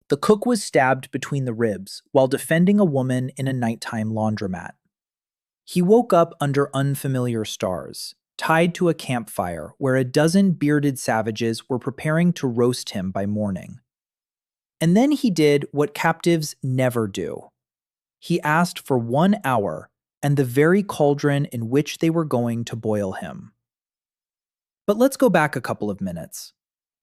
The cook was stabbed between the ribs while defending a woman in a nighttime laundromat. He woke up under unfamiliar stars, tied to a campfire where a dozen bearded savages were preparing to roast him by morning. And then he did what captives never do. He asked for 1 hour and the very cauldron in which they were going to boil him. But let's go back a couple of minutes.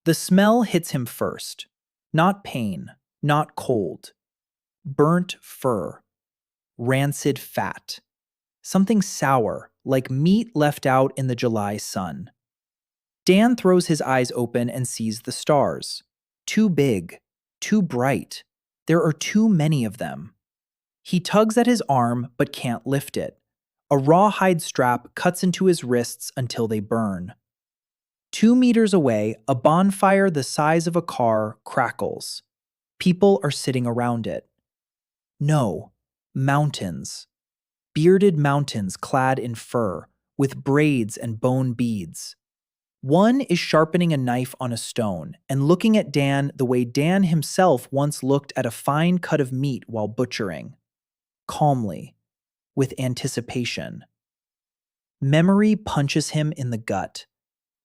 The smell hits him first. Not pain, not cold. Burnt fur. Rancid fat. Something sour, like meat left out in the July sun. Dan throws his eyes open and sees the stars. Too big, too bright. There are too many of them. He tugs at his arm but can't lift it. A rawhide strap cuts into his wrists until they burn. 2 meters away, a bonfire the size of a car crackles. People are sitting around it. No, mountains. Bearded mountains clad in fur, with braids and bone beads. One is sharpening a knife on a stone and looking at Dan the way Dan himself once looked at a fine cut of meat while butchering. Calmly, with anticipation. Memory punches him in the gut.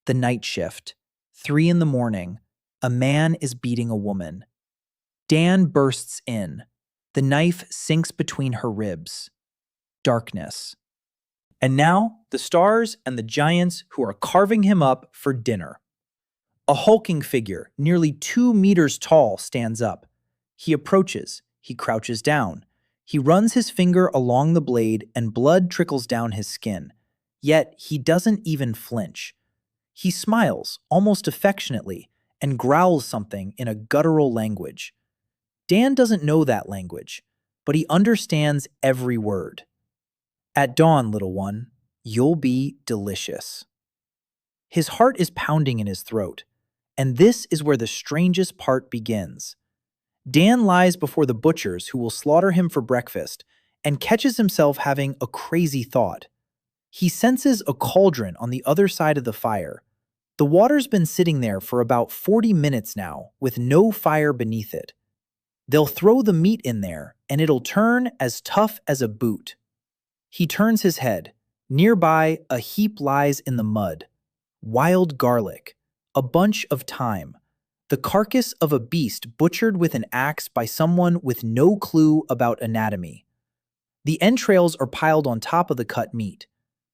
The night shift. 3 a.m, a man is beating a woman. Dan bursts in. The knife sinks between her ribs. Darkness. And now, the stars and the giants who are carving him up for dinner. A hulking figure, nearly 2 meters tall, stands up. He approaches. He crouches down. He runs his finger along the blade and blood trickles down his skin. Yet he doesn't even flinch. He smiles, almost affectionately, and growls something in a guttural language. Dan doesn't know that language, but he understands every word. At dawn, little one, you'll be delicious. His heart is pounding in his throat, and this is where the strangest part begins. Dan lies before the butchers who will slaughter him for breakfast and catches himself having a crazy thought. He senses a cauldron on the other side of the fire. The water's been sitting there for about 40 minutes now, with no fire beneath it. They'll throw the meat in there, and it'll turn as tough as a boot. He turns his head. Nearby, a heap lies in the mud. Wild garlic. A bunch of thyme. The carcass of a beast butchered with an axe by someone with no clue about anatomy. The entrails are piled on top of the cut meat.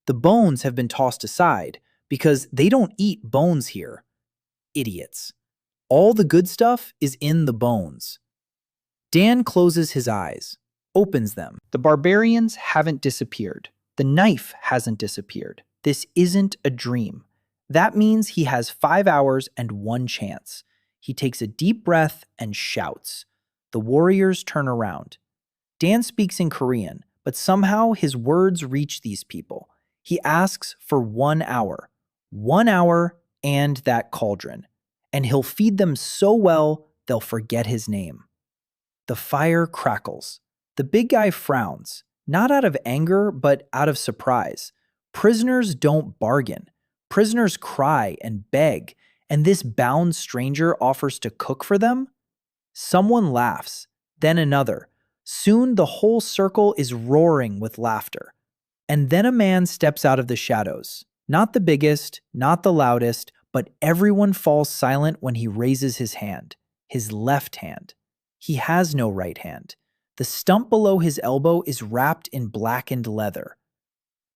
The bones have been tossed aside, because they don't eat bones here. Idiots. All the good stuff is in the bones. Dan closes his eyes, opens them. The barbarians haven't disappeared. The knife hasn't disappeared. This isn't a dream. That means he has 5 hours and 1 chance. He takes a deep breath and shouts. The warriors turn around. Dan speaks in Korean, but somehow his words reach these people. He asks for 1 hour. 1 hour and that cauldron. And he'll feed them so well, they'll forget his name. The fire crackles. The big guy frowns, not out of anger, but out of surprise. Prisoners don't bargain. Prisoners cry and beg, and this bound stranger offers to cook for them? Someone laughs, then another. Soon the whole circle is roaring with laughter. And then a man steps out of the shadows. Not the biggest, not the loudest, but everyone falls silent when he raises his hand, his left hand. He has no right hand. The stump below his elbow is wrapped in blackened leather.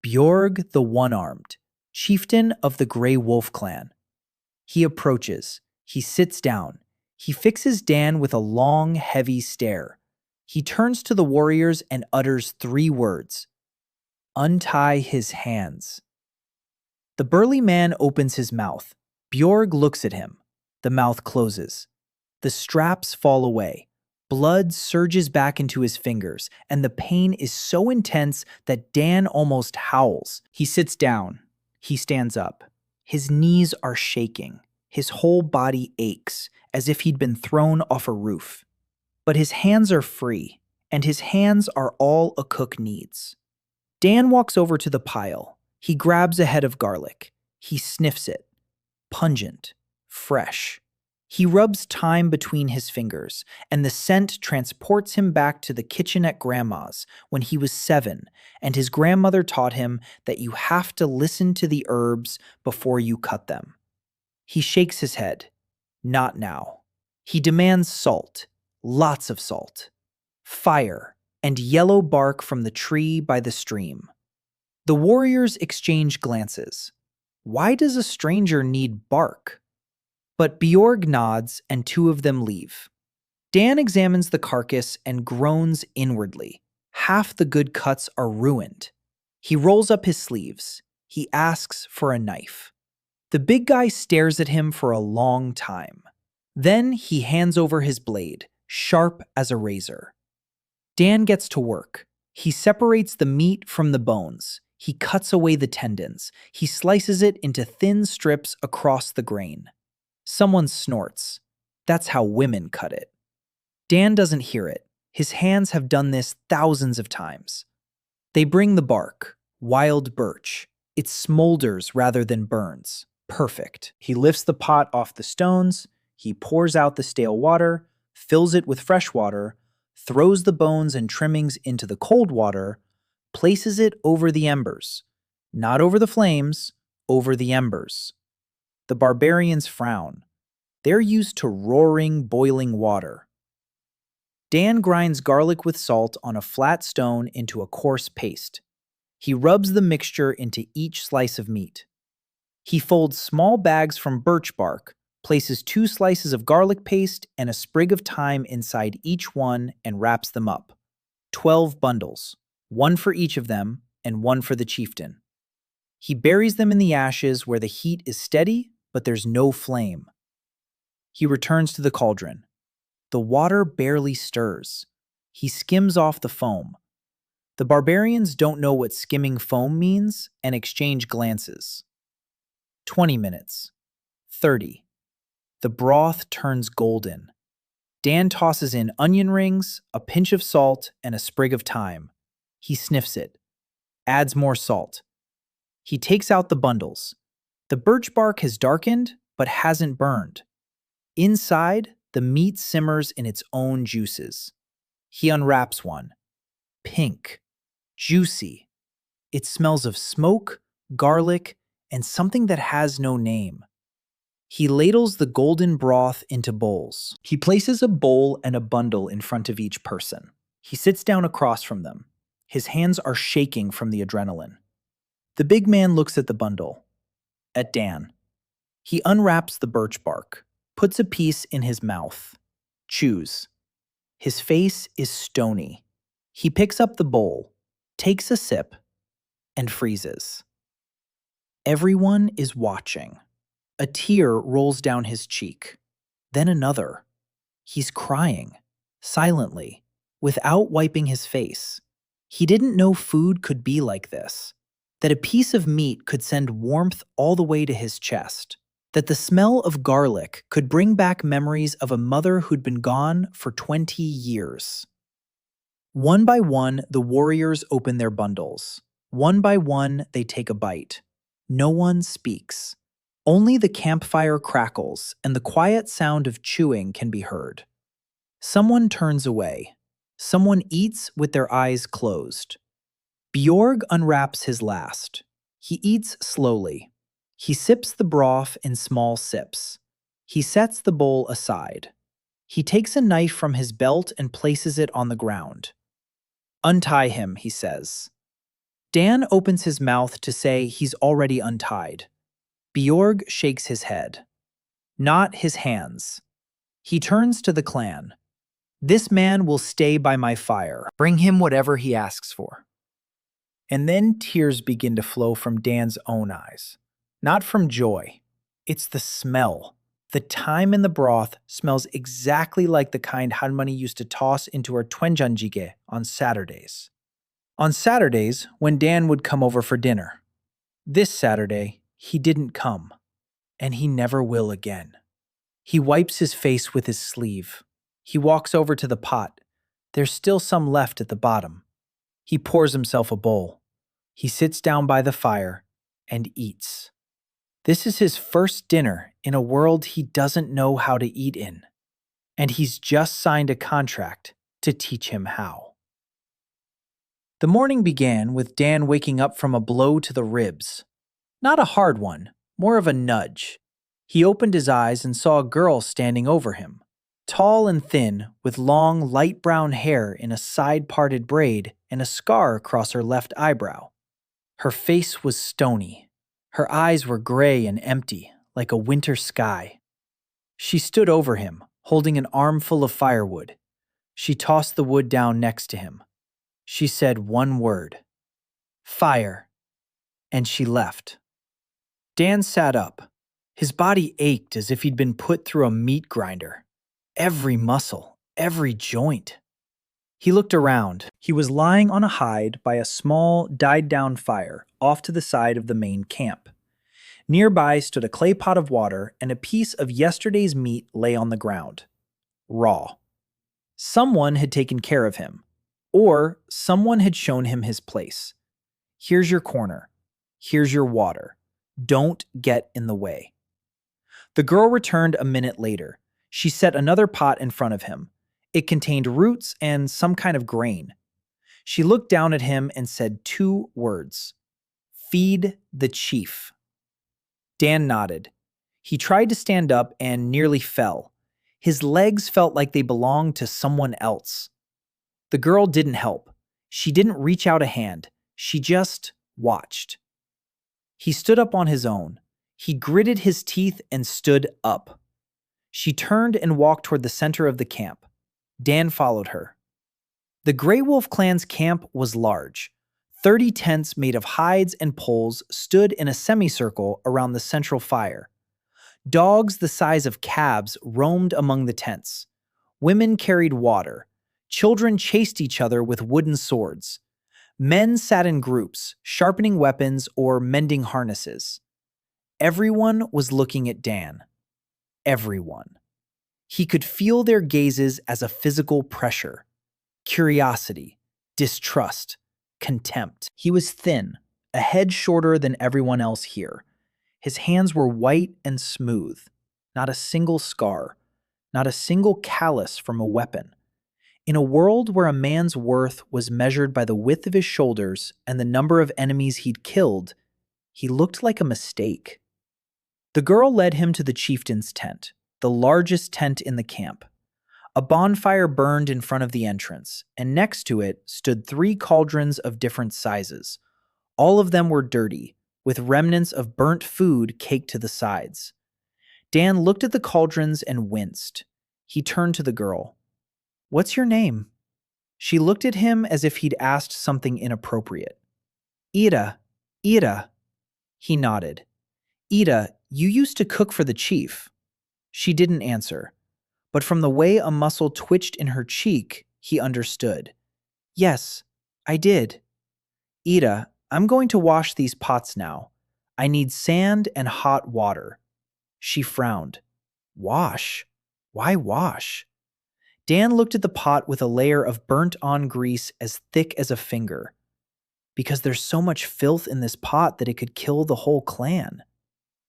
Bjorg the One-Armed, chieftain of the Grey Wolf clan. He approaches. He sits down. He fixes Dan with a long, heavy stare. He turns to the warriors and utters 3 words. Untie his hands. The burly man opens his mouth. Bjorg looks at him. The mouth closes. The straps fall away. Blood surges back into his fingers, and the pain is so intense that Dan almost howls. He sits down. He stands up. His knees are shaking. His whole body aches, as if he'd been thrown off a roof. But his hands are free, and his hands are all a cook needs. Dan walks over to the pile. He grabs a head of garlic. He sniffs it. Pungent. Fresh. He rubs thyme between his fingers, and the scent transports him back to the kitchen at Grandma's when he was 7, and his grandmother taught him that you have to listen to the herbs before you cut them. He shakes his head. Not now. He demands salt, lots of salt, fire, and yellow bark from the tree by the stream. The warriors exchange glances. Why does a stranger need bark? But Bjorg nods and 2 of them leave. Dan examines the carcass and groans inwardly. Half the good cuts are ruined. He rolls up his sleeves. He asks for a knife. The big guy stares at him for a long time. Then he hands over his blade, sharp as a razor. Dan gets to work. He separates the meat from the bones. He cuts away the tendons. He slices it into thin strips across the grain. Someone snorts. That's how women cut it. Dan doesn't hear it. His hands have done this thousands of times. They bring the bark, wild birch. It smolders rather than burns. Perfect. He lifts the pot off the stones. He pours out the stale water, fills it with fresh water, throws the bones and trimmings into the cold water, places it over the embers. Not over the flames, over the embers. The barbarians frown. They're used to roaring, boiling water. Dan grinds garlic with salt on a flat stone into a coarse paste. He rubs the mixture into each slice of meat. He folds small bags from birch bark, places 2 slices of garlic paste and a sprig of thyme inside each one and wraps them up. 12 bundles, 1 for each of them and 1 for the chieftain. He buries them in the ashes where the heat is steady, but there's no flame. He returns to the cauldron. The water barely stirs. He skims off the foam. The barbarians don't know what skimming foam means and exchange glances. 20 minutes. 30. The broth turns golden. Dan tosses in onion rings, a pinch of salt, and a sprig of thyme. He sniffs it. Adds more salt. He takes out the bundles. The birch bark has darkened, but hasn't burned. Inside, the meat simmers in its own juices. He unwraps one. Pink. Juicy. It smells of smoke, garlic, and something that has no name. He ladles the golden broth into bowls. He places a bowl and a bundle in front of each person. He sits down across from them. His hands are shaking from the adrenaline. The big man looks at the bundle. At Dan. He unwraps the birch bark, puts a piece in his mouth. Chews. His face is stony. He picks up the bowl, takes a sip, and freezes. Everyone is watching. A tear rolls down his cheek. Then another. He's crying, silently, without wiping his face. He didn't know food could be like this. That a piece of meat could send warmth all the way to his chest. That the smell of garlic could bring back memories of a mother who'd been gone for 20 years. One by one, the warriors open their bundles. One by one, they take a bite. No one speaks. Only the campfire crackles and the quiet sound of chewing can be heard. Someone turns away. Someone eats with their eyes closed. Bjorg unwraps his last. He eats slowly. He sips the broth in small sips. He sets the bowl aside. He takes a knife from his belt and places it on the ground. Untie him, he says. Dan opens his mouth to say he's already untied. Bjorg shakes his head. Not his hands. He turns to the clan. This man will stay by my fire. Bring him whatever he asks for. And then tears begin to flow from Dan's own eyes. Not from joy. It's the smell. The thyme in the broth smells exactly like the kind Hanmani used to toss into her twenjanjige on Saturdays. On Saturdays, when Dan would come over for dinner. This Saturday, he didn't come. And he never will again. He wipes his face with his sleeve. He walks over to the pot. There's still some left at the bottom. He pours himself a bowl. He sits down by the fire and eats. This is his first dinner in a world he doesn't know how to eat in. And he's just signed a contract to teach him how. The morning began with Dan waking up from a blow to the ribs. Not a hard one, more of a nudge. He opened his eyes and saw a girl standing over him. Tall and thin, with long, light brown hair in a side-parted braid and a scar across her left eyebrow. Her face was stony. Her eyes were gray and empty, like a winter sky. She stood over him, holding an armful of firewood. She tossed the wood down next to him. She said one word. Fire. And she left. Dan sat up. His body ached as if he'd been put through a meat grinder. Every muscle, every joint. He looked around. He was lying on a hide by a small, died-down fire off to the side of the main camp. Nearby stood a clay pot of water, and a piece of yesterday's meat lay on the ground. Raw. Someone had taken care of him. Or someone had shown him his place. Here's your corner. Here's your water. Don't get in the way. The girl returned a minute later. She set another pot in front of him. It contained roots and some kind of grain. She looked down at him and said 2 words. Feed the chief. Dan nodded. He tried to stand up and nearly fell. His legs felt like they belonged to someone else. The girl didn't help. She didn't reach out a hand. She just watched. He stood up on his own. He gritted his teeth and stood up. She turned and walked toward the center of the camp. Dan followed her. The Grey Wolf clan's camp was large. 30 tents made of hides and poles stood in a semicircle around the central fire. Dogs the size of calves roamed among the tents. Women carried water. Children chased each other with wooden swords. Men sat in groups, sharpening weapons or mending harnesses. Everyone was looking at Dan. Everyone. He could feel their gazes as a physical pressure. Curiosity, distrust, contempt. He was thin, a head shorter than everyone else here. His hands were white and smooth. Not a single scar. Not a single callus from a weapon. In a world where a man's worth was measured by the width of his shoulders and the number of enemies he'd killed, he looked like a mistake. The girl led him to the chieftain's tent, the largest tent in the camp. A bonfire burned in front of the entrance, and next to it stood 3 cauldrons of different sizes. All of them were dirty, with remnants of burnt food caked to the sides. Dan looked at the cauldrons and winced. He turned to the girl. "What's your name?" She looked at him as if he'd asked something inappropriate. "Ida. Ida." He nodded. "Ida, you used to cook for the chief." She didn't answer, but from the way a muscle twitched in her cheek, he understood. "Yes, I did." "Ida, I'm going to wash these pots now. I need sand and hot water." She frowned. "Wash? Why wash?" Dan looked at the pot with a layer of burnt-on grease as thick as a finger. "Because there's so much filth in this pot that it could kill the whole clan."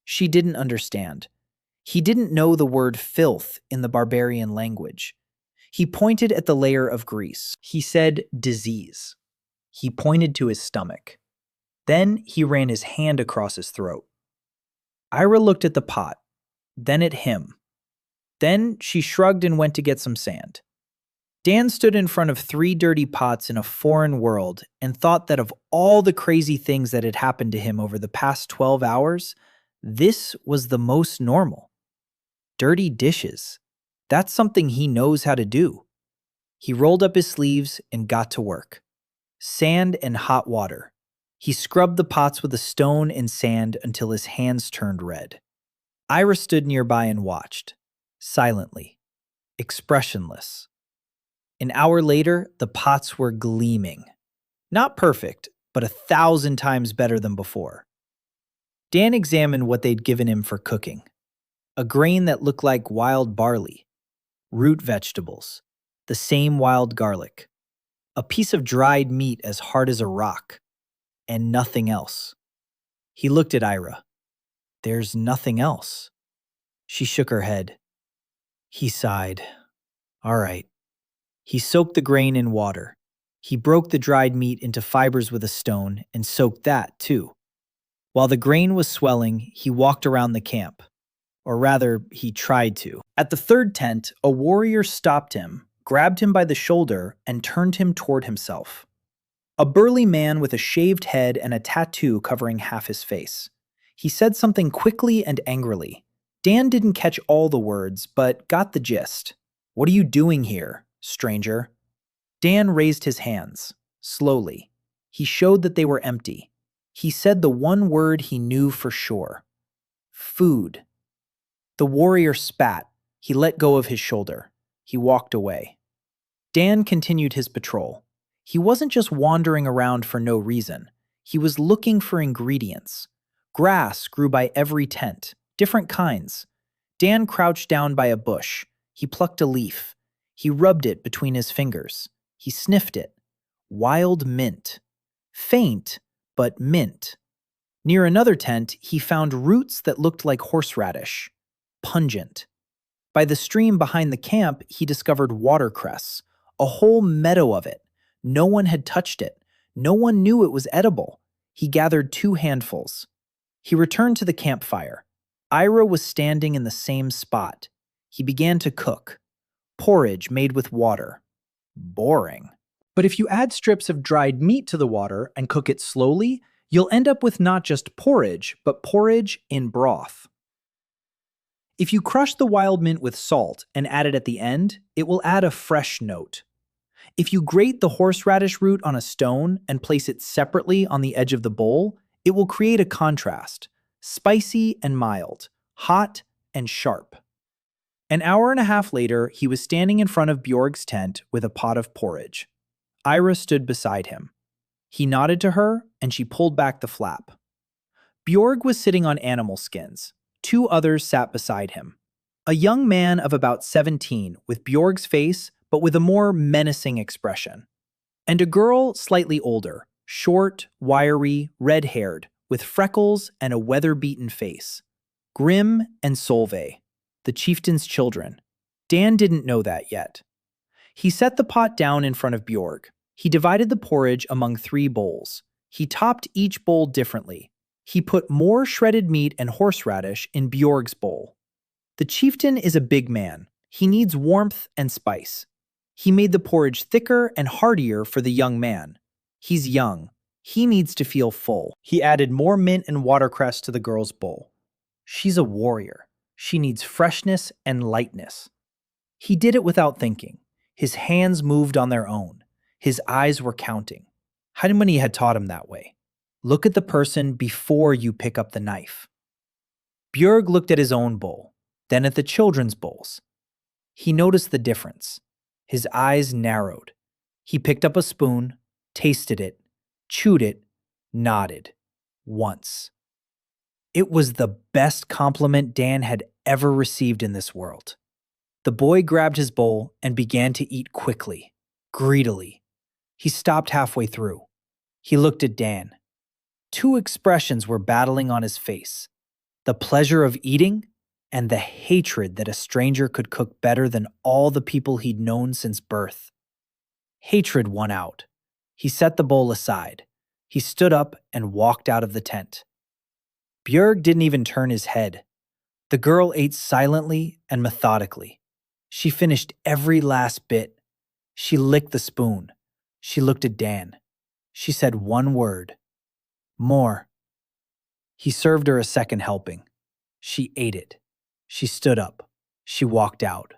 She didn't understand. He didn't know the word filth in the barbarian language. He pointed at the layer of grease. He said disease. He pointed to his stomach. Then he ran his hand across his throat. Ira looked at the pot, then at him. Then she shrugged and went to get some sand. Dan stood in front of 3 dirty pots in a foreign world and thought that of all the crazy things that had happened to him over the past 12 hours, this was the most normal. Dirty dishes. That's something he knows how to do. He rolled up his sleeves and got to work. Sand and hot water. He scrubbed the pots with a stone and sand until his hands turned red. Ira stood nearby and watched, silently, expressionless. An hour later, the pots were gleaming. Not perfect, but 1,000 times better than before. Dan examined what they'd given him for cooking. A grain that looked like wild barley, root vegetables, the same wild garlic, a piece of dried meat as hard as a rock, and nothing else. He looked at Ira. There's nothing else. She shook her head. He sighed. All right. He soaked the grain in water. He broke the dried meat into fibers with a stone and soaked that, too. While the grain was swelling, he walked around the camp. Or rather, he tried to. At the third tent, a warrior stopped him, grabbed him by the shoulder, and turned him toward himself. A burly man with a shaved head and a tattoo covering half his face. He said something quickly and angrily. Dan didn't catch all the words, but got the gist. What are you doing here, stranger? Dan raised his hands, slowly. He showed that they were empty. He said the one word he knew for sure. Food. The warrior spat. He let go of his shoulder. He walked away. Dan continued his patrol. He wasn't just wandering around for no reason. He was looking for ingredients. Grass grew by every tent, different kinds. Dan crouched down by a bush. He plucked a leaf. He rubbed it between his fingers. He sniffed it. Wild mint. Faint, but mint. Near another tent, he found roots that looked like horseradish. Pungent. By the stream behind the camp, he discovered watercress. A whole meadow of it. No one had touched it. No one knew it was edible. He gathered 2 handfuls. He returned to the campfire. Ira was standing in the same spot. He began to cook. Porridge made with water. Boring. But if you add strips of dried meat to the water and cook it slowly, you'll end up with not just porridge, but porridge in broth. If you crush the wild mint with salt and add it at the end, it will add a fresh note. If you grate the horseradish root on a stone and place it separately on the edge of the bowl, it will create a contrast, spicy and mild, hot and sharp. An hour and a half later, he was standing in front of Bjorg's tent with a pot of porridge. Ira stood beside him. He nodded to her, and she pulled back the flap. Bjorg was sitting on animal skins. 2 others sat beside him. A young man of about 17 with Bjorg's face, but with a more menacing expression. And a girl slightly older, short, wiry, red-haired, with freckles and a weather-beaten face. Grim and Solveig, the chieftain's children. Dan didn't know that yet. He set the pot down in front of Bjorg. He divided the porridge among 3 bowls. He topped each bowl differently. He put more shredded meat and horseradish in Bjorg's bowl. The chieftain is a big man. He needs warmth and spice. He made the porridge thicker and heartier for the young man. He's young. He needs to feel full. He added more mint and watercress to the girl's bowl. She's a warrior. She needs freshness and lightness. He did it without thinking. His hands moved on their own. His eyes were counting. Harmony had taught him that way. Look at the person before you pick up the knife. Bjorg looked at his own bowl, then at the children's bowls. He noticed the difference. His eyes narrowed. He picked up a spoon, tasted it, chewed it, nodded. Once. It was the best compliment Dan had ever received in this world. The boy grabbed his bowl and began to eat quickly, greedily. He stopped halfway through. He looked at Dan. 2 expressions were battling on his face. The pleasure of eating and the hatred that a stranger could cook better than all the people he'd known since birth. Hatred won out. He set the bowl aside. He stood up and walked out of the tent. Bjorg didn't even turn his head. The girl ate silently and methodically. She finished every last bit. She licked the spoon. She looked at Dan. She said one word. More. He served her a second helping. She ate it. She stood up. She walked out.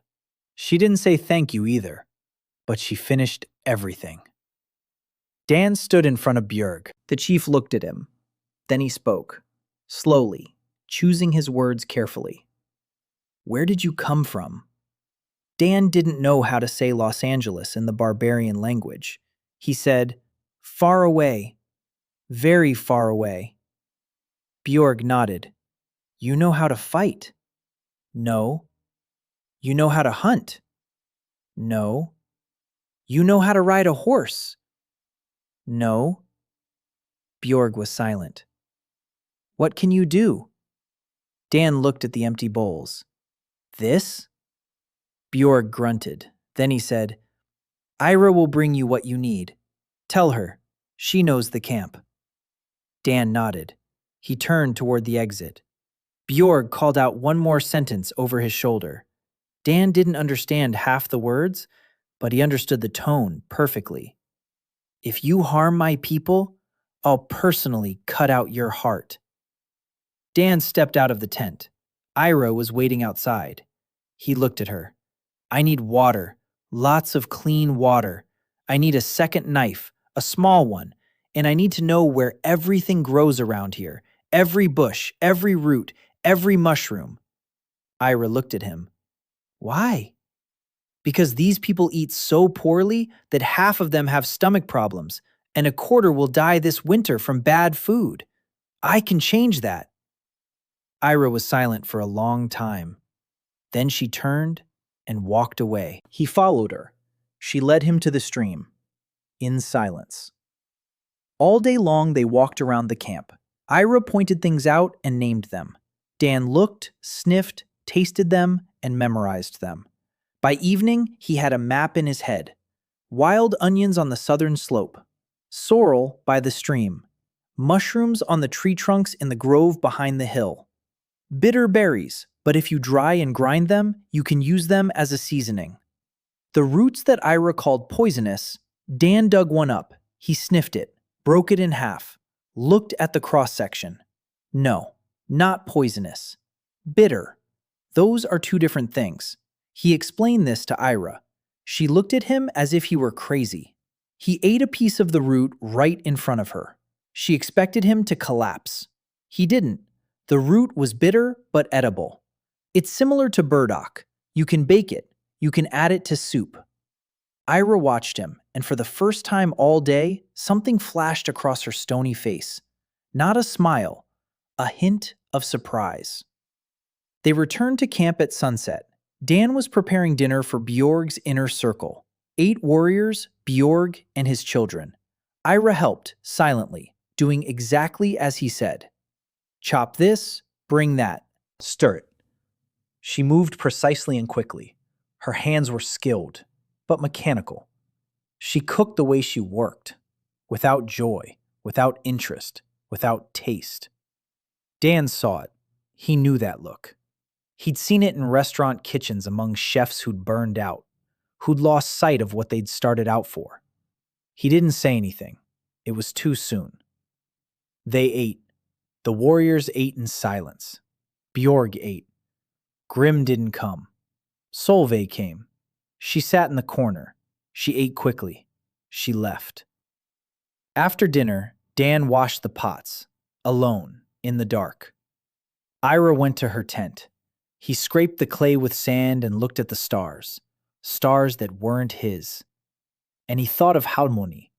She didn't say thank you either, but she finished everything. Dan stood in front of Bjorg. The chief looked at him. Then he spoke, slowly, choosing his words carefully. Where did you come from? Dan didn't know how to say Los Angeles in the barbarian language. He said, far away, very far away. Bjorg nodded. You know how to fight? No. You know how to hunt? No. You know how to ride a horse? No. Bjorg was silent. What can you do? Dan looked at the empty bowls. This? Bjorg grunted. Then he said, Ira will bring you what you need. Tell her. She knows the camp. Dan nodded. He turned toward the exit. Bjorg called out one more sentence over his shoulder. Dan didn't understand half the words, but he understood the tone perfectly. If you harm my people, I'll personally cut out your heart. Dan stepped out of the tent. Ira was waiting outside. He looked at her. I need water. Lots of clean water. I need a second knife, a small one, and I need to know where everything grows around here. Every bush, every root, every mushroom. Ira looked at him. Why? Because these people eat so poorly that half of them have stomach problems, and a quarter will die this winter from bad food. I can change that. Ira was silent for a long time. Then she turned and walked away. He followed her. She led him to the stream. In silence. All day long they walked around the camp. Ira pointed things out and named them. Dan looked, sniffed, tasted them, and memorized them. By evening, he had a map in his head. Wild onions on the southern slope. Sorrel by the stream. Mushrooms on the tree trunks in the grove behind the hill. Bitter berries, but if you dry and grind them, you can use them as a seasoning. The roots that Ira called poisonous, Dan dug one up. He sniffed it, broke it in half, looked at the cross-section. No, not poisonous. Bitter. Those are two different things. He explained this to Ira. She looked at him as if he were crazy. He ate a piece of the root right in front of her. She expected him to collapse. He didn't. The root was bitter but edible. It's similar to burdock. You can bake it. You can add it to soup. Ira watched him, and for the first time all day, something flashed across her stony face. Not a smile, a hint of surprise. They returned to camp at sunset. Dan was preparing dinner for Bjorg's inner circle. 8 warriors, Bjorg, and his children. Ira helped, silently, doing exactly as he said. Chop this, bring that. Stir it. She moved precisely and quickly. Her hands were skilled, but mechanical. She cooked the way she worked, without joy, without interest, without taste. Dan saw it. He knew that look. He'd seen it in restaurant kitchens among chefs who'd burned out, who'd lost sight of what they'd started out for. He didn't say anything. It was too soon. They ate. The warriors ate in silence. Bjorg ate. Grim didn't come. Solveig came. She sat in the corner. She ate quickly. She left. After dinner, Dan washed the pots, alone, in the dark. Ira went to her tent. He scraped the clay with sand and looked at the stars, stars that weren't his. And he thought of Harmony.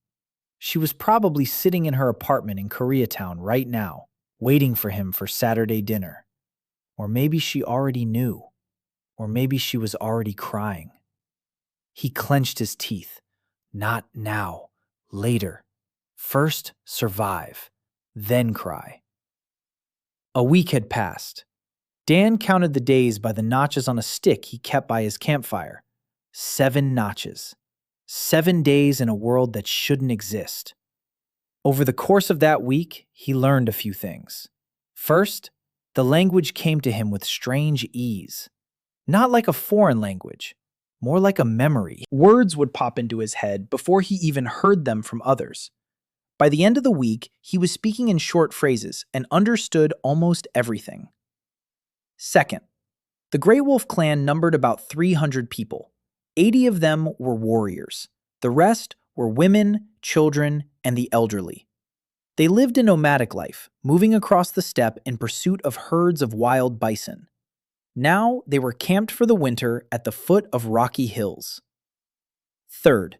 She was probably sitting in her apartment in Koreatown right now, waiting for him for Saturday dinner. Or maybe she already knew. Or maybe she was already crying. He clenched his teeth. Not now. Later. First survive, then cry. A week had passed. Dan counted the days by the notches on a stick he kept by his campfire. 7 notches. 7 days in a world that shouldn't exist. Over the course of that week, he learned a few things. First, the language came to him with strange ease. Not like a foreign language, more like a memory. Words would pop into his head before he even heard them from others. By the end of the week, he was speaking in short phrases and understood almost everything. Second, the Grey Wolf clan numbered about 300 people. 80 of them were warriors. The rest were women, children, and the elderly. They lived a nomadic life, moving across the steppe in pursuit of herds of wild bison. Now they were camped for the winter at the foot of rocky hills. Third,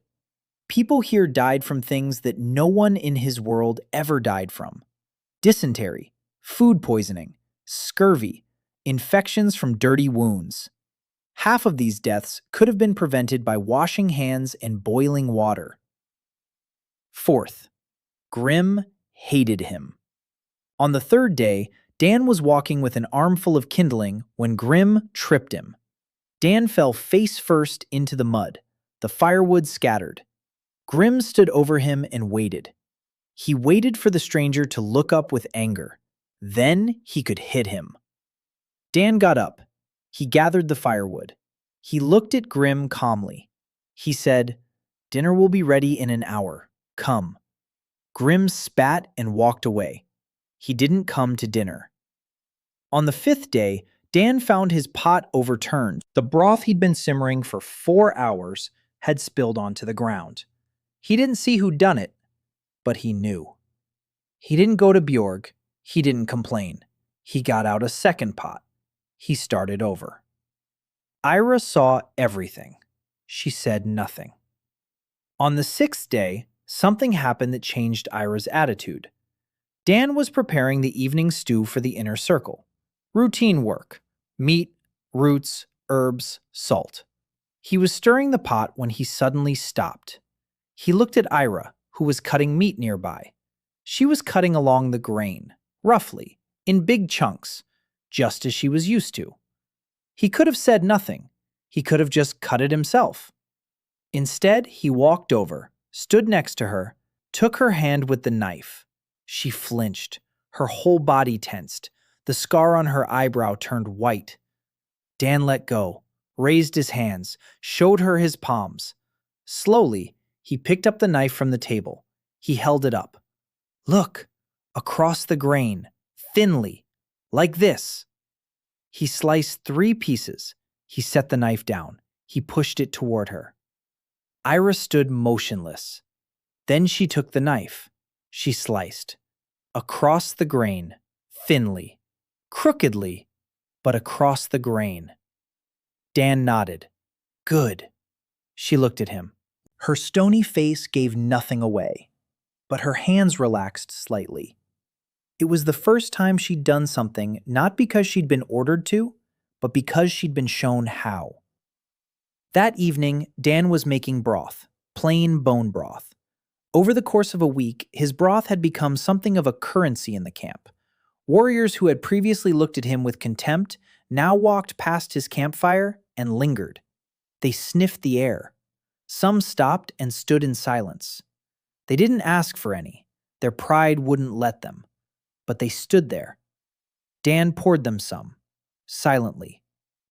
people here died from things that no one in his world ever died from. Dysentery, food poisoning, scurvy, infections from dirty wounds. Half of these deaths could have been prevented by washing hands in boiling water. Fourth, Grim hated him. On the third day, Dan was walking with an armful of kindling when Grim tripped him. Dan fell face first into the mud. The firewood scattered. Grim stood over him and waited. He waited for the stranger to look up with anger. Then he could hit him. Dan got up. He gathered the firewood. He looked at Grim calmly. He said, "Dinner will be ready in an hour. Come." Grim spat and walked away. He didn't come to dinner. On the fifth day, Dan found his pot overturned. The broth he'd been simmering for 4 hours had spilled onto the ground. He didn't see who'd done it, but he knew. He didn't go to Bjorg. He didn't complain. He got out a second pot. He started over. Ira saw everything. She said nothing. On the sixth day, something happened that changed Ira's attitude. Dan was preparing the evening stew for the inner circle. Routine work. Meat, roots, herbs, salt. He was stirring the pot when he suddenly stopped. He looked at Ira, who was cutting meat nearby. She was cutting along the grain, roughly, in big chunks, just as she was used to. He could have said nothing. He could have just cut it himself. Instead, he walked over, stood next to her, took her hand with the knife. She flinched. Her whole body tensed. The scar on her eyebrow turned white. Dan let go, raised his hands, showed her his palms. Slowly, he picked up the knife from the table. He held it up. "Look, across the grain, thinly, like this." He sliced 3 pieces. He set the knife down. He pushed it toward her. Ira stood motionless. Then she took the knife. She sliced. Across the grain, thinly, crookedly, but across the grain. Dan nodded. "Good." She looked at him. Her stony face gave nothing away, but her hands relaxed slightly. It was the first time she'd done something not because she'd been ordered to, but because she'd been shown how. That evening, Dan was making broth, plain bone broth. Over the course of a week, his broth had become something of a currency in the camp. Warriors who had previously looked at him with contempt now walked past his campfire and lingered. They sniffed the air. Some stopped and stood in silence. They didn't ask for any. Their pride wouldn't let them. But they stood there. Dan poured them some, silently,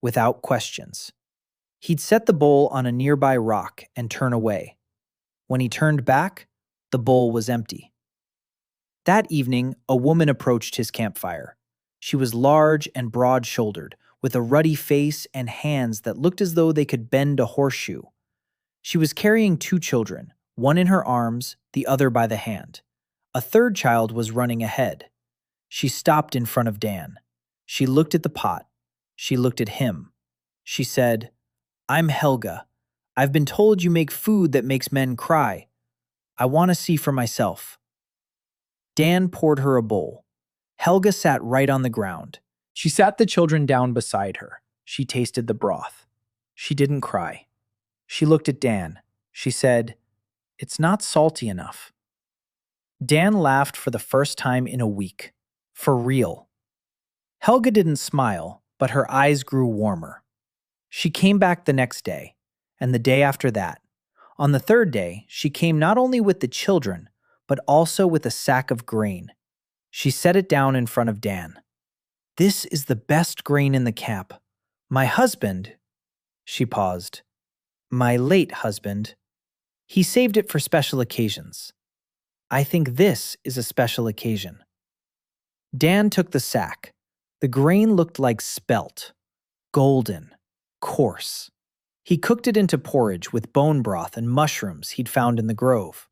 without questions. He'd set the bowl on a nearby rock and turn away. When he turned back, the bowl was empty. That evening, a woman approached his campfire. She was large and broad-shouldered, with a ruddy face and hands that looked as though they could bend a horseshoe. She was carrying 2 children, one in her arms, the other by the hand. A third child was running ahead. She stopped in front of Dan. She looked at the pot. She looked at him. She said, "I'm Helga. I've been told you make food that makes men cry. I want to see for myself." Dan poured her a bowl. Helga sat right on the ground. She sat the children down beside her. She tasted the broth. She didn't cry. She looked at Dan. She said, "It's not salty enough." Dan laughed for the first time in a week. For real. Helga didn't smile, but her eyes grew warmer. She came back the next day, and the day after that. On the third day, she came not only with the children, but also with a sack of grain. She set it down in front of Dan. "This is the best grain in the camp. My husband," she paused, "my late husband, he saved it for special occasions. I think this is a special occasion." Dan took the sack. The grain looked like spelt, golden, coarse. He cooked it into porridge with bone broth and mushrooms he'd found in the grove.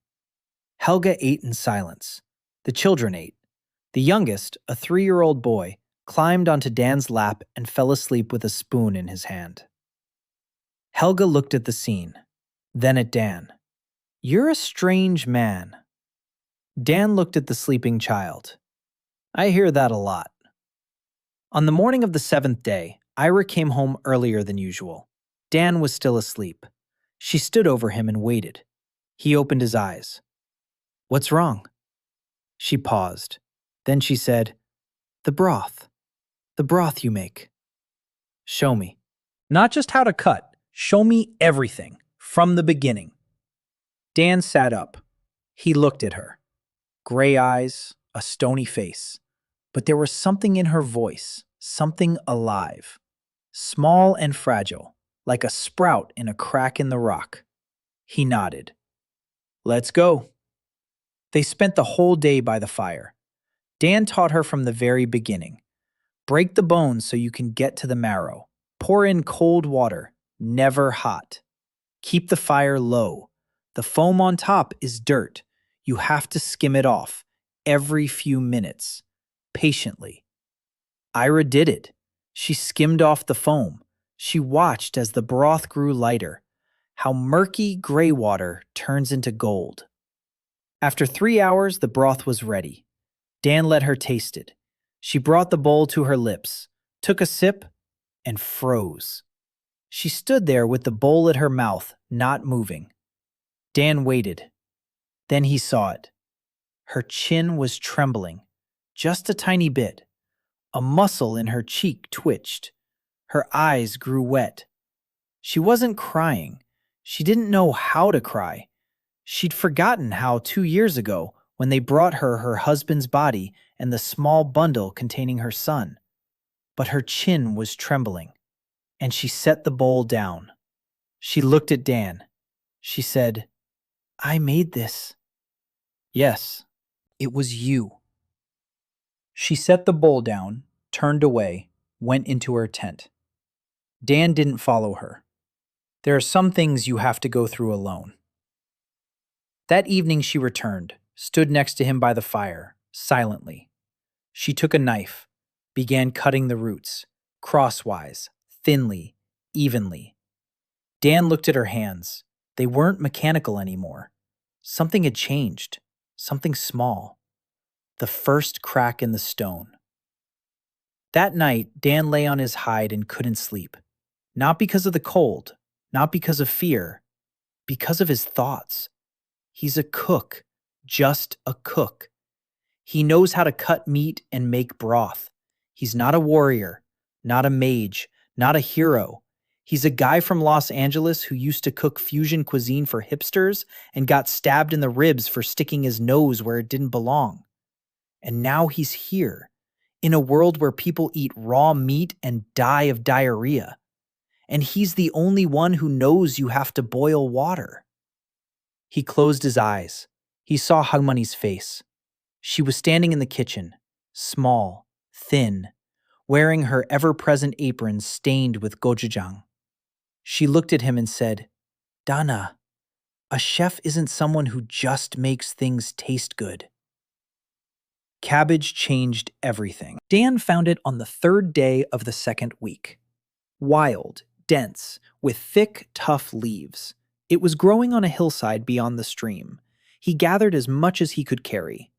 Helga ate in silence. The children ate. The youngest, a 3-year-old boy, climbed onto Dan's lap and fell asleep with a spoon in his hand. Helga looked at the scene, then at Dan. "You're a strange man." Dan looked at the sleeping child. "I hear that a lot." On the morning of the 7th day, Ira came home earlier than usual. Dan was still asleep. She stood over him and waited. He opened his eyes. "What's wrong?" She paused. Then she said, "The broth. The broth you make." "Show me." Not just how to cut. Show me everything, from the beginning. Dan sat up. He looked at her. Gray eyes, a stony face. But there was something in her voice, something alive. Small and fragile, like a sprout in a crack in the rock. He nodded. Let's go. They spent the whole day by the fire. Dan taught her from the very beginning. Break the bones so you can get to the marrow. Pour in cold water, never hot. Keep the fire low. The foam on top is dirt. You have to skim it off every few minutes, patiently. Ira did it. She skimmed off the foam. She watched as the broth grew lighter, how murky gray water turns into gold. After 3 hours, the broth was ready. Dan let her taste it. She brought the bowl to her lips, took a sip, and froze. She stood there with the bowl at her mouth, not moving. Dan waited. Then he saw it. Her chin was trembling, just a tiny bit. A muscle in her cheek twitched. Her eyes grew wet. She wasn't crying. She didn't know how to cry. She'd forgotten how 2 years ago, when they brought her husband's body and the small bundle containing her son. But her chin was trembling, and she set the bowl down. She looked at Dan. She said, I made this. Yes, it was you. She set the bowl down, turned away, went into her tent. Dan didn't follow her. There are some things you have to go through alone. That evening she returned, stood next to him by the fire, silently. She took a knife, began cutting the roots, crosswise, thinly, evenly. Dan looked at her hands. They weren't mechanical anymore. Something had changed, something small. The first crack in the stone. That night, Dan lay on his hide and couldn't sleep. Not because of the cold, not because of fear, because of his thoughts. He's a cook, just a cook. He knows how to cut meat and make broth. He's not a warrior, not a mage, not a hero. He's a guy from Los Angeles who used to cook fusion cuisine for hipsters and got stabbed in the ribs for sticking his nose where it didn't belong. And now he's here, in a world where people eat raw meat and die of diarrhea. And he's the only one who knows you have to boil water. He closed his eyes. He saw Hagmani's face. She was standing in the kitchen, small, thin, wearing her ever-present apron stained with gochujang. She looked at him and said, Dana, a chef isn't someone who just makes things taste good. Cabbage changed everything. Dan found it on the 3rd day of the 2nd week. Wild, dense, with thick, tough leaves. It was growing on a hillside beyond the stream. He gathered as much as he could carry.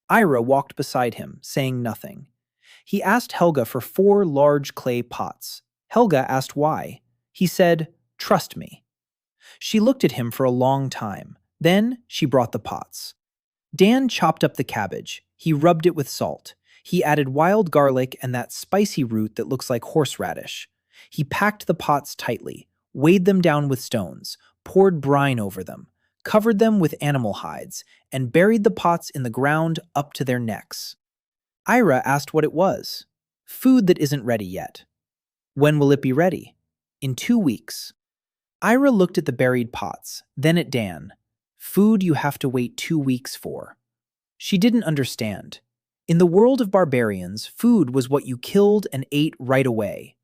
Ira walked beside him, saying nothing. He asked Helga for 4 large clay pots. Helga asked why. He said, Trust me. She looked at him for a long time. Then she brought the pots. Dan chopped up the cabbage. He rubbed it with salt. He added wild garlic and that spicy root that looks like horseradish. He packed the pots tightly, weighed them down with stones, poured brine over them, covered them with animal hides, and buried the pots in the ground up to their necks. Ira asked what it was. Food that isn't ready yet. When will it be ready? In 2 weeks. Ira looked at the buried pots, then at Dan. Food you have to wait 2 weeks for. She didn't understand. In the world of barbarians, food was what you killed and ate right away.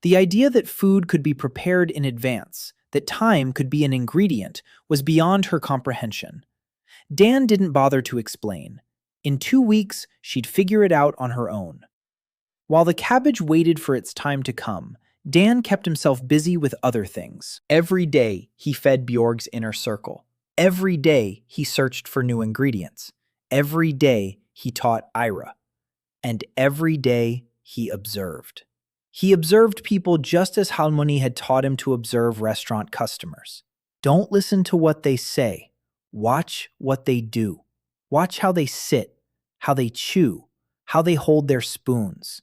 The idea that food could be prepared in advance, that time could be an ingredient, was beyond her comprehension. Dan didn't bother to explain. In 2 weeks, she'd figure it out on her own. While the cabbage waited for its time to come, Dan kept himself busy with other things. Every day, he fed Bjorg's inner circle. Every day, he searched for new ingredients. Every day, he taught Ira. And every day, he observed. He observed people just as Halmoni had taught him to observe restaurant customers. Don't listen to what they say. Watch what they do. Watch how they sit, how they chew, how they hold their spoons.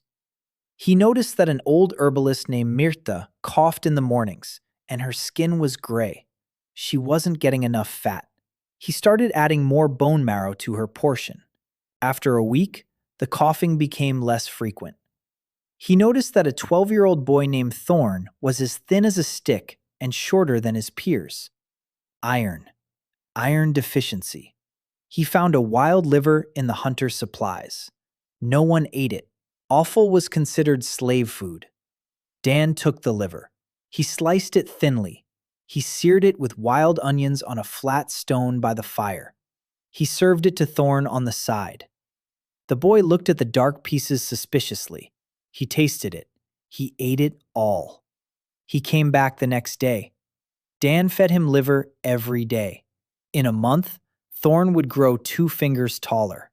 He noticed that an old herbalist named Mirta coughed in the mornings, and her skin was gray. She wasn't getting enough fat. He started adding more bone marrow to her portion. After a week, the coughing became less frequent. He noticed that a 12-year-old boy named Thorn was as thin as a stick and shorter than his peers. Iron deficiency. He found a wild liver in the hunter's supplies. No one ate it. Offal was considered slave food. Dan took the liver. He sliced it thinly. He seared it with wild onions on a flat stone by the fire. He served it to Thorn on the side. The boy looked at the dark pieces suspiciously. He tasted it. He ate it all. He came back the next day. Dan fed him liver every day. In a month, Thorn would grow 2 fingers taller.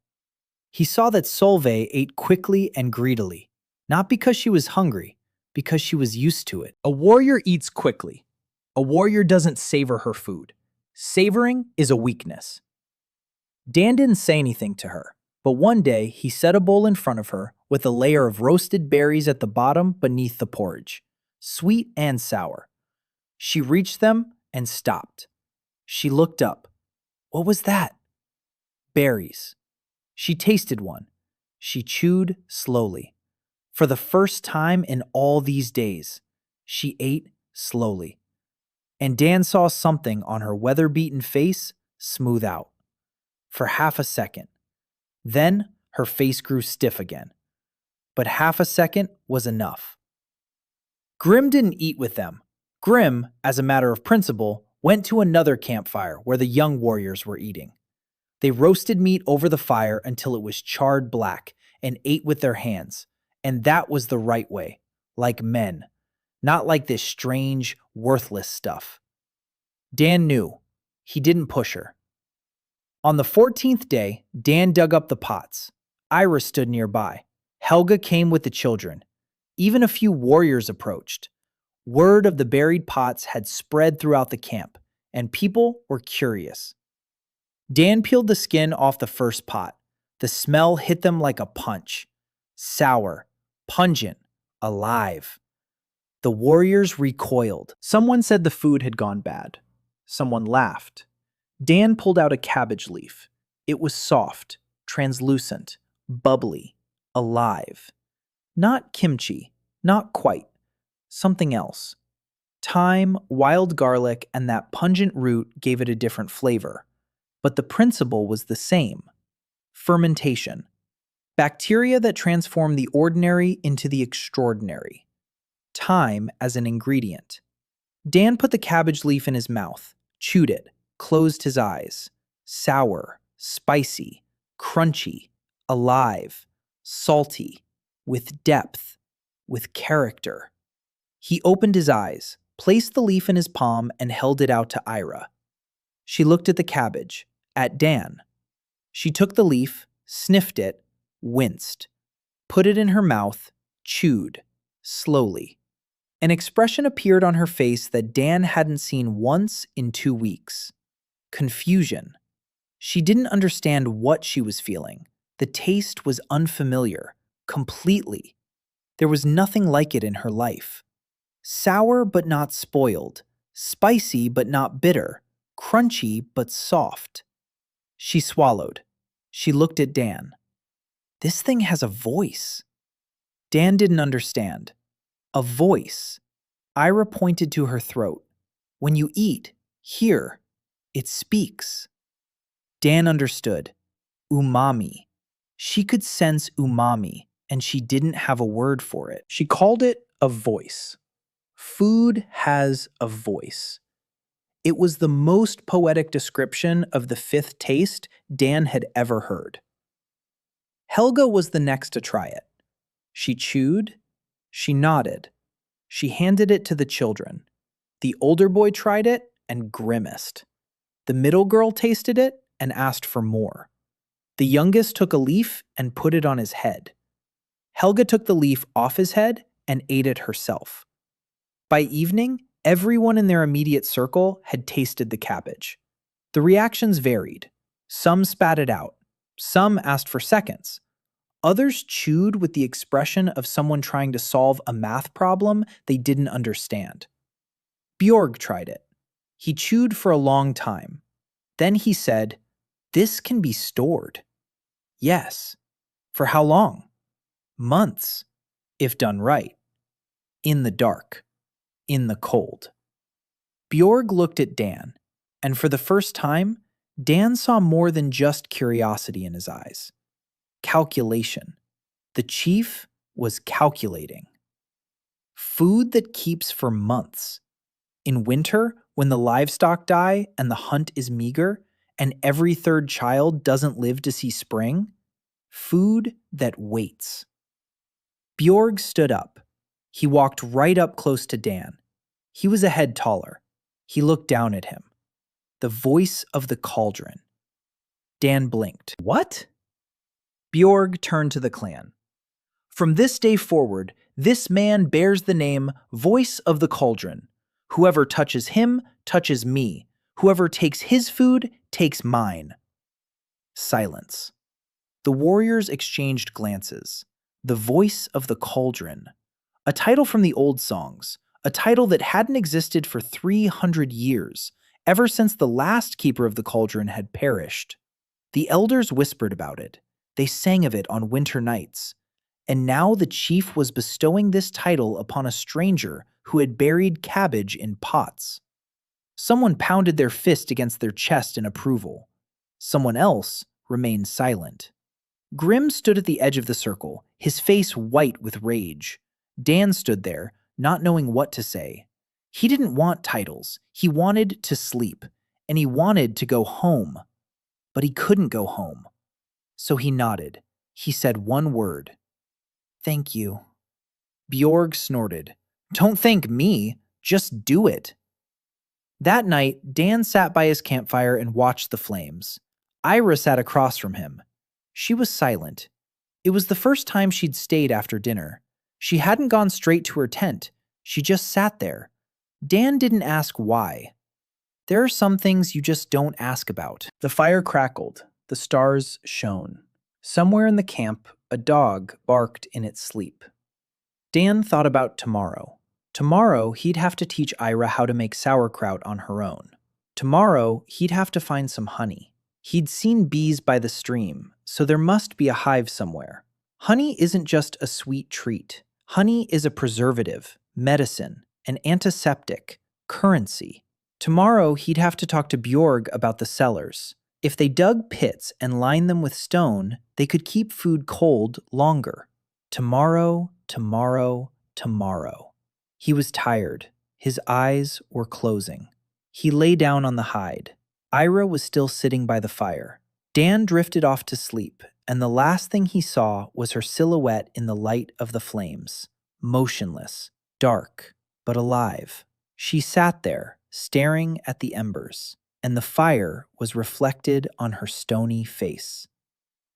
He saw that Solveig ate quickly and greedily, not because she was hungry, because she was used to it. A warrior eats quickly. A warrior doesn't savor her food. Savoring is a weakness. Dan didn't say anything to her, but one day he set a bowl in front of her with a layer of roasted berries at the bottom beneath the porridge, sweet and sour. She reached them and stopped. She looked up. What was that? Berries. She tasted one. She chewed slowly. For the first time in all these days, she ate slowly. And Dan saw something on her weather-beaten face smooth out. For half a second. Then her face grew stiff again. But half a second was enough. Grim didn't eat with them. Grim, as a matter of principle, went to another campfire where the young warriors were eating. They roasted meat over the fire until it was charred black and ate with their hands, and that was the right way, like men, not like this strange, worthless stuff. Dan knew. He didn't push her. On the 14th day, Dan dug up the pots. Ira stood nearby. Helga came with the children. Even a few warriors approached. Word of the buried pots had spread throughout the camp, and people were curious. Dan peeled the skin off the first pot. The smell hit them like a punch. Sour, pungent, alive. The warriors recoiled. Someone said the food had gone bad. Someone laughed. Dan pulled out a cabbage leaf. It was soft, translucent, bubbly, alive. Not kimchi, not quite. Something else. Thyme, wild garlic, and that pungent root gave it a different flavor. But the principle was the same. Fermentation. Bacteria that transform the ordinary into the extraordinary. Thyme as an ingredient. Dan put the cabbage leaf in his mouth, chewed it, closed his eyes. Sour, spicy, crunchy, alive, salty, with depth, with character. He opened his eyes, placed the leaf in his palm, and held it out to Ira. She looked at the cabbage, at Dan. She took the leaf, sniffed it, winced, put it in her mouth, chewed, slowly. An expression appeared on her face that Dan hadn't seen once in 2 weeks. Confusion. She didn't understand what she was feeling. The taste was unfamiliar, completely. There was nothing like it in her life. Sour but not spoiled, spicy but not bitter, crunchy but soft. She swallowed. She looked at Dan. This thing has a voice. Dan didn't understand. A voice. Ira pointed to her throat. When you eat, here, it speaks. Dan understood. Umami. She could sense umami, and she didn't have a word for it. She called it a voice. Food has a voice. It was the most poetic description of the fifth taste Dan had ever heard. Helga was the next to try it. She chewed. She nodded. She handed it to the children. The older boy tried it and grimaced. The middle girl tasted it and asked for more. The youngest took a leaf and put it on his head. Helga took the leaf off his head and ate it herself. By evening, everyone in their immediate circle had tasted the cabbage. The reactions varied. Some spat it out. Some asked for seconds. Others chewed with the expression of someone trying to solve a math problem they didn't understand. Bjorg tried it. He chewed for a long time. Then he said, "This can be stored." Yes. For how long? Months, if done right. In the dark. In the cold. Bjorg looked at Dan, and for the first time, Dan saw more than just curiosity in his eyes. Calculation. The chief was calculating. Food that keeps for months. In winter, when the livestock die and the hunt is meager, and every third child doesn't live to see spring, food that waits. Bjorg stood up. He walked right up close to Dan. He was a head taller. He looked down at him. The voice of the cauldron. Dan blinked. What? Bjorg turned to the clan. From this day forward, this man bears the name Voice of the Cauldron. Whoever touches him, touches me. Whoever takes his food, takes mine. Silence. The warriors exchanged glances. The Voice of the Cauldron. A title from the old songs. A title that hadn't existed for 300 years, ever since the last keeper of the cauldron had perished. The elders whispered about it. They sang of it on winter nights. And now the chief was bestowing this title upon a stranger who had buried cabbage in pots. Someone pounded their fist against their chest in approval. Someone else remained silent. Grim stood at the edge of the circle, his face white with rage. Dan stood there, not knowing what to say. He didn't want titles. He wanted to sleep, and he wanted to go home. But he couldn't go home. So he nodded. He said one word. Thank you. Bjorg snorted. Don't thank me. Just do it. That night, Dan sat by his campfire and watched the flames. Ira sat across from him. She was silent. It was the first time she'd stayed after dinner. She hadn't gone straight to her tent. She just sat there. Dan didn't ask why. There are some things you just don't ask about. The fire crackled. The stars shone. Somewhere in the camp, a dog barked in its sleep. Dan thought about tomorrow. Tomorrow, he'd have to teach Ira how to make sauerkraut on her own. Tomorrow, he'd have to find some honey. He'd seen bees by the stream, so there must be a hive somewhere. Honey isn't just a sweet treat. Honey is a preservative, medicine, an antiseptic, currency. Tomorrow, he'd have to talk to Bjorg about the cellars. If they dug pits and lined them with stone, they could keep food cold longer. Tomorrow, tomorrow, tomorrow. He was tired. His eyes were closing. He lay down on the hide. Ira was still sitting by the fire. Dan drifted off to sleep, and the last thing he saw was her silhouette in the light of the flames. Motionless, dark, but alive. She sat there, staring at the embers, and the fire was reflected on her stony face.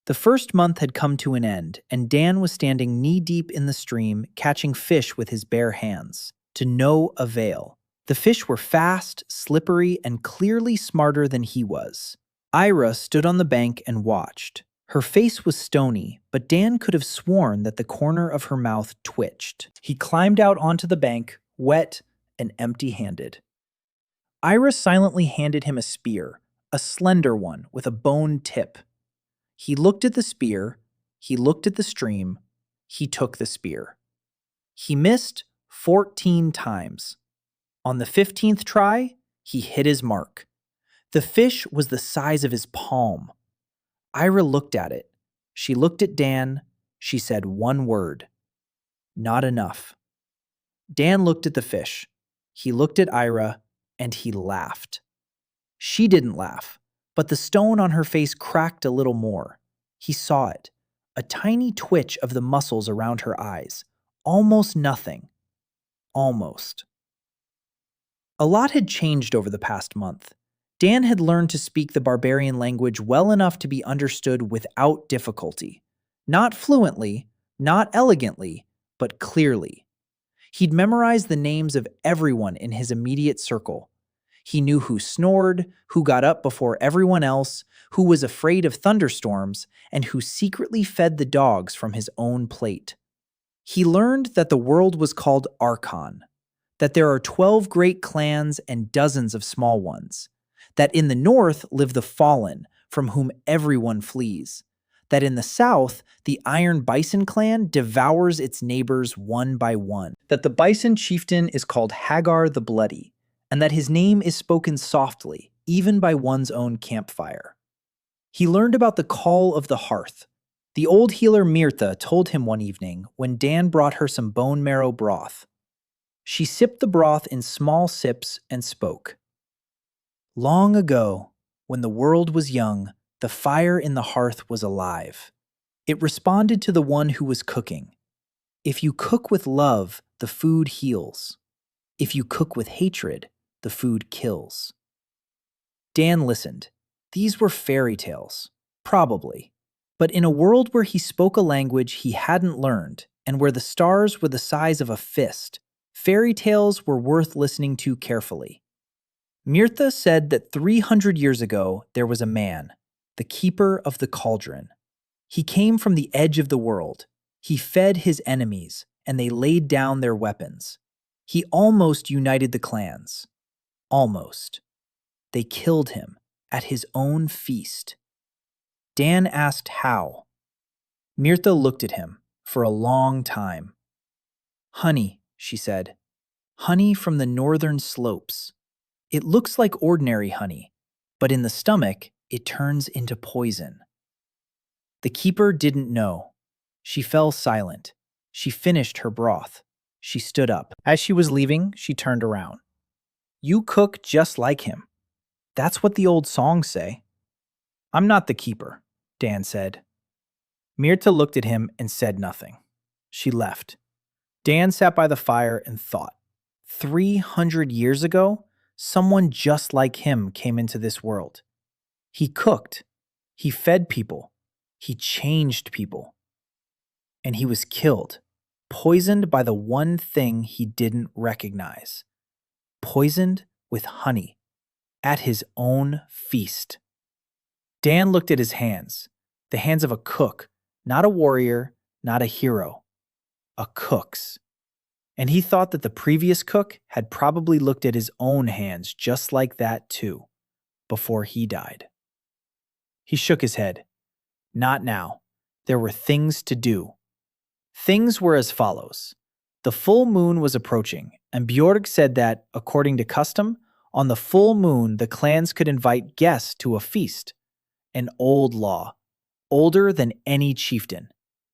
The first month had come to an end, and Dan was standing knee-deep in the stream, catching fish with his bare hands, to no avail. The fish were fast, slippery, and clearly smarter than he was. Ira stood on the bank and watched. Her face was stony, but Dan could have sworn that the corner of her mouth twitched. He climbed out onto the bank, wet and empty-handed. Ira silently handed him a spear, a slender one with a bone tip. He looked at the spear, he looked at the stream, he took the spear. He missed 14 times. On the 15th try, he hit his mark. The fish was the size of his palm. Ira looked at it. She looked at Dan. She said one word. Not enough. Dan looked at the fish. He looked at Ira, and he laughed. She didn't laugh, but the stone on her face cracked a little more. He saw it. A tiny twitch of the muscles around her eyes. Almost nothing. Almost. A lot had changed over the past month. Dan had learned to speak the barbarian language well enough to be understood without difficulty. Not fluently, not elegantly, but clearly. He'd memorized the names of everyone in his immediate circle. He knew who snored, who got up before everyone else, who was afraid of thunderstorms, and who secretly fed the dogs from his own plate. He learned that the world was called Archon, that there are 12 great clans and dozens of small ones, that in the north live the fallen, from whom everyone flees, that in the south the Iron Bison clan devours its neighbors one by one, that the Bison chieftain is called Hagar the Bloody, and that his name is spoken softly, even by one's own campfire. He learned about the call of the hearth. The old healer Mirtha told him one evening when Dan brought her some bone marrow broth. She sipped the broth in small sips and spoke. Long ago, when the world was young, the fire in the hearth was alive. It responded to the one who was cooking. If you cook with love, the food heals. If you cook with hatred, the food kills. Dan listened. These were fairy tales, probably. But in a world where he spoke a language he hadn't learned, and where the stars were the size of a fist, fairy tales were worth listening to carefully. Mirtha said that 300 years ago there was a man, the keeper of the cauldron. He came from the edge of the world. He fed his enemies, and they laid down their weapons. He almost united the clans. Almost. They killed him at his own feast. Dan asked how. Mirtha looked at him for a long time. Honey, she said. Honey from the northern slopes. It looks like ordinary honey, but in the stomach, it turns into poison. The keeper didn't know. She fell silent. She finished her broth. She stood up. As she was leaving, she turned around. You cook just like him. That's what the old songs say. I'm not the keeper, Dan said. Mirtha looked at him and said nothing. She left. Dan sat by the fire and thought. 300 years ago, someone just like him came into this world. He cooked. He fed people. He changed people. And he was killed, poisoned by the one thing he didn't recognize. Poisoned with honey, at his own feast. Dan looked at his hands, the hands of a cook, not a warrior, not a hero, a cook's. And he thought that the previous cook had probably looked at his own hands just like that too, before he died. He shook his head. Not now. There were things to do. Things were as follows. The full moon was approaching, and Bjorg said that, according to custom, on the full moon the clans could invite guests to a feast. An old law, older than any chieftain.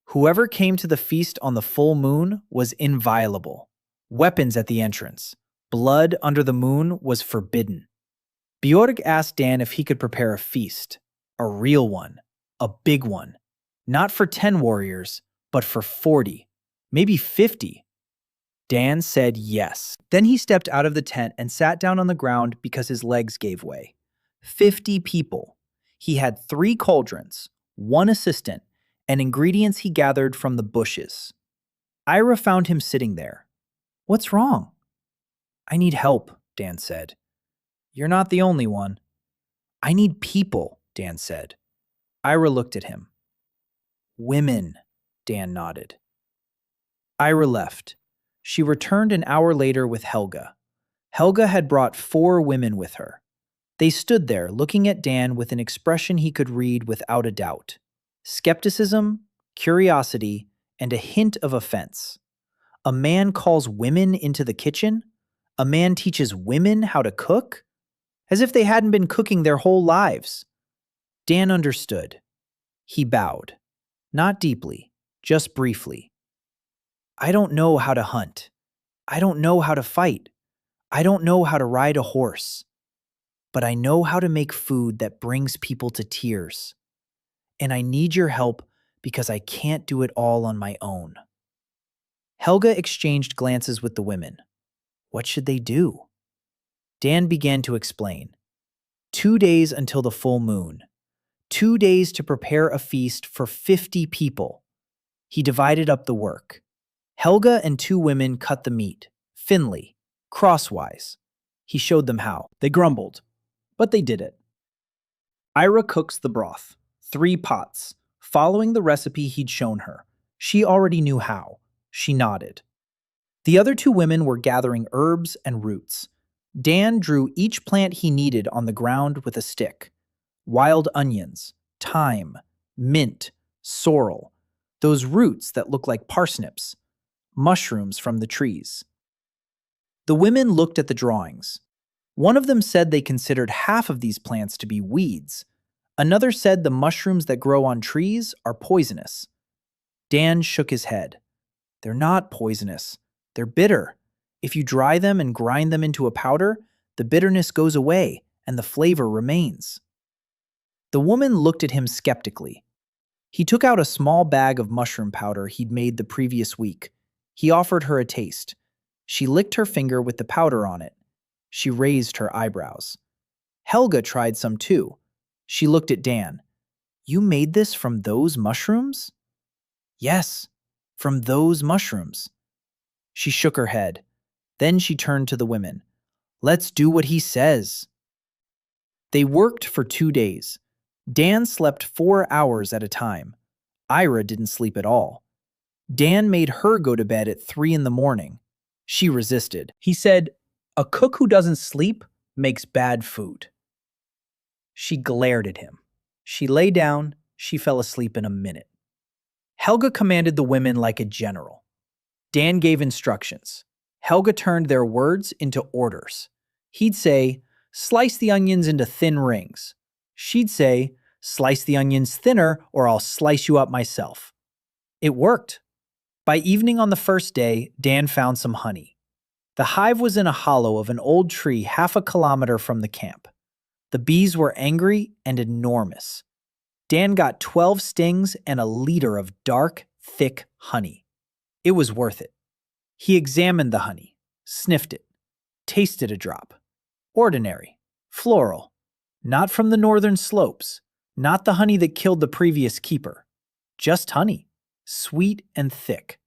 Whoever came to the feast on the full moon was inviolable. Weapons at the entrance. Blood under the moon was forbidden. Bjorg asked Dan if he could prepare a feast. A real one. A big one. Not for 10 warriors, but for 40. Maybe 50. Dan said yes. Then he stepped out of the tent and sat down on the ground because his legs gave way. 50 people. He had 3 cauldrons, 1 assistant, and ingredients he gathered from the bushes. Ira found him sitting there. What's wrong? I need help, Dan said. You're not the only one. I need people, Dan said. Ira looked at him. Women, Dan nodded. Ira left. She returned an hour later with Helga. Helga had brought 4 women with her. They stood there looking at Dan with an expression he could read without a doubt. Skepticism, curiosity, and a hint of offense. A man calls women into the kitchen? A man teaches women how to cook? As if they hadn't been cooking their whole lives. Dan understood. He bowed. Not deeply, just briefly. I don't know how to hunt. I don't know how to fight. I don't know how to ride a horse. But I know how to make food that brings people to tears. And I need your help because I can't do it all on my own. Helga exchanged glances with the women. What should they do? Dan began to explain. 2 days until the full moon. 2 days to prepare a feast for 50 people. He divided up the work. Helga and 2 women cut the meat, thinly, crosswise. He showed them how. They grumbled, but they did it. Ira cooks the broth, 3 pots, following the recipe he'd shown her. She already knew how. She nodded. The other 2 women were gathering herbs and roots. Dan drew each plant he needed on the ground with a stick. Wild onions, thyme, mint, sorrel, those roots that look like parsnips, mushrooms from the trees. The women looked at the drawings. One of them said they considered half of these plants to be weeds. Another said the mushrooms that grow on trees are poisonous. Dan shook his head. They're not poisonous. They're bitter. If you dry them and grind them into a powder, the bitterness goes away and the flavor remains. The woman looked at him skeptically. He took out a small bag of mushroom powder he'd made the previous week. He offered her a taste. She licked her finger with the powder on it. She raised her eyebrows. Helga tried some too. She looked at Dan. You made this from those mushrooms? Yes, from those mushrooms. She shook her head. Then she turned to the women. Let's do what he says. They worked for 2 days. Dan slept 4 hours at a time. Ira didn't sleep at all. Dan made her go to bed at 3 in the morning. She resisted. He said, a cook who doesn't sleep makes bad food. She glared at him. She lay down. She fell asleep in a minute. Helga commanded the women like a general. Dan gave instructions. Helga turned their words into orders. He'd say, slice the onions into thin rings. She'd say, slice the onions thinner or I'll slice you up myself. It worked. By evening on the first day, Dan found some honey. The hive was in a hollow of an old tree half a kilometer from the camp. The bees were angry and enormous. Dan got 12 stings and a liter of dark, thick honey. It was worth it. He examined the honey, sniffed it, tasted a drop. Ordinary, floral, not from the northern slopes, not the honey that killed the previous keeper. Just honey, sweet and thick.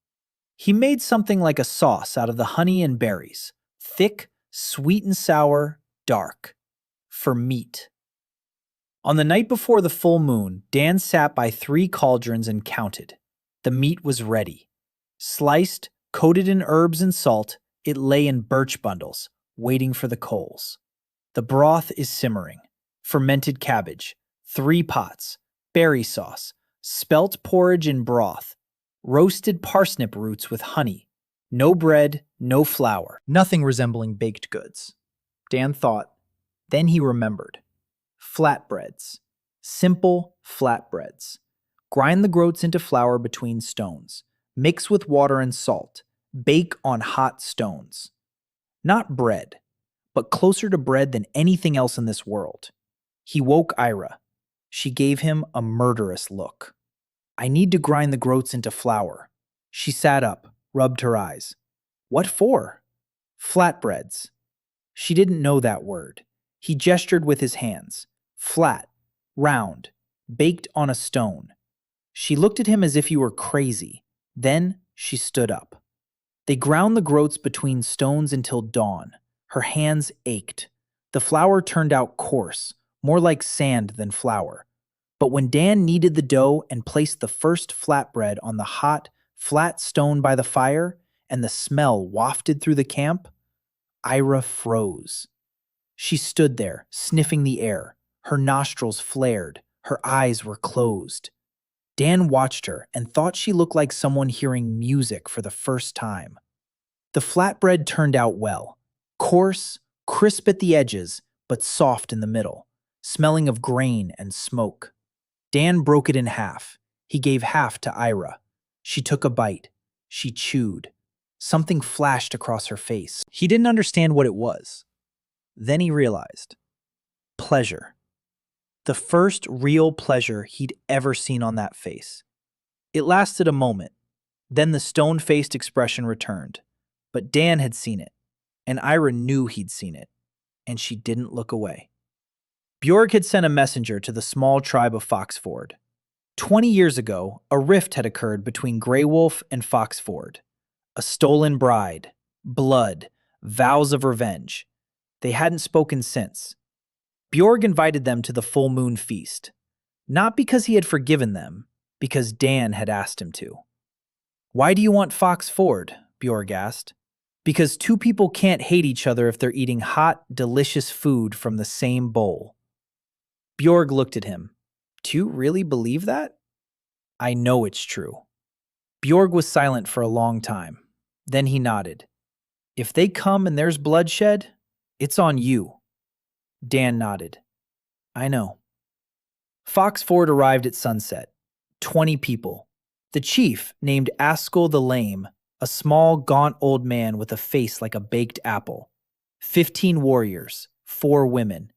He made something like a sauce out of the honey and berries, thick, sweet and sour, dark, for meat. On the night before the full moon, Dan sat by 3 cauldrons and counted. The meat was ready. Sliced, coated in herbs and salt, it lay in birch bundles, waiting for the coals. The broth is simmering. Fermented cabbage, 3 pots, berry sauce, spelt porridge in broth, roasted parsnip roots with honey, no bread, no flour, nothing resembling baked goods. Dan thought. Then he remembered. Flatbreads. Simple flatbreads. Grind the groats into flour between stones. Mix with water and salt. Bake on hot stones. Not bread, but closer to bread than anything else in this world. He woke Ira. She gave him a murderous look. I need to grind the groats into flour. She sat up, rubbed her eyes. What for? Flatbreads. She didn't know that word. He gestured with his hands. Flat, round, baked on a stone. She looked at him as if he were crazy. Then she stood up. They ground the groats between stones until dawn. Her hands ached. The flour turned out coarse, more like sand than flour. But when Dan kneaded the dough and placed the first flatbread on the hot, flat stone by the fire, and the smell wafted through the camp, Ira froze. She stood there, sniffing the air. Her nostrils flared. Her eyes were closed. Dan watched her and thought she looked like someone hearing music for the first time. The flatbread turned out well. Coarse, crisp at the edges, but soft in the middle, smelling of grain and smoke. Dan broke it in half. He gave half to Ira. She took a bite. She chewed. Something flashed across her face. He didn't understand what it was. Then he realized. Pleasure. The first real pleasure he'd ever seen on that face. It lasted a moment. Then the stone-faced expression returned. But Dan had seen it, and Ira knew he'd seen it, and she didn't look away. Bjorg had sent a messenger to the small tribe of Foxford. 20 years ago, a rift had occurred between Grey Wolf and Foxford. A stolen bride, blood, vows of revenge. They hadn't spoken since. Bjorg invited them to the full moon feast. Not because he had forgiven them, because Dan had asked him to. Why do you want Fox Ford? Bjorg asked. Because two people can't hate each other if they're eating hot, delicious food from the same bowl. Bjorg looked at him. Do you really believe that? I know it's true. Bjorg was silent for a long time. Then he nodded. If they come and there's bloodshed, it's on you. Dan nodded. I know. Fox Ford arrived at sunset. 20 people. The chief, named Askell the Lame, a small, gaunt old man with a face like a baked apple. 15 warriors, 4 women.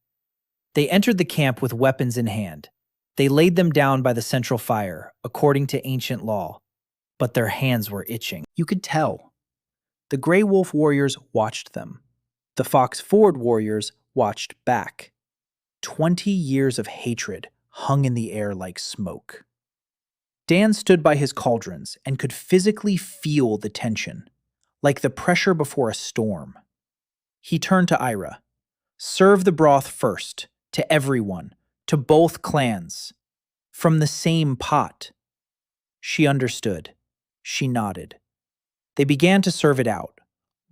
They entered the camp with weapons in hand. They laid them down by the central fire, according to ancient law. But their hands were itching. You could tell. The Grey Wolf warriors watched them. The Fox Ford warriors watched back. 20 years of hatred hung in the air like smoke. Dan stood by his cauldrons and could physically feel the tension, like the pressure before a storm. He turned to Ira. Serve the broth first, to everyone, to both clans, from the same pot. She understood. She nodded. They began to serve it out.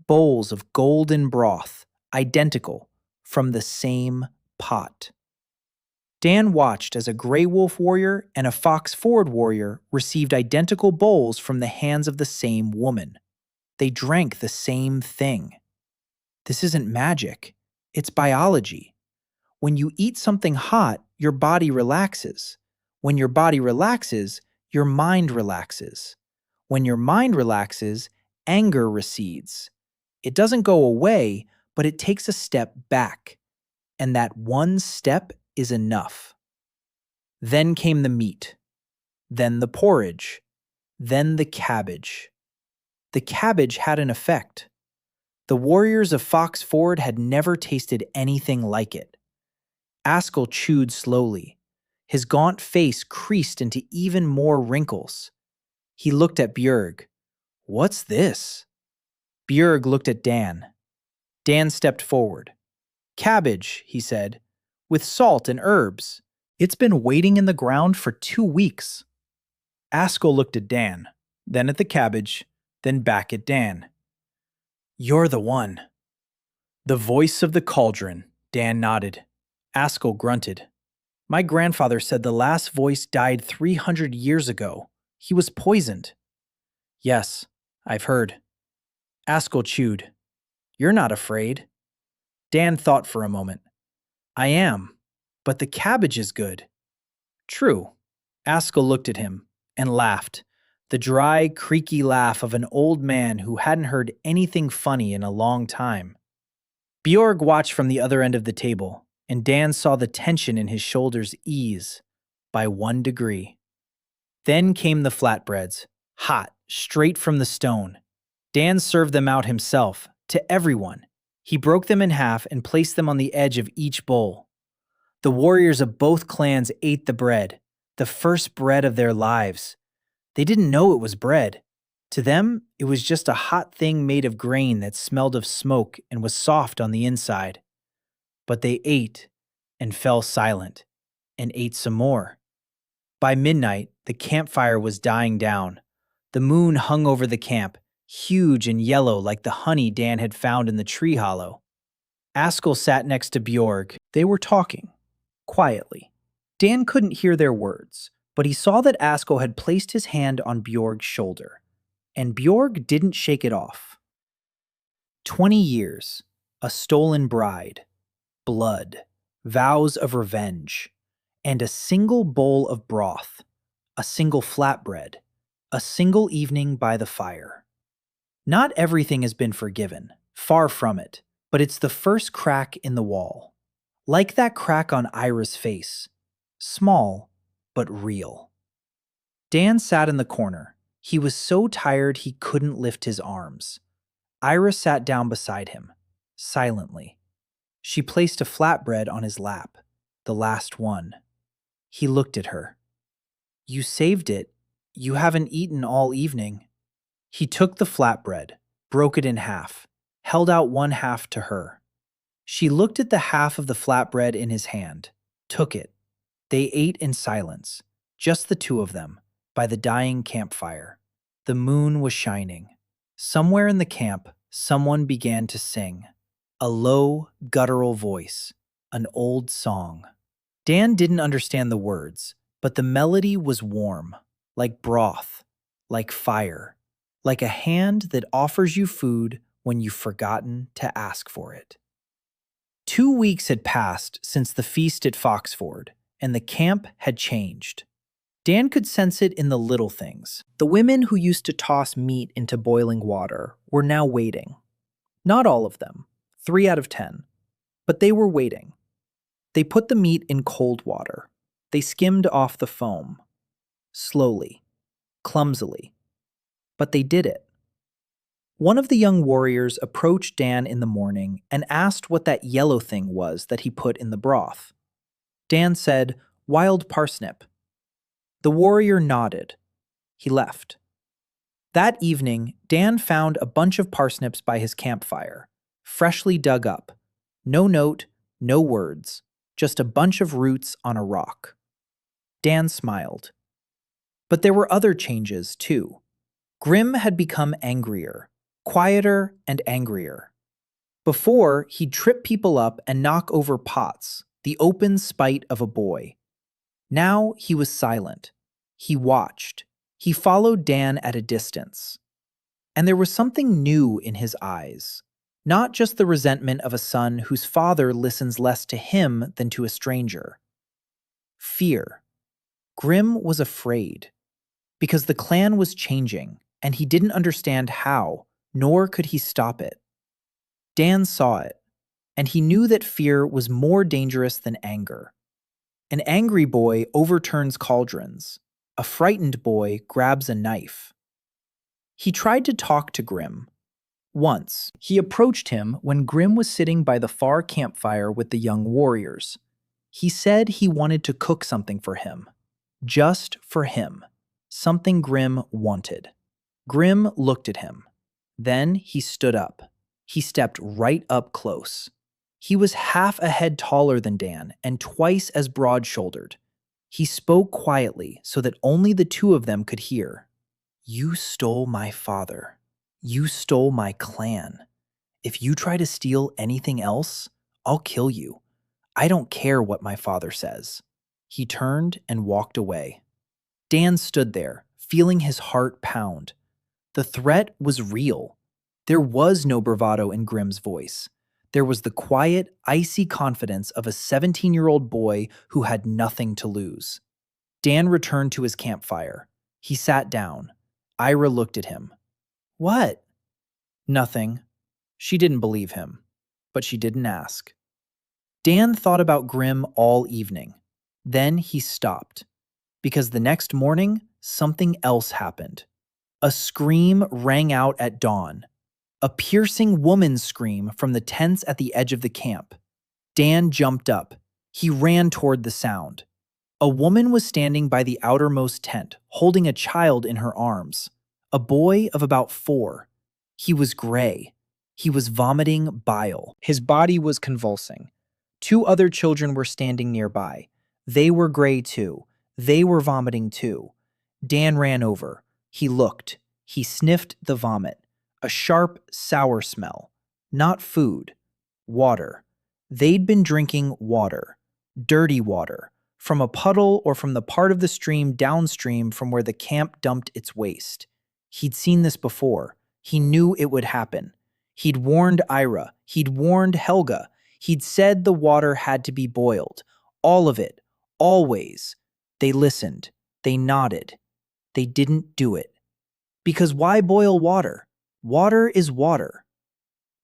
Bowls of golden broth, identical, from the same pot. Dan watched as a Grey Wolf warrior and a Fox Ford warrior received identical bowls from the hands of the same woman. They drank the same thing. This isn't magic. It's biology. When you eat something hot, your body relaxes. When your body relaxes, your mind relaxes. When your mind relaxes, anger recedes. It doesn't go away, but it takes a step back. And that one step is enough. Then came the meat. Then the porridge. Then the cabbage. The cabbage had an effect. The warriors of Fox Ford had never tasted anything like it. Askell chewed slowly. His gaunt face creased into even more wrinkles. He looked at Bjorg. What's this? Bjorg looked at Dan. Dan stepped forward. Cabbage, he said, with salt and herbs. It's been waiting in the ground for 2 weeks. Askell looked at Dan, then at the cabbage, then back at Dan. You're the one. The voice of the cauldron, Dan nodded. Askell grunted. My grandfather said the last voice died 300 years ago. He was poisoned. Yes, I've heard. Askell chewed. You're not afraid. Dan thought for a moment. I am, but the cabbage is good. True. Askell looked at him and laughed, the dry, creaky laugh of an old man who hadn't heard anything funny in a long time. Bjorg watched from the other end of the table, and Dan saw the tension in his shoulders ease by 1 degree. Then came the flatbreads, hot, straight from the stone. Dan served them out himself, to everyone. He broke them in half and placed them on the edge of each bowl. The warriors of both clans ate the bread, the first bread of their lives. They didn't know it was bread. To them, it was just a hot thing made of grain that smelled of smoke and was soft on the inside. But they ate and fell silent and ate some more. By midnight, the campfire was dying down. The moon hung over the camp, huge and yellow like the honey Dan had found in the tree hollow. Askell sat next to Bjorg. They were talking, quietly. Dan couldn't hear their words, but he saw that Askell had placed his hand on Bjorg's shoulder, and Bjorg didn't shake it off. 20 years, a stolen bride, blood, vows of revenge, and a single bowl of broth, a single flatbread, a single evening by the fire. Not everything has been forgiven, far from it, but it's the first crack in the wall. Like that crack on Ira's face. Small, but real. Dan sat in the corner. He was so tired he couldn't lift his arms. Ira sat down beside him, silently. She placed a flatbread on his lap, the last one. He looked at her. You saved it. You haven't eaten all evening. He took the flatbread, broke it in half, held out one half to her. She looked at the half of the flatbread in his hand, took it. They ate in silence, just the two of them, by the dying campfire. The moon was shining. Somewhere in the camp, someone began to sing. A low, guttural voice, an old song. Dan didn't understand the words, but the melody was warm, like broth, like fire, like a hand that offers you food when you've forgotten to ask for it. 2 weeks had passed since the feast at Foxford, and the camp had changed. Dan could sense it in the little things. The women who used to toss meat into boiling water were now waiting. Not all of them, 3 out of 10, but they were waiting. They put the meat in cold water. They skimmed off the foam. Slowly, clumsily. But they did it. One of the young warriors approached Dan in the morning and asked what that yellow thing was that he put in the broth. Dan said, "Wild parsnip." The warrior nodded. He left. That evening, Dan found a bunch of parsnips by his campfire, freshly dug up. No note, no words, just a bunch of roots on a rock. Dan smiled. But there were other changes, too. Grim had become angrier, quieter and angrier. Before, he'd trip people up and knock over pots, the open spite of a boy. Now he was silent. He watched. He followed Dan at a distance. And there was something new in his eyes. Not just the resentment of a son whose father listens less to him than to a stranger. Fear. Grim was afraid. Because the clan was changing, and he didn't understand how, nor could he stop it. Dan saw it, and he knew that fear was more dangerous than anger. An angry boy overturns cauldrons. A frightened boy grabs a knife. He tried to talk to Grim. Once, he approached him when Grim was sitting by the far campfire with the young warriors. He said he wanted to cook something for him. Just for him. Something Grim wanted. Grim looked at him. Then he stood up. He stepped right up close. He was half a head taller than Dan and twice as broad-shouldered. He spoke quietly so that only the two of them could hear. "You stole my father. You stole my clan. If you try to steal anything else, I'll kill you. I don't care what my father says." He turned and walked away. Dan stood there, feeling his heart pound. The threat was real. There was no bravado in Grim's voice. There was the quiet, icy confidence of a 17-year-old boy who had nothing to lose. Dan returned to his campfire. He sat down. Ira looked at him. "What?" "Nothing." She didn't believe him, but she didn't ask. Dan thought about Grim all evening. Then he stopped. Because the next morning, something else happened. A scream rang out at dawn. A piercing woman's scream from the tents at the edge of the camp. Dan jumped up. He ran toward the sound. A woman was standing by the outermost tent, holding a child in her arms. A boy of about 4. He was gray. He was vomiting bile. His body was convulsing. 2 other children were standing nearby. They were gray too. They were vomiting too. Dan ran over. He looked. He sniffed the vomit. A sharp, sour smell. Not food. Water. They'd been drinking water. Dirty water. From a puddle or from the part of the stream downstream from where the camp dumped its waste. He'd seen this before. He knew it would happen. He'd warned Ira. He'd warned Helga. He'd said the water had to be boiled. All of it. Always. They listened. They nodded. They didn't do it. Because why boil water? Water is water.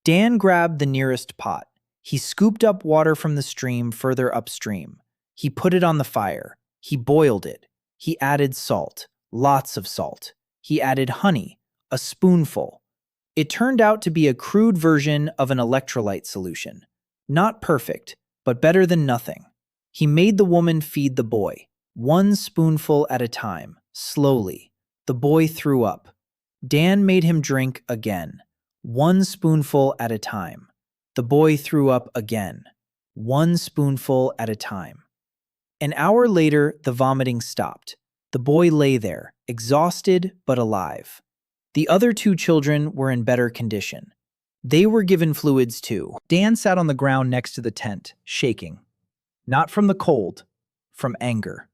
Dan grabbed the nearest pot. He scooped up water from the stream further upstream. He put it on the fire. He boiled it. He added salt. Lots of salt. He added honey. A spoonful. It turned out to be a crude version of an electrolyte solution. Not perfect, but better than nothing. He made the woman feed the boy. 1 spoonful at a time, slowly. The boy threw up. Dan made him drink again. 1 spoonful at a time. The boy threw up again, one spoonful at a time. An hour later, the vomiting stopped. The boy lay there, exhausted but alive. The other two children were in better condition. They were given fluids too. Dan sat on the ground next to the tent, shaking. Not from the cold, from anger.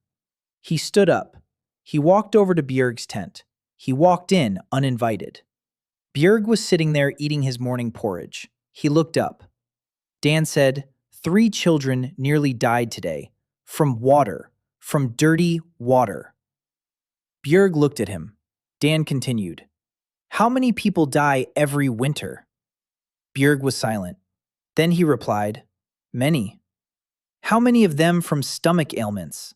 He stood up. He walked over to Björg's tent. He walked in, uninvited. Björg was sitting there eating his morning porridge. He looked up. Dan said, 3 children nearly died today. From water. From dirty water. Björg looked at him. Dan continued, how many people die every winter? Björg was silent. Then he replied, many. How many of them from stomach ailments?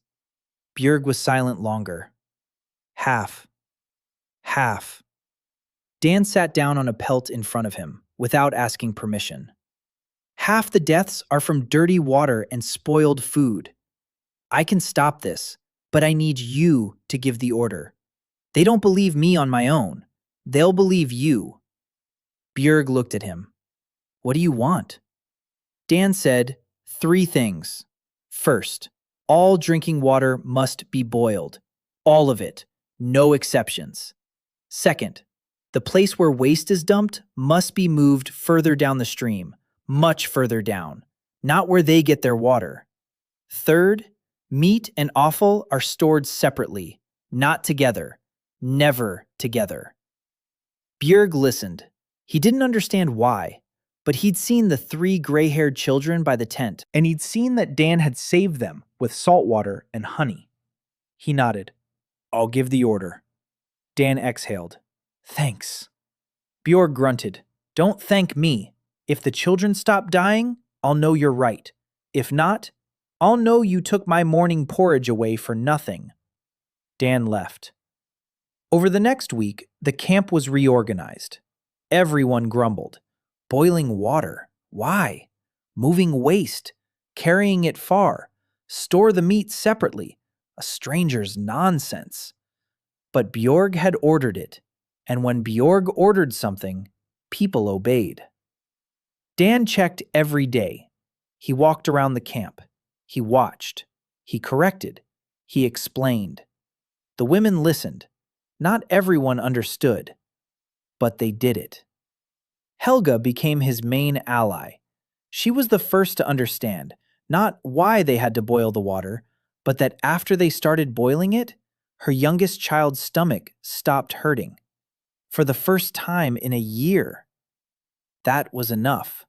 Björg was silent longer. Half. Half. Dan sat down on a pelt in front of him, without asking permission. Half the deaths are from dirty water and spoiled food. I can stop this, but I need you to give the order. They don't believe me on my own. They'll believe you. Björg looked at him. What do you want? Dan said 3 things. First, all drinking water must be boiled. All of it. No exceptions. Second, the place where waste is dumped must be moved further down the stream, much further down, not where they get their water. Third, meat and offal are stored separately, not together, never together. Björg listened. He didn't understand why, but he'd seen the 3 gray-haired children by the tent, and he'd seen that Dan had saved them with salt water and honey. He nodded. I'll give the order. Dan exhaled. Thanks. Björg grunted. Don't thank me. If the children stop dying, I'll know you're right. If not, I'll know you took my morning porridge away for nothing. Dan left. Over the next week, the camp was reorganized. Everyone grumbled. Boiling water. Why? Moving waste. Carrying it far. Store the meat separately. A stranger's nonsense. But Björg had ordered it, and when Björg ordered something, people obeyed. Dan checked every day. He walked around the camp. He watched. He corrected. He explained. The women listened. Not everyone understood, but they did it. Helga became his main ally. She was the first to understand, not why they had to boil the water, but that after they started boiling it, her youngest child's stomach stopped hurting. For the first time in a year. That was enough.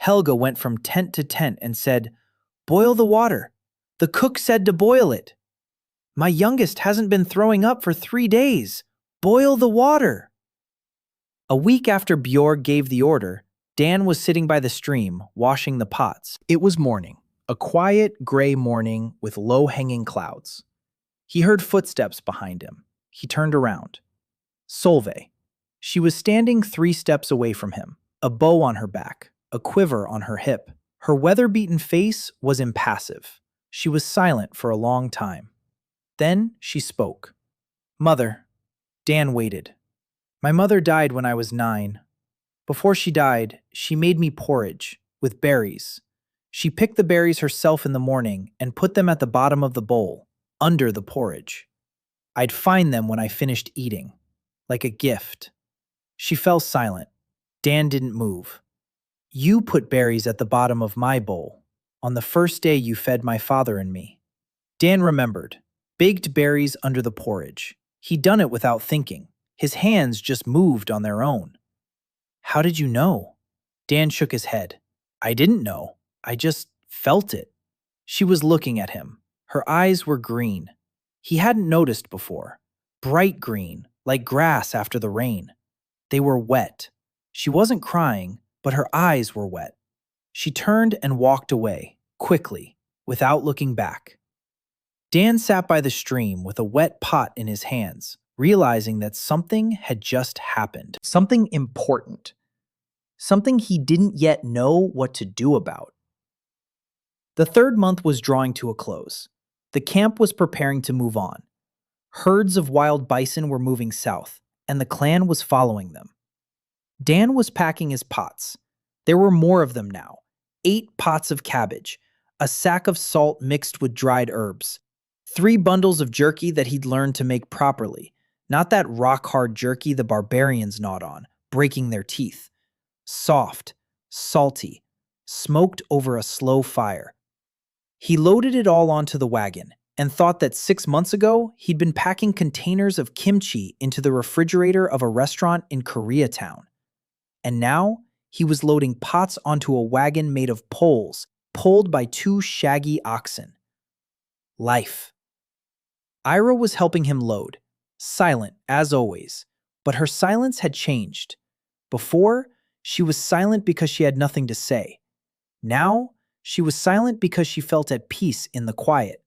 Helga went from tent to tent and said, Boil the water. The cook said to boil it. My youngest hasn't been throwing up for 3 days. Boil the water. A week after Björg gave the order, Dan was sitting by the stream, washing the pots. It was morning, a quiet, gray morning with low-hanging clouds. He heard footsteps behind him. He turned around. Solveig. She was standing 3 steps away from him, a bow on her back, a quiver on her hip. Her weather-beaten face was impassive. She was silent for a long time. Then she spoke. Mother. Dan waited. My mother died when I was 9. Before she died, she made me porridge with berries. She picked the berries herself in the morning and put them at the bottom of the bowl, under the porridge. I'd find them when I finished eating, like a gift. She fell silent. Dan didn't move. You put berries at the bottom of my bowl, on the first day you fed my father and me. Dan remembered. Baked berries under the porridge. He'd done it without thinking. His hands just moved on their own. How did you know? Dan shook his head. I didn't know. I just felt it. She was looking at him. Her eyes were green. He hadn't noticed before. Bright green, like grass after the rain. They were wet. She wasn't crying, but her eyes were wet. She turned and walked away, quickly, without looking back. Dan sat by the stream with a wet pot in his hands, realizing that something had just happened. Something important. Something he didn't yet know what to do about. The 3rd month was drawing to a close. The camp was preparing to move on. Herds of wild bison were moving south, and the clan was following them. Dan was packing his pots. There were more of them now. 8 pots of cabbage, a sack of salt mixed with dried herbs, 3 bundles of jerky that he'd learned to make properly, not that rock-hard jerky the barbarians gnawed on, breaking their teeth. Soft, salty, smoked over a slow fire. He loaded it all onto the wagon and thought that 6 months ago he'd been packing containers of kimchi into the refrigerator of a restaurant in Koreatown. And now he was loading pots onto a wagon made of poles, pulled by 2 shaggy oxen. Life. Ira was helping him load, silent as always, but her silence had changed. Before, she was silent because she had nothing to say. Now, she was silent because she felt at peace in the quiet.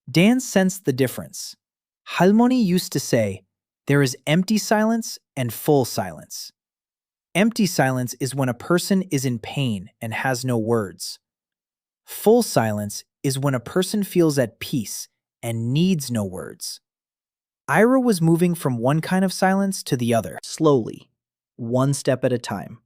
Dan sensed the difference. Halmoni used to say, "There is empty silence and full silence." Empty silence is when a person is in pain and has no words. Full silence is when a person feels at peace and needs no words. Ira was moving from one kind of silence to the other, slowly, one step at a time.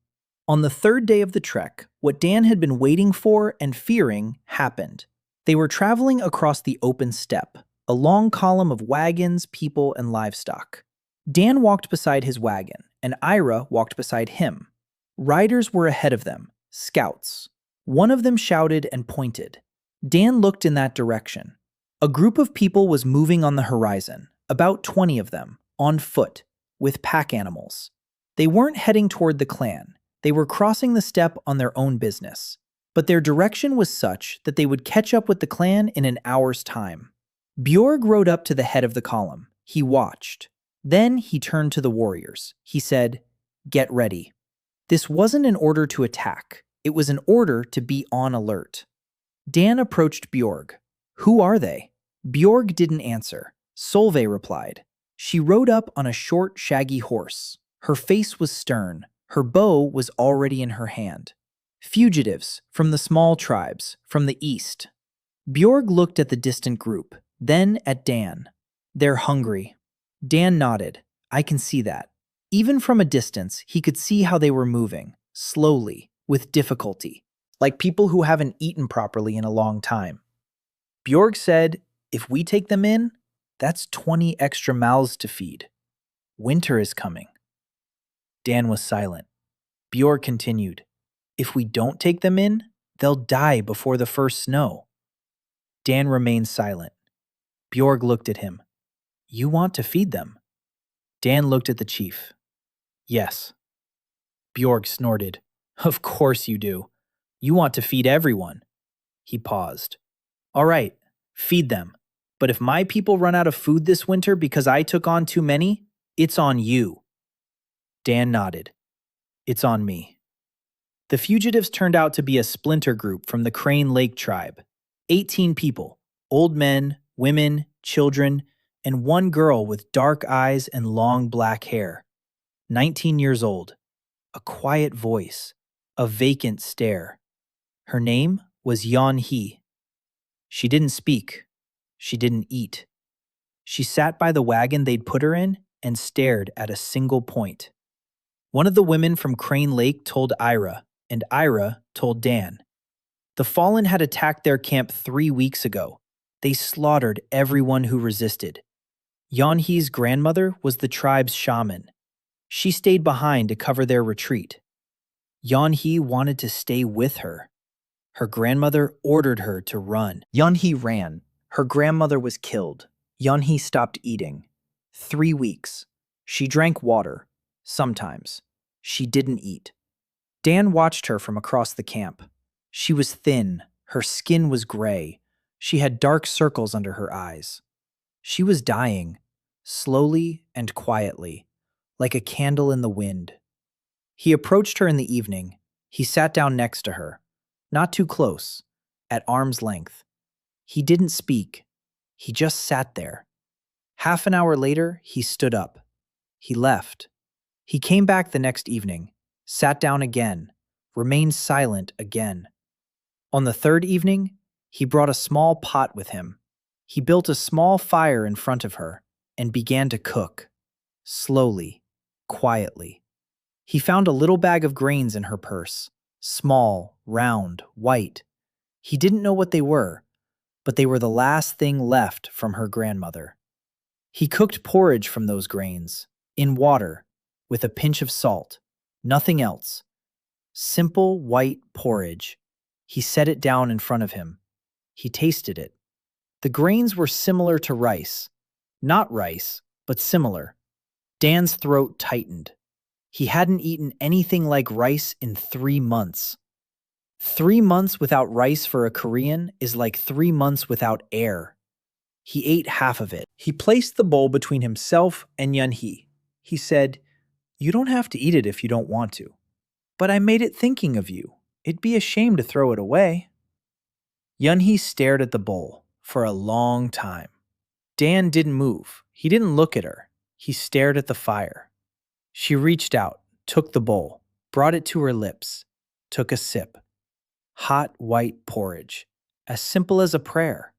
On the 3rd day of the trek, what Dan had been waiting for and fearing happened. They were traveling across the open steppe, a long column of wagons, people, and livestock. Dan walked beside his wagon, and Ira walked beside him. Riders were ahead of them, scouts. One of them shouted and pointed. Dan looked in that direction. A group of people was moving on the horizon, about 20 of them, on foot, with pack animals. They weren't heading toward the clan. They were crossing the steppe on their own business. But their direction was such that they would catch up with the clan in an hour's time. Bjorg rode up to the head of the column. He watched. Then he turned to the warriors. He said, "Get ready." This wasn't an order to attack. It was an order to be on alert. Dan approached Bjorg. "Who are they?" Bjorg didn't answer. Solveig replied. She rode up on a short, shaggy horse. Her face was stern. Her bow was already in her hand. "Fugitives from the small tribes, from the east." Bjorg looked at the distant group, then at Dan. "They're hungry." Dan nodded. "I can see that." Even from a distance, he could see how they were moving, slowly, with difficulty, like people who haven't eaten properly in a long time. Bjorg said, "If we take them in, that's 20 extra mouths to feed. Winter is coming." Dan was silent. Bjorg continued, "If we don't take them in, they'll die before the first snow." Dan remained silent. Bjorg looked at him. "You want to feed them?" Dan looked at the chief. "Yes." Bjorg snorted. "Of course you do. You want to feed everyone." He paused. "All right, feed them. But if my people run out of food this winter because I took on too many, it's on you." Dan nodded. "It's on me." The fugitives turned out to be a splinter group from the Crane Lake tribe. 18 people, old men, women, children, and one girl with dark eyes and long black hair. 19 years old. A quiet voice. A vacant stare. Her name was Yeon-hee. She didn't speak. She didn't eat. She sat by the wagon they'd put her in and stared at a single point. One of the women from Crane Lake told Ira, and Ira told Dan. The Fallen had attacked their camp 3 weeks ago. They slaughtered everyone who resisted. Yeon-hee's grandmother was the tribe's shaman. She stayed behind to cover their retreat. Yeon-hee wanted to stay with her. Her grandmother ordered her to run. Yeon-hee ran. Her grandmother was killed. Yeon-hee stopped eating. 3 weeks. She drank water. Sometimes. She didn't eat. Dan watched her from across the camp. She was thin. Her skin was gray. She had dark circles under her eyes. She was dying, slowly and quietly, like a candle in the wind. He approached her in the evening. He sat down next to her, not too close, at arm's length. He didn't speak. He just sat there. Half an hour later, he stood up. He left. He came back the next evening, sat down again, remained silent again. On the 3rd evening, he brought a small pot with him. He built a small fire in front of her and began to cook, slowly, quietly. He found a little bag of grains in her purse, Small, round, white. He didn't know what they were, but they were the last thing left from her grandmother. He cooked porridge from those grains, in water, with a pinch of salt, nothing else. Simple white porridge. He set it down in front of him. He tasted it. The grains were similar to rice. Not rice, but similar. Dan's throat tightened. He hadn't eaten anything like rice in 3 months. 3 months without rice for a Korean is like 3 months without air. He ate half of it. He placed the bowl between himself and Yunhee. He said, "You don't have to eat it if you don't want to. But I made it thinking of you. It'd be a shame to throw it away." Yunhee stared at the bowl for a long time. Dan didn't move. He didn't look at her. He stared at the fire. She reached out, took the bowl, brought it to her lips, took a sip. Hot white porridge, as simple as a prayer.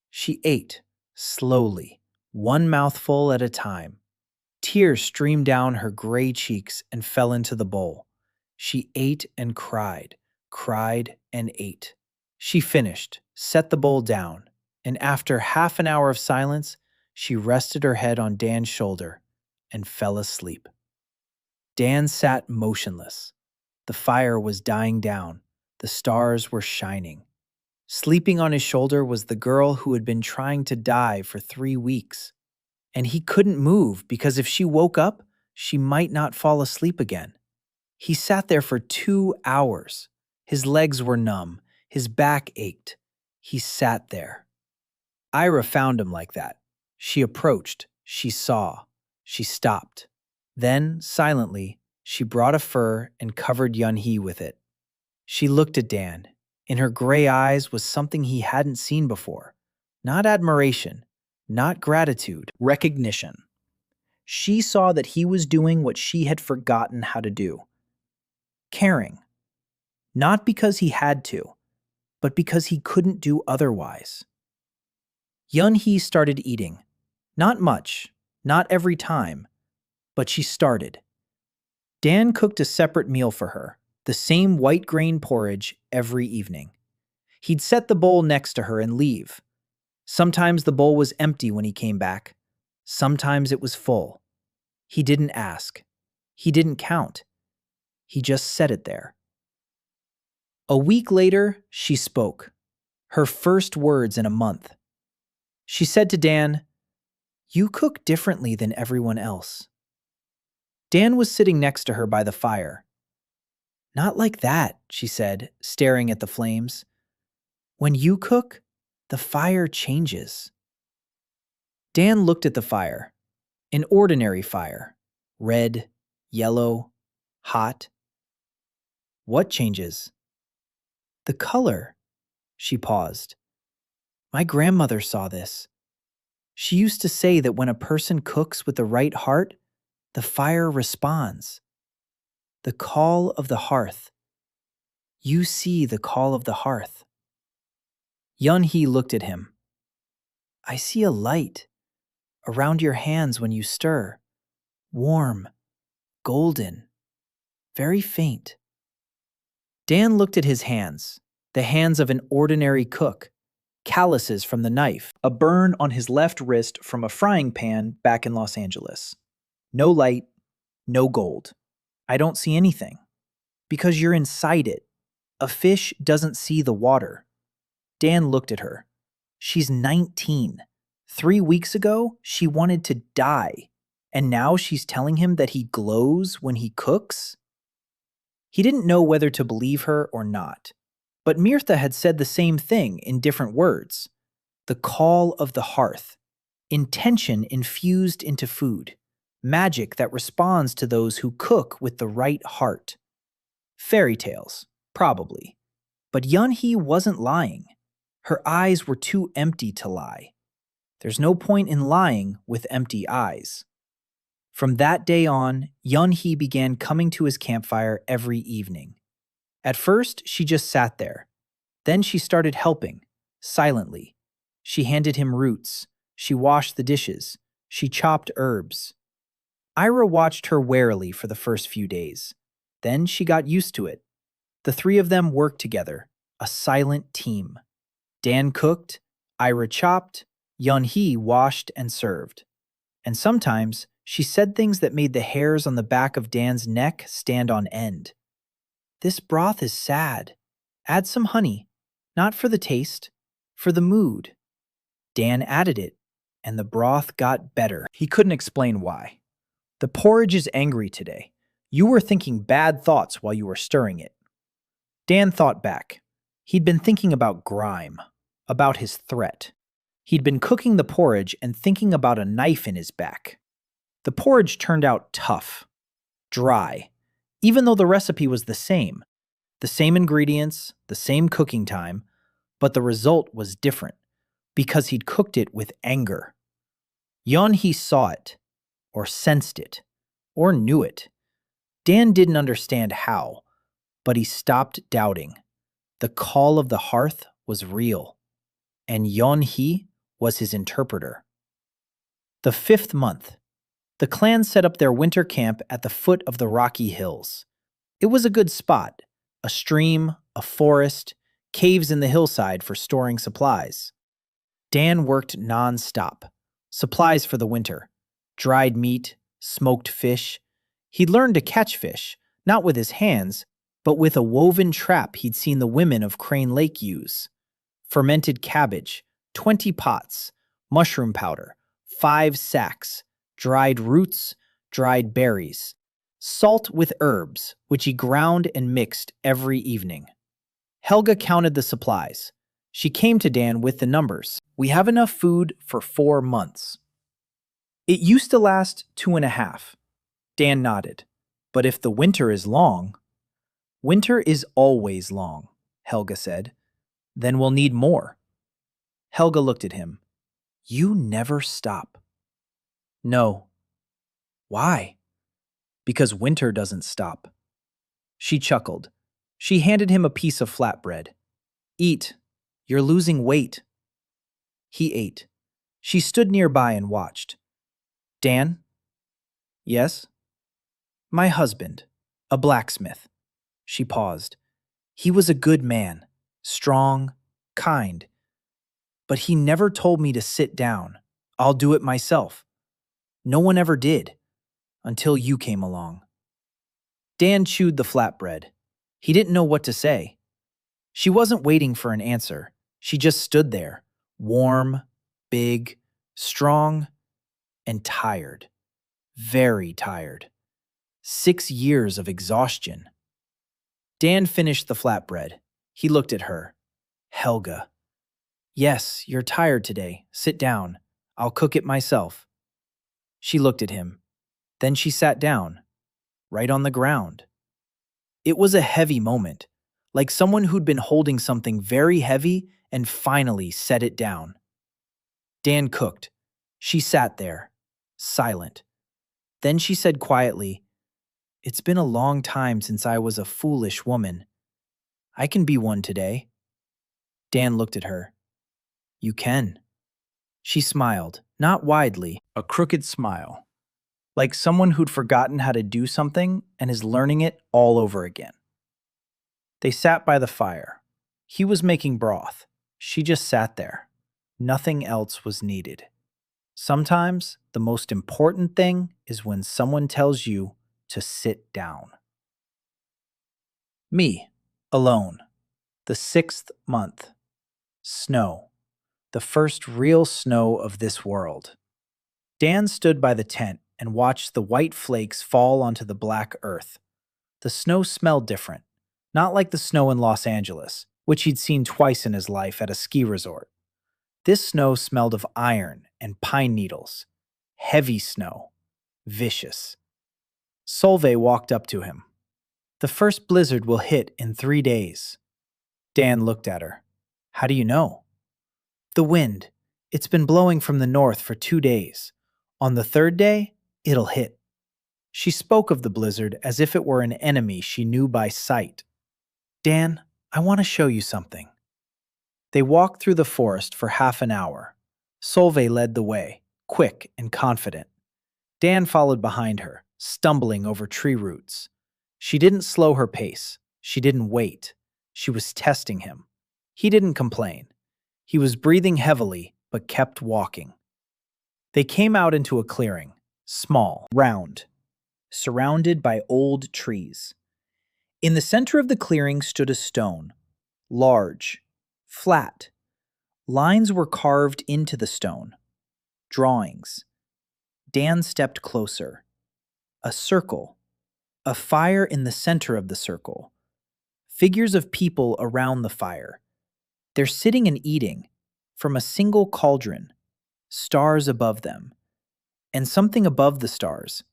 She ate, slowly, one mouthful at a time. Tears streamed down her gray cheeks and fell into the bowl. She ate and cried and ate. She finished, set the bowl down, and after half an hour of silence, she rested her head on Dan's shoulder and fell asleep. Dan sat motionless. The fire was dying down. The stars were shining. Sleeping on his shoulder was the girl who had been trying to die for 3 weeks. And he couldn't move because if she woke up, she might not fall asleep again. He sat there for 2 hours. His legs were numb. His back ached. He sat there. Ira found him like that. She approached. She saw. She stopped. Then, silently, she brought a fur and covered Yunhee with it. She looked at Dan. In her gray eyes was something he hadn't seen before. Not admiration, not gratitude, recognition. She saw that he was doing what she had forgotten how to do. Caring. Not because he had to, but because he couldn't do otherwise. Yunhee started eating. Not much, not every time, but she started. Dan cooked a separate meal for her, the same white grain porridge every evening. He'd set the bowl next to her and leave. Sometimes the bowl was empty when he came back. Sometimes it was full. He didn't ask. He didn't count. He just set it there. A week later, she spoke. Her first words in a month. She said to Dan, "You cook differently than everyone else." Dan was sitting next to her by the fire. "Not like that," she said, staring at the flames. "When you cook, the fire changes." Dan looked at the fire. An ordinary fire. Red, yellow, hot. "What changes?" "The color." She paused. "My grandmother saw this. She used to say that when a person cooks with the right heart, the fire responds. The call of the hearth. You see the call of the hearth." Yunhee looked at him. "I see a light around your hands when you stir. Warm, golden, very faint." Dan looked at his hands, the hands of an ordinary cook, calluses from the knife, a burn on his left wrist from a frying pan back in Los Angeles. No light, no gold. "I don't see anything." "Because you're inside it. A fish doesn't see the water." Dan looked at her. She's 19. 3 weeks ago, she wanted to die. And now she's telling him that he glows when he cooks? He didn't know whether to believe her or not. But Mirtha had said the same thing in different words. The call of the hearth. Intention infused into food. Magic that responds to those who cook with the right heart. Fairy tales, probably. But Yunhee wasn't lying. Her eyes were too empty to lie. There's no point in lying with empty eyes. From that day on, Yunhee began coming to his campfire every evening. At first, she just sat there. Then she started helping, silently. She handed him roots. She washed the dishes. She chopped herbs. Ira watched her warily for the first few days. Then she got used to it. The three of them worked together, a silent team. Dan cooked, Ira chopped, Yeon-hee washed and served. And sometimes, she said things that made the hairs on the back of Dan's neck stand on end. "This broth is sad. Add some honey. Not for the taste, for the mood." Dan added it, and the broth got better. He couldn't explain why. "The porridge is angry today. You were thinking bad thoughts while you were stirring it." Dan thought back. He'd been thinking about Grime, about his threat. He'd been cooking the porridge and thinking about a knife in his back. The porridge turned out tough, dry, even though the recipe was the same ingredients, the same cooking time, but the result was different because he'd cooked it with anger. Yeon-hee saw it, or sensed it, or knew it. Dan didn't understand how, but he stopped doubting. The call of the hearth was real, and Yeon-hee was his interpreter. The 5th month, the clan set up their winter camp at the foot of the rocky hills. It was a good spot, a stream, a forest, caves in the hillside for storing supplies. Dan worked non-stop. Supplies for the winter, dried meat, smoked fish. He'd learned to catch fish, not with his hands, but with a woven trap he'd seen the women of Crane Lake use. Fermented cabbage, 20 pots, mushroom powder, 5 sacks, dried roots, dried berries, salt with herbs, which he ground and mixed every evening. Helga counted the supplies. She came to Dan with the numbers. "We have enough food for 4 months. "It used to last 2.5. Dan nodded. "But if the winter is long—" "Winter is always long," Helga said. "Then we'll need more." Helga looked at him. "You never stop." "No." "Why?" "Because winter doesn't stop." She chuckled. She handed him a piece of flatbread. "Eat. You're losing weight." He ate. She stood nearby and watched. "Dan?" "Yes?" "My husband, a blacksmith." She paused. "He was a good man, strong, kind. But he never told me to sit down. I'll do it myself. No one ever did, until you came along." Dan chewed the flatbread. He didn't know what to say. She wasn't waiting for an answer. She just stood there, warm, big, strong, and tired. Very tired. 6 years of exhaustion. Dan finished the flatbread. He looked at her. "Helga." "Yes, you're tired today. Sit down. I'll cook it myself." She looked at him. Then she sat down, right on the ground. It was a heavy moment, like someone who'd been holding something very heavy and finally set it down. Dan cooked. She sat there, silent. Then she said quietly, "It's been a long time since I was a foolish woman. I can be one today." Dan looked at her. "You can." She smiled, not widely, a crooked smile, like someone who'd forgotten how to do something and is learning it all over again. They sat by the fire. He was making broth. She just sat there. Nothing else was needed. Sometimes the most important thing is when someone tells you to sit down. Me, alone. The 6th month. Snow. The first real snow of this world. Dan stood by the tent and watched the white flakes fall onto the black earth. The snow smelled different, not like the snow in Los Angeles, which he'd seen twice in his life at a ski resort. This snow smelled of iron and pine needles. Heavy snow. Vicious. Solveig walked up to him. "The first blizzard will hit in 3 days." Dan looked at her. "How do you know?" "The wind. It's been blowing from the north for 2 days. On the 3rd day, it'll hit." She spoke of the blizzard as if it were an enemy she knew by sight. "Dan, I want to show you something." They walked through the forest for half an hour. Solveig led the way, quick and confident. Dan followed behind her, stumbling over tree roots. She didn't slow her pace. She didn't wait. She was testing him. He didn't complain. He was breathing heavily, but kept walking. They came out into a clearing, small, round, surrounded by old trees. In the center of the clearing stood a stone, large, flat. Lines were carved into the stone. Drawings. Dan stepped closer. A circle. A fire in the center of the circle. Figures of people around the fire. They're sitting and eating from a single cauldron. Stars above them. And something above the stars.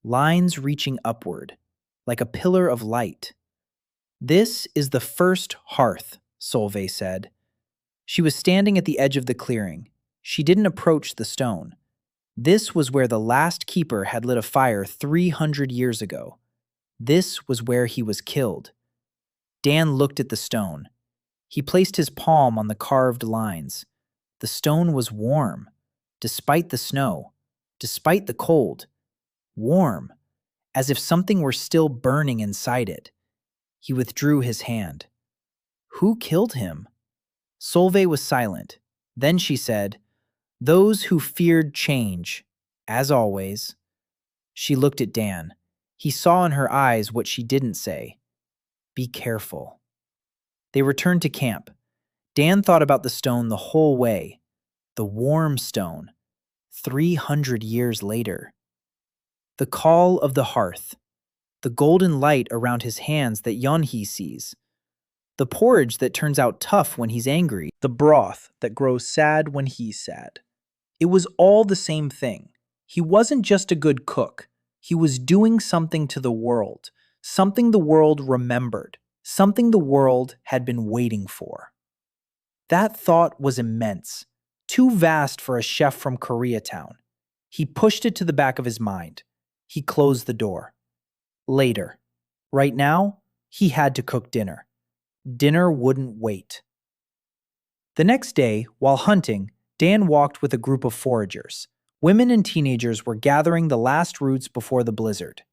Lines reaching upward, like a pillar of light. This is the first hearth, Solveig said. She was standing at the edge of the clearing. She didn't approach the stone. This was where the last keeper had lit a fire 300 years ago. This was where he was killed. Dan looked at the stone. He placed his palm on the carved lines. The stone was warm, despite the snow, despite the cold. Warm, as if something were still burning inside it. He withdrew his hand. Who killed him? Solveig was silent. Then she said, "Those who feared change, as always." She looked at Dan. He saw in her eyes what she didn't say. Be careful. They returned to camp. Dan thought about the stone the whole way. The warm stone. 300 years later. The call of the hearth. The golden light around his hands that Yeonhee sees. The porridge that turns out tough when he's angry. The broth that grows sad when he's sad. It was all the same thing. He wasn't just a good cook. He was doing something to the world. Something the world remembered. Something the world had been waiting for. That thought was immense. Too vast for a chef from Koreatown. He pushed it to the back of his mind. He closed the door. Later. Right now, he had to cook dinner. Dinner wouldn't wait. The next day, while hunting, Dan walked with a group of foragers. Women and teenagers were gathering the last roots before the blizzard.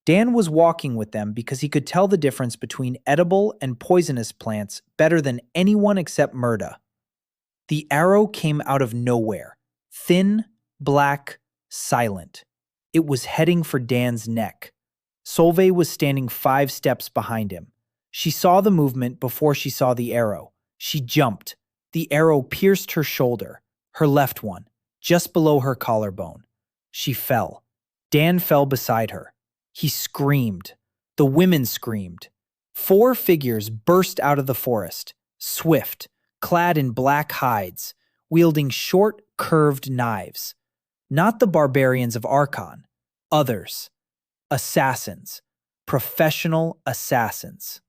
Dan was walking with them because he could tell the difference between edible and poisonous plants better than anyone except Murda. The arrow came out of nowhere. Thin, black, silent. It was heading for Dan's neck. Solveig was standing 5 steps behind him. She saw the movement before she saw the arrow. She jumped. The arrow pierced her shoulder, her left one, just below her collarbone. She fell. Dan fell beside her. He screamed. The women screamed. 4 figures burst out of the forest, swift, clad in black hides, wielding short, curved knives. Not the barbarians of Archon. Others. Assassins. Professional assassins.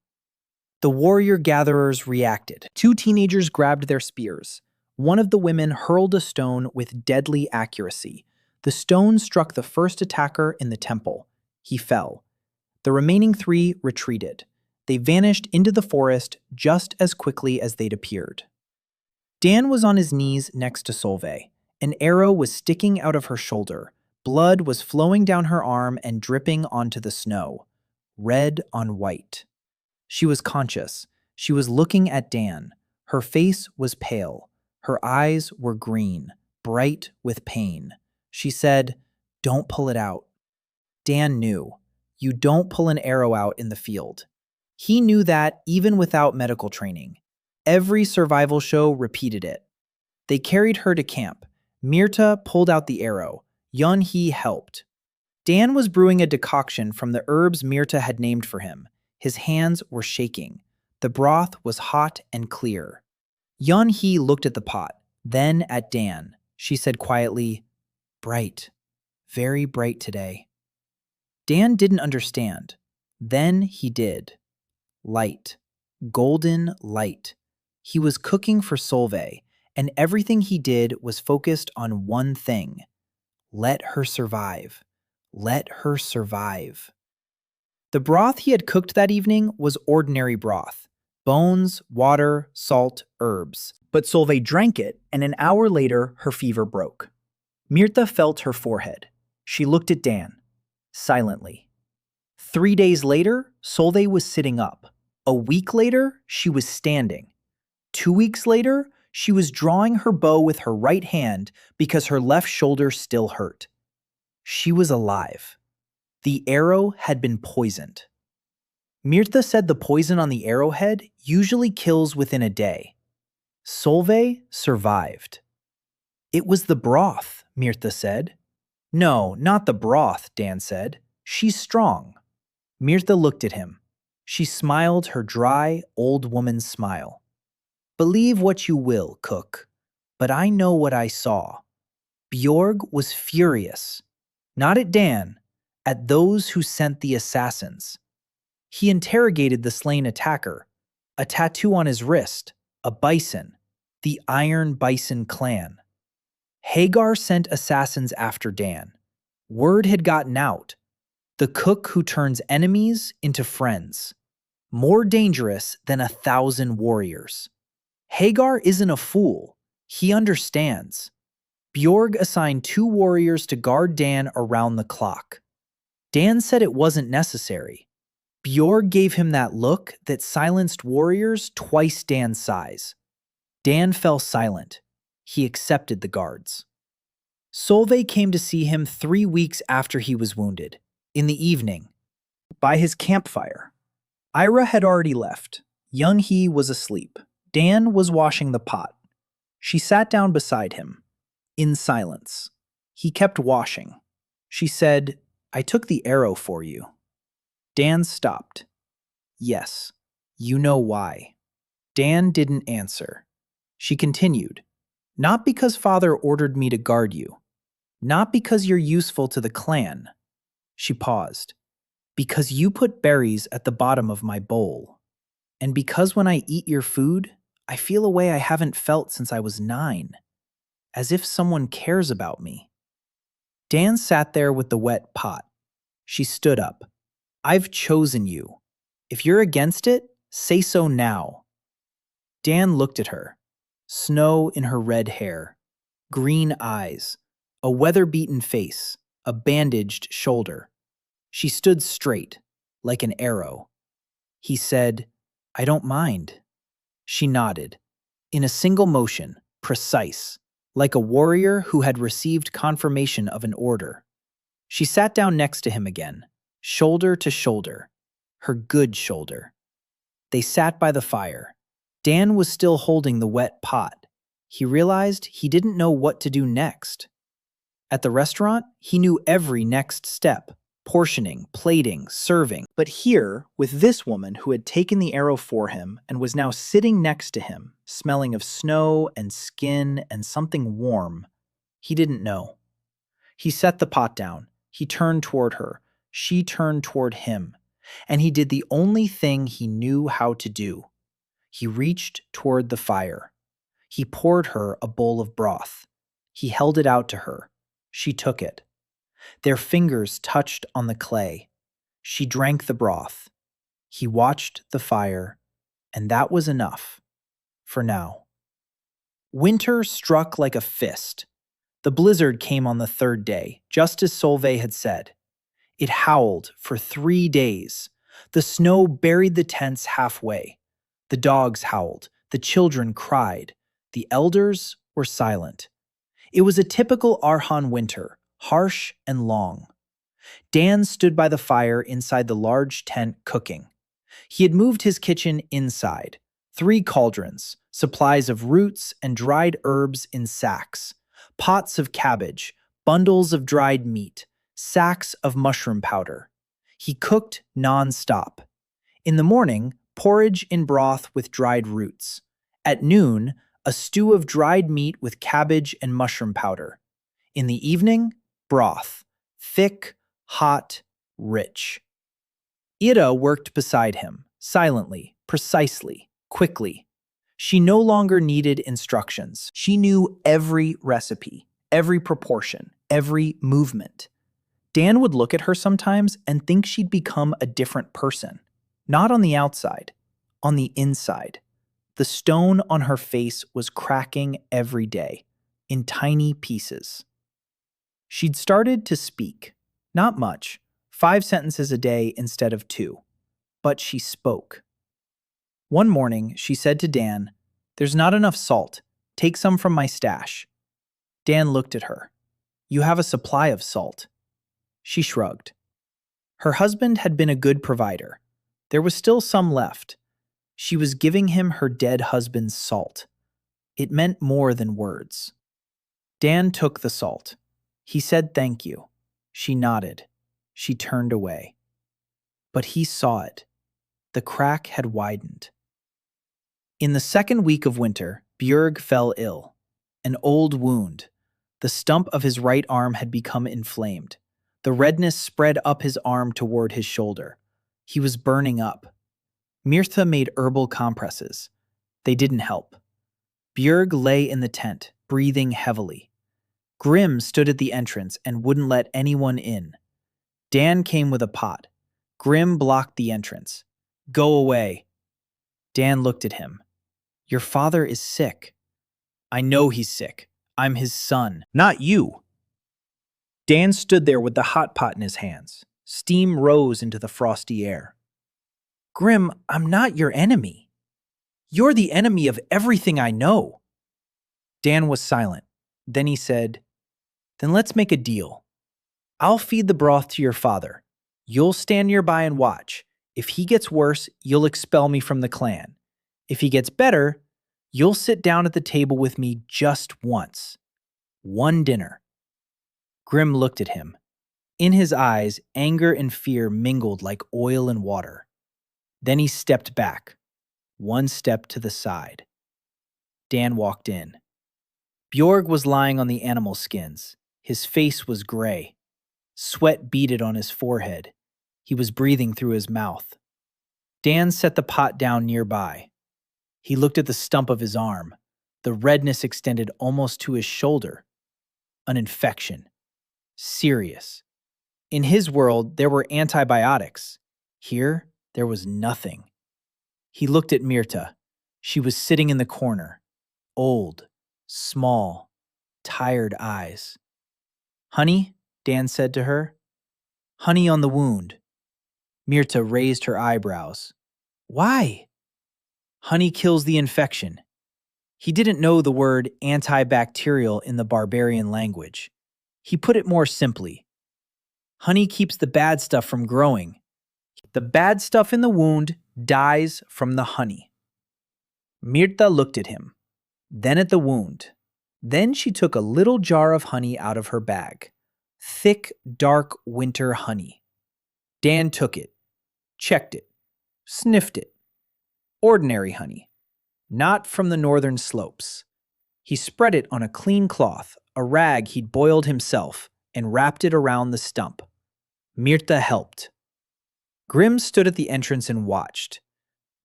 The warrior-gatherers reacted. 2 teenagers grabbed their spears. One of the women hurled a stone with deadly accuracy. The stone struck the first attacker in the temple. He fell. The remaining 3 retreated. They vanished into the forest just as quickly as they'd appeared. Dan was on his knees next to Solveig. An arrow was sticking out of her shoulder. Blood was flowing down her arm and dripping onto the snow. Red on white. She was conscious. She was looking at Dan. Her face was pale. Her eyes were green, bright with pain. She said, "Don't pull it out." Dan knew. You don't pull an arrow out in the field. He knew that even without medical training. Every survival show repeated it. They carried her to camp. Myrta pulled out the arrow. Yeonhee helped. Dan was brewing a decoction from the herbs Myrta had named for him. His hands were shaking. The broth was hot and clear. Yeonhee looked at the pot, then at Dan. She said quietly, "Bright. Very bright today." Dan didn't understand. Then he did. Light. Golden light. He was cooking for Solveig, and everything he did was focused on one thing. Let her survive. Let her survive. The broth he had cooked that evening was ordinary broth. Bones, water, salt, herbs. But Solveig drank it, and an hour later, her fever broke. Myrta felt her forehead. She looked at Dan. Silently. 3 days later, Solveig was sitting up. A week later, she was standing. 2 weeks later, she was drawing her bow with her right hand because her left shoulder still hurt. She was alive. The arrow had been poisoned. Mirtha said the poison on the arrowhead usually kills within a day. Solveig survived. It was the broth, Mirtha said. No, not the broth, Dan said. She's strong. Mirtha looked at him. She smiled her dry, old woman's smile. Believe what you will, cook, but I know what I saw. Bjorg was furious. Not at Dan, at those who sent the assassins. He interrogated the slain attacker, a tattoo on his wrist, a bison, the Iron Bison clan. Hagar sent assassins after Dan. Word had gotten out. The cook who turns enemies into friends. More dangerous than 1,000 warriors. Hagar isn't a fool. He understands. Bjorg assigned 2 warriors to guard Dan around the clock. Dan said it wasn't necessary. Bjorg gave him that look that silenced warriors twice Dan's size. Dan fell silent. He accepted the guards. Solveig came to see him 3 weeks after he was wounded, in the evening, by his campfire. Ira had already left. Young He was asleep. Dan was washing the pot. She sat down beside him, in silence. He kept washing. She said, I took the arrow for you. Dan stopped. Yes, you know why. Dan didn't answer. She continued, not because father ordered me to guard you. Not because you're useful to the clan. She paused. Because you put berries at the bottom of my bowl. And because when I eat your food, I feel a way I haven't felt since I was 9. As if someone cares about me. Dan sat there with the wet pot. She stood up. I've chosen you. If you're against it, say so now. Dan looked at her. Snow in her red hair. Green eyes. A weather-beaten face. A bandaged shoulder. She stood straight, like an arrow. He said, I don't mind. She nodded. In a single motion, precise, like a warrior who had received confirmation of an order. She sat down next to him again, shoulder to shoulder, her good shoulder. They sat by the fire. Dan was still holding the wet pot. He realized he didn't know what to do next. At the restaurant, he knew every next step, portioning, plating, serving. But here, with this woman who had taken the arrow for him and was now sitting next to him, smelling of snow and skin and something warm, he didn't know. He set the pot down. He turned toward her. She turned toward him. And he did the only thing he knew how to do. He reached toward the fire. He poured her a bowl of broth. He held it out to her. She took it. Their fingers touched on the clay. She drank the broth. He watched the fire, and that was enough. For now. Winter struck like a fist. The blizzard came on the 3rd day, just as Solveig had said. It howled for 3 days. The snow buried the tents halfway. The dogs howled. The children cried. The elders were silent. It was a typical Arhan winter, harsh and long. Dan stood by the fire inside the large tent cooking. He had moved his kitchen inside. 3 cauldrons, supplies of roots and dried herbs in sacks, pots of cabbage, bundles of dried meat, sacks of mushroom powder. He cooked non-stop. In the morning, porridge in broth with dried roots. At noon, a stew of dried meat with cabbage and mushroom powder. In the evening, broth. Thick, hot, rich. Ida worked beside him, silently, precisely, quickly. She no longer needed instructions. She knew every recipe, every proportion, every movement. Dan would look at her sometimes and think she'd become a different person. Not on the outside, on the inside. The stone on her face was cracking every day, in tiny pieces. She'd started to speak. Not much, 5 sentences a day instead of 2. But she spoke. One morning, she said to Dan, "There's not enough salt. Take some from my stash." Dan looked at her. "You have a supply of salt." She shrugged. Her husband had been a good provider. There was still some left. She was giving him her dead husband's salt. It meant more than words. Dan took the salt. He said thank you. She nodded. She turned away. But he saw it. The crack had widened. In the second week of winter, Björg fell ill. An old wound. The stump of his right arm had become inflamed. The redness spread up his arm toward his shoulder. He was burning up. Mirtha made herbal compresses. They didn't help. Björg lay in the tent, breathing heavily. Grim stood at the entrance and wouldn't let anyone in. Dan came with a pot. Grim blocked the entrance. "Go away." Dan looked at him. "Your father is sick." "I know he's sick. I'm his son, not you." Dan stood there with the hot pot in his hands. Steam rose into the frosty air. "Grim, I'm not your enemy. You're the enemy of everything I know." Dan was silent. Then he said, "Then let's make a deal. I'll feed the broth to your father. You'll stand nearby and watch. If he gets worse, you'll expel me from the clan. If he gets better, you'll sit down at the table with me just once. One dinner." Grim looked at him. In his eyes, anger and fear mingled like oil and water. Then he stepped back, one step to the side. Dan walked in. Björg was lying on the animal skins. His face was gray. Sweat beaded on his forehead. He was breathing through his mouth. Dan set the pot down nearby. He looked at the stump of his arm. The redness extended almost to his shoulder. An infection. Serious. In his world, there were antibiotics. Here, there was nothing. He looked at Mirtha. She was sitting in the corner. Old, small, tired eyes. "Honey," Dan said to her. "Honey on the wound." Mirtha raised her eyebrows. "Why?" "Honey kills the infection." He didn't know the word antibacterial in the barbarian language. He put it more simply. Honey keeps the bad stuff from growing. The bad stuff in the wound dies from the honey. Mirtha looked at him, then at the wound. Then she took a little jar of honey out of her bag. Thick, dark winter honey. Dan took it, checked it, sniffed it. Ordinary honey, not from the northern slopes. He spread it on a clean cloth, a rag he'd boiled himself, and wrapped it around the stump. Mirtha helped. Grim stood at the entrance and watched.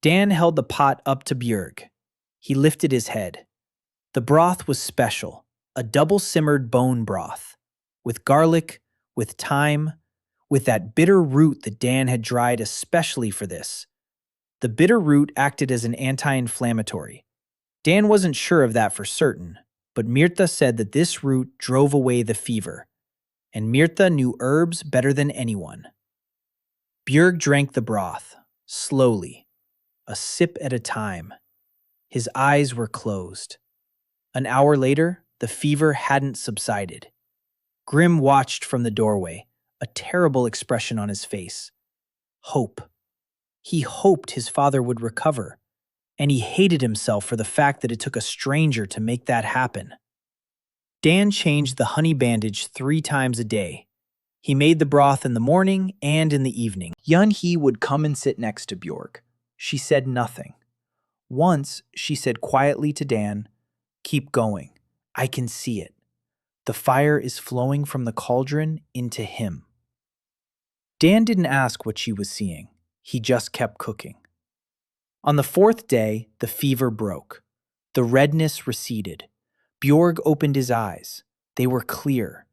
Dan held the pot up to Björg. He lifted his head. The broth was special, a double-simmered bone broth, with garlic, with thyme, with that bitter root that Dan had dried especially for this. The bitter root acted as an anti-inflammatory. Dan wasn't sure of that for certain, but Mirtha said that this root drove away the fever, and Mirtha knew herbs better than anyone. Björg drank the broth, slowly, a sip at a time. His eyes were closed. An hour later, the fever hadn't subsided. Grim watched from the doorway, a terrible expression on his face. Hope. He hoped his father would recover, and he hated himself for the fact that it took a stranger to make that happen. Dan changed the honey bandage 3 times a day. He made the broth in the morning and in the evening. Yun-hee would come and sit next to Björg. She said nothing. Once, she said quietly to Dan, "Keep going. I can see it. The fire is flowing from the cauldron into him." Dan didn't ask what she was seeing. He just kept cooking. On the 4th day, the fever broke. The redness receded. Björg opened his eyes. They were clear.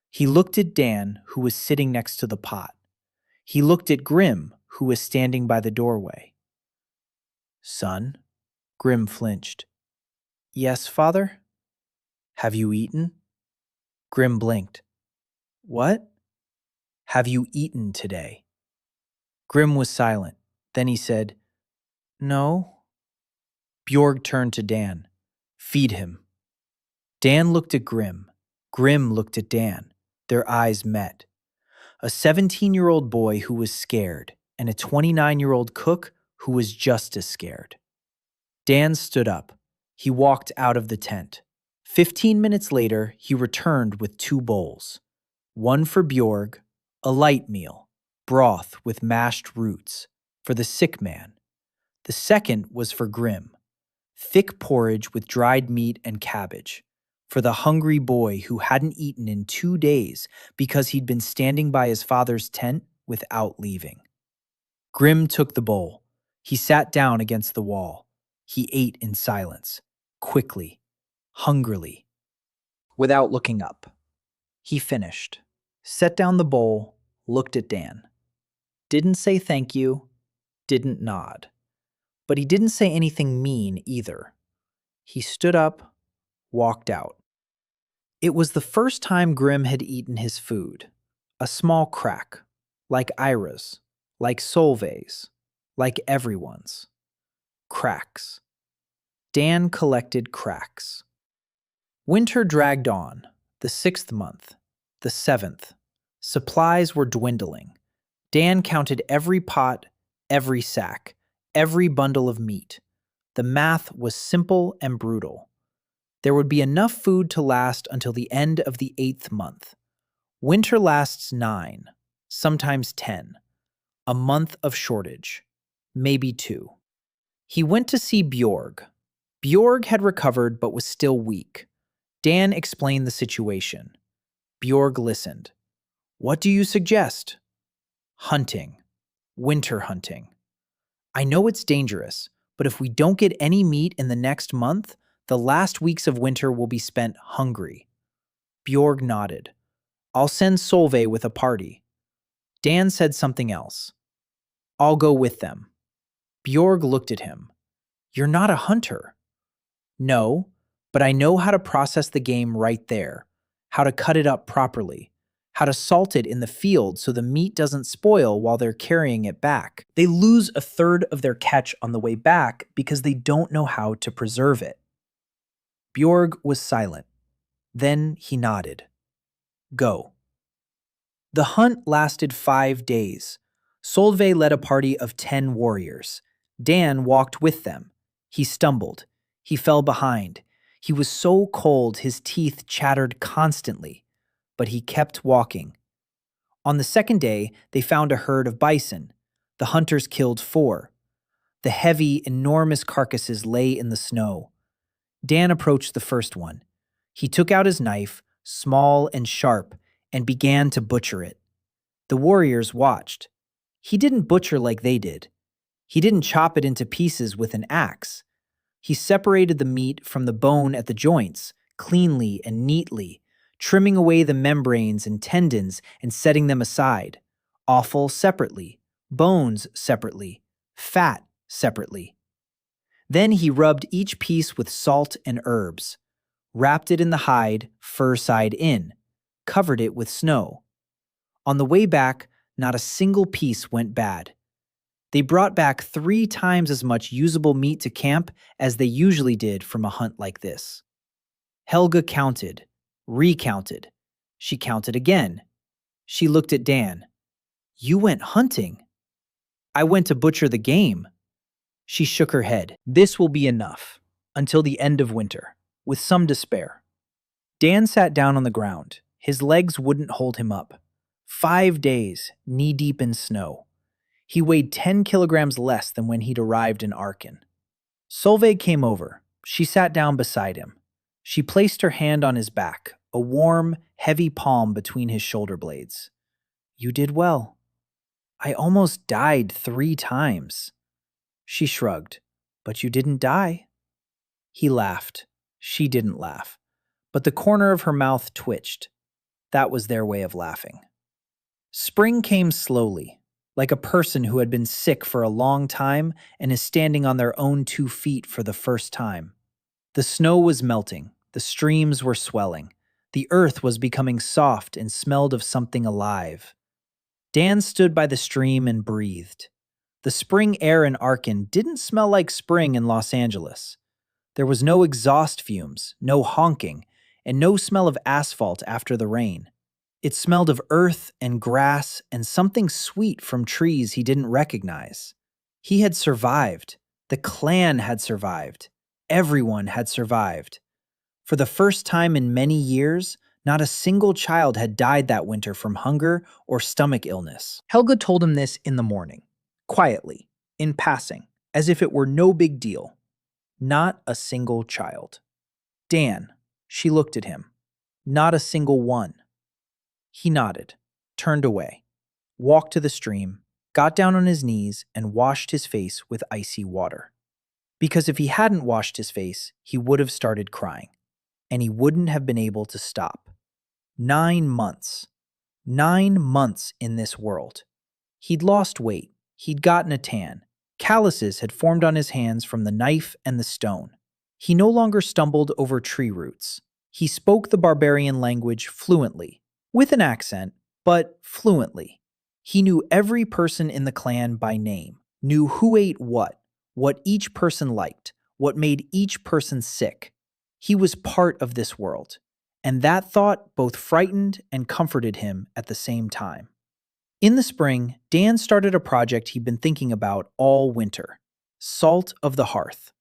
He looked at Dan, who was sitting next to the pot. He looked at Grim, who was standing by the doorway. "Son?" Grim flinched. "Yes, father?" "Have you eaten?" Grim blinked. "What?" "Have you eaten today?" Grim was silent. Then he said, "No." Bjorg turned to Dan. Feed him. Dan looked at Grim. Grim looked at Dan. Their eyes met. A 17-year-old boy who was scared, and a 29-year-old cook who was just as scared. Dan stood up. He walked out of the tent. 15 minutes later, he returned with 2 bowls. One for Bjorg, a light meal, broth with mashed roots, for the sick man. The second was for Grim, thick porridge with dried meat and cabbage, for the hungry boy who hadn't eaten in 2 days because he'd been standing by his father's tent without leaving. Grim took the bowl. He sat down against the wall. He ate in silence, quickly, hungrily, without looking up. He finished, set down the bowl, looked at Dan. Didn't say thank you, didn't nod. But he didn't say anything mean either. He stood up, walked out. It was the first time Grim had eaten his food. A small crack, like Ira's, like Solvay's, like everyone's. Cracks. Dan collected cracks. Winter dragged on, the 6th month, the 7th. Supplies were dwindling. Dan counted every pot, every sack, every bundle of meat. The math was simple and brutal. There would be enough food to last until the end of the 8th month. Winter lasts 9, sometimes 10. A month of shortage, maybe 2. He went to see Bjorg. Bjorg had recovered but was still weak. Dan explained the situation. Bjorg listened. What do you suggest? Hunting. Winter hunting. I know it's dangerous, but if we don't get any meat in the next month, the last weeks of winter will be spent hungry. Bjorg nodded. I'll send Solveig with a party. Dan said something else. I'll go with them. Bjorg looked at him. You're not a hunter. No, but I know how to process the game right there, how to cut it up properly, how to salt it in the field so the meat doesn't spoil while they're carrying it back. They lose a third of their catch on the way back because they don't know how to preserve it. Bjorg was silent. Then he nodded. Go. The hunt lasted 5 days. Solveig led a party of 10 warriors. Dan walked with them. He stumbled. He fell behind. He was so cold his teeth chattered constantly, but he kept walking. On the 2nd day, they found a herd of bison. The hunters killed 4. The heavy, enormous carcasses lay in the snow. Dan approached the first one. He took out his knife, small and sharp, and began to butcher it. The warriors watched. He didn't butcher like they did. He didn't chop it into pieces with an axe. He separated the meat from the bone at the joints, cleanly and neatly, trimming away the membranes and tendons and setting them aside. Offal separately, bones separately, fat separately. Then he rubbed each piece with salt and herbs, wrapped it in the hide, fur side in, covered it with snow. On the way back, not a single piece went bad. They brought back 3 times as much usable meat to camp as they usually did from a hunt like this. Helga counted, recounted. She counted again. She looked at Dan. You went hunting. I went to butcher the game. She shook her head. This will be enough, until the end of winter, with some despair. Dan sat down on the ground. His legs wouldn't hold him up. 5 days, knee-deep in snow. He weighed 10 kilograms less than when he'd arrived in Arkin. Solveig came over. She sat down beside him. She placed her hand on his back, a warm, heavy palm between his shoulder blades. You did well. I almost died 3 times. She shrugged. But you didn't die. He laughed. She didn't laugh. But the corner of her mouth twitched. That was their way of laughing. Spring came slowly, like a person who had been sick for a long time and is standing on their own 2 feet for the first time. The snow was melting. The streams were swelling. The earth was becoming soft and smelled of something alive. Dan stood by the stream and breathed. The spring air in Arkin didn't smell like spring in Los Angeles. There was no exhaust fumes, no honking, and no smell of asphalt after the rain. It smelled of earth and grass and something sweet from trees he didn't recognize. He had survived. The clan had survived. Everyone had survived. For the first time in many years, not a single child had died that winter from hunger or stomach illness. Helga told him this in the morning, quietly, in passing, as if it were no big deal. Not a single child. Dan, she looked at him. Not a single one. He nodded, turned away, walked to the stream, got down on his knees, and washed his face with icy water. Because if he hadn't washed his face, he would have started crying, and he wouldn't have been able to stop. 9 months. 9 months in this world. He'd lost weight. He'd gotten a tan. Calluses had formed on his hands from the knife and the stone. He no longer stumbled over tree roots. He spoke the barbarian language fluently, with an accent, but fluently. He knew every person in the clan by name, knew who ate what each person liked, what made each person sick. He was part of this world, and that thought both frightened and comforted him at the same time. In the spring, Dan started a project he'd been thinking about all winter: Salt of the Hearth.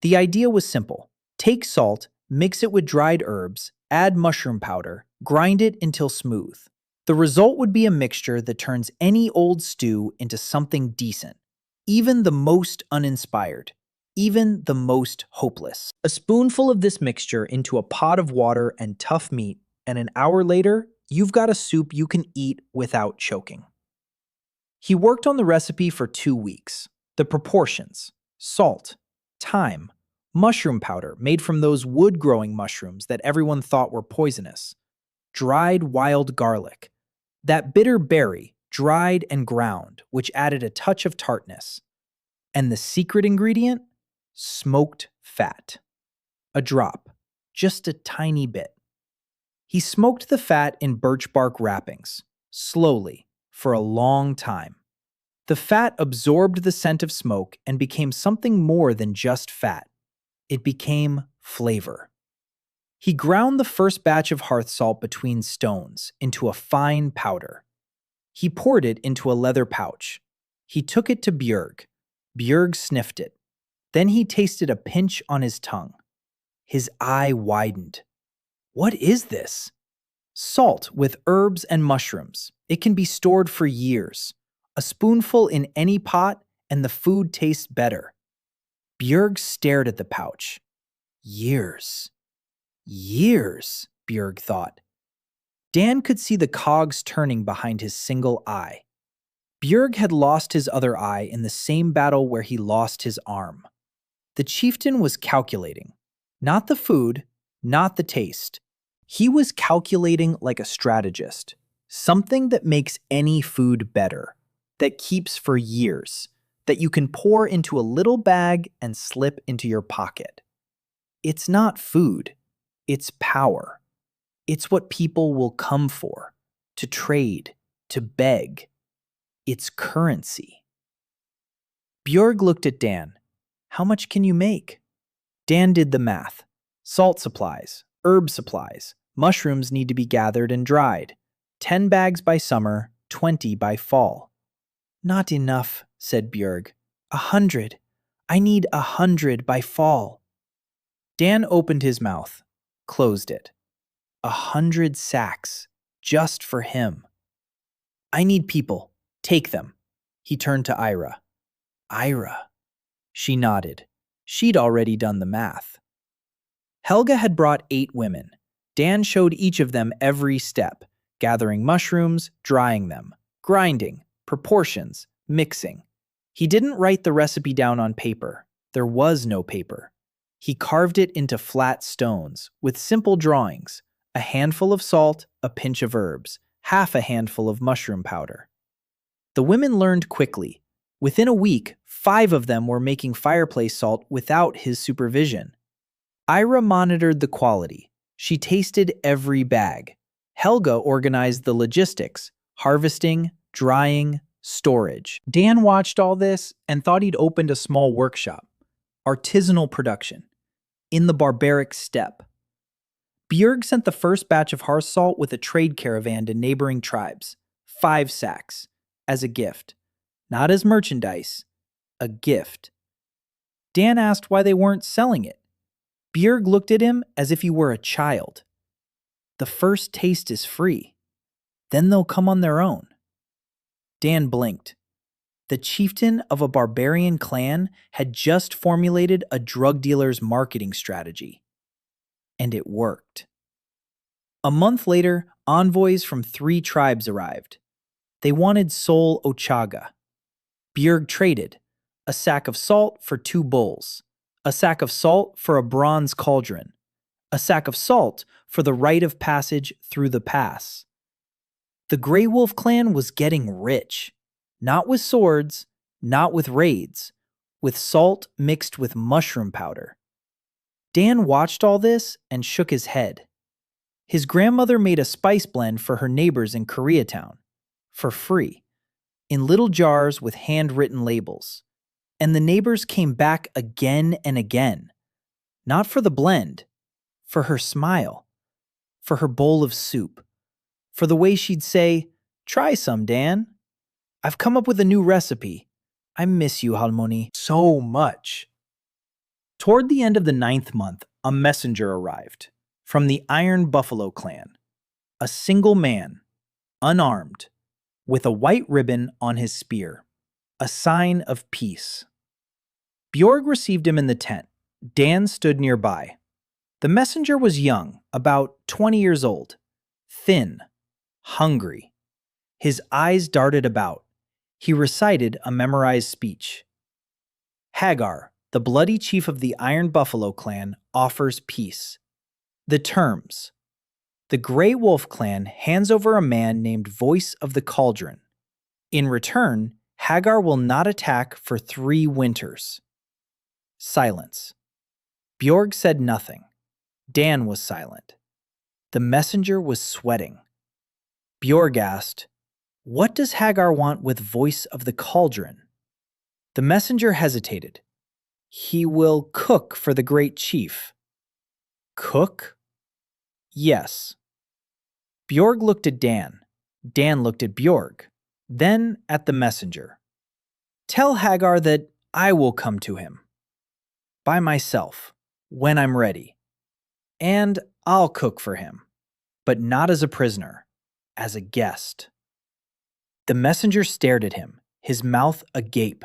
The idea was simple. Take salt, mix it with dried herbs, add mushroom powder, grind it until smooth. The result would be a mixture that turns any old stew into something decent, even the most uninspired, even the most hopeless. A spoonful of this mixture into a pot of water and tough meat, and an hour later, you've got a soup you can eat without choking. He worked on the recipe for 2 weeks. The proportions: salt, thyme, mushroom powder made from those wood-growing mushrooms that everyone thought were poisonous, dried wild garlic, that bitter berry, dried and ground, which added a touch of tartness, and the secret ingredient: smoked fat. A drop, just a tiny bit. He smoked the fat in birch bark wrappings, slowly, for a long time. The fat absorbed the scent of smoke and became something more than just fat. It became flavor. He ground the first batch of hearth salt between stones into a fine powder. He poured it into a leather pouch. He took it to Björg. Björg sniffed it. Then he tasted a pinch on his tongue. His eye widened. What is this? Salt with herbs and mushrooms. It can be stored for years. A spoonful in any pot, and the food tastes better. Björg stared at the pouch. Years. Years, Björg thought. Dan could see the cogs turning behind his single eye. Björg had lost his other eye in the same battle where he lost his arm. The chieftain was calculating. Not the food, not the taste. He was calculating like a strategist. Something that makes any food better, that keeps for years, that you can pour into a little bag and slip into your pocket. It's not food. It's power. It's what people will come for, to trade, to beg. It's currency. Björg looked at Dan. How much can you make? Dan did the math. Salt supplies, herb supplies, mushrooms need to be gathered and dried. 10 bags by summer, 20 by fall. Not enough, said Björg. 100. I need 100 by fall. Dan opened his mouth, closed it. 100 sacks, just for him. I need people. Take them. He turned to Ira. Ira. She nodded. She'd already done the math. Helga had brought 8 women. Dan showed each of them every step, gathering mushrooms, drying them, grinding, proportions, mixing. He didn't write the recipe down on paper. There was no paper. He carved it into flat stones, with simple drawings: a handful of salt, a pinch of herbs, half a handful of mushroom powder. The women learned quickly. Within a week, 5 of them were making fireplace salt without his supervision. Ira monitored the quality. She tasted every bag. Helga organized the logistics: harvesting, drying, storage. Dan watched all this and thought he'd opened a small workshop, artisanal production, in the barbaric steppe. Björg sent the first batch of hearth salt with a trade caravan to neighboring tribes, 5 sacks, as a gift. Not as merchandise, a gift. Dan asked why they weren't selling it. Björg looked at him as if he were a child. The first taste is free. Then they'll come on their own. Dan blinked. The chieftain of a barbarian clan had just formulated a drug dealer's marketing strategy. And it worked. A month later, envoys from 3 tribes arrived. They wanted Sol Ochaga. Björg traded a sack of salt for 2 bowls, a sack of salt for a bronze cauldron, a sack of salt for the rite of passage through the pass. The Grey Wolf clan was getting rich, not with swords, not with raids, with salt mixed with mushroom powder. Dan watched all this and shook his head. His grandmother made a spice blend for her neighbors in Koreatown, for free, in little jars with handwritten labels. And the neighbors came back again and again, not for the blend, for her smile, for her bowl of soup, for the way she'd say, "Try some, Dan. I've come up with a new recipe. I miss you, Halmoni, so much." Toward the end of the 9th month, a messenger arrived from the Iron Buffalo clan, a single man, unarmed, with a white ribbon on his spear, a sign of peace. Björg received him in the tent. Dan stood nearby. The messenger was young, about 20 years old, thin, hungry. His eyes darted about. He recited a memorized speech. Hagar, the bloody chief of the Iron Buffalo clan, offers peace. The terms. The Grey Wolf clan hands over a man named Voice of the Cauldron. In return, Hagar will not attack for 3 winters. Silence. Björg said nothing. Dan was silent. The messenger was sweating. Björg asked, "What does Hagar want with Voice of the Cauldron?" The messenger hesitated. "He will cook for the great chief." Cook? Yes. Björg looked at Dan. Dan looked at Björg. Then at the messenger. "Tell Hagar that I will come to him. By myself, when I'm ready. And I'll cook for him. But not as a prisoner, as a guest." The messenger stared at him, his mouth agape.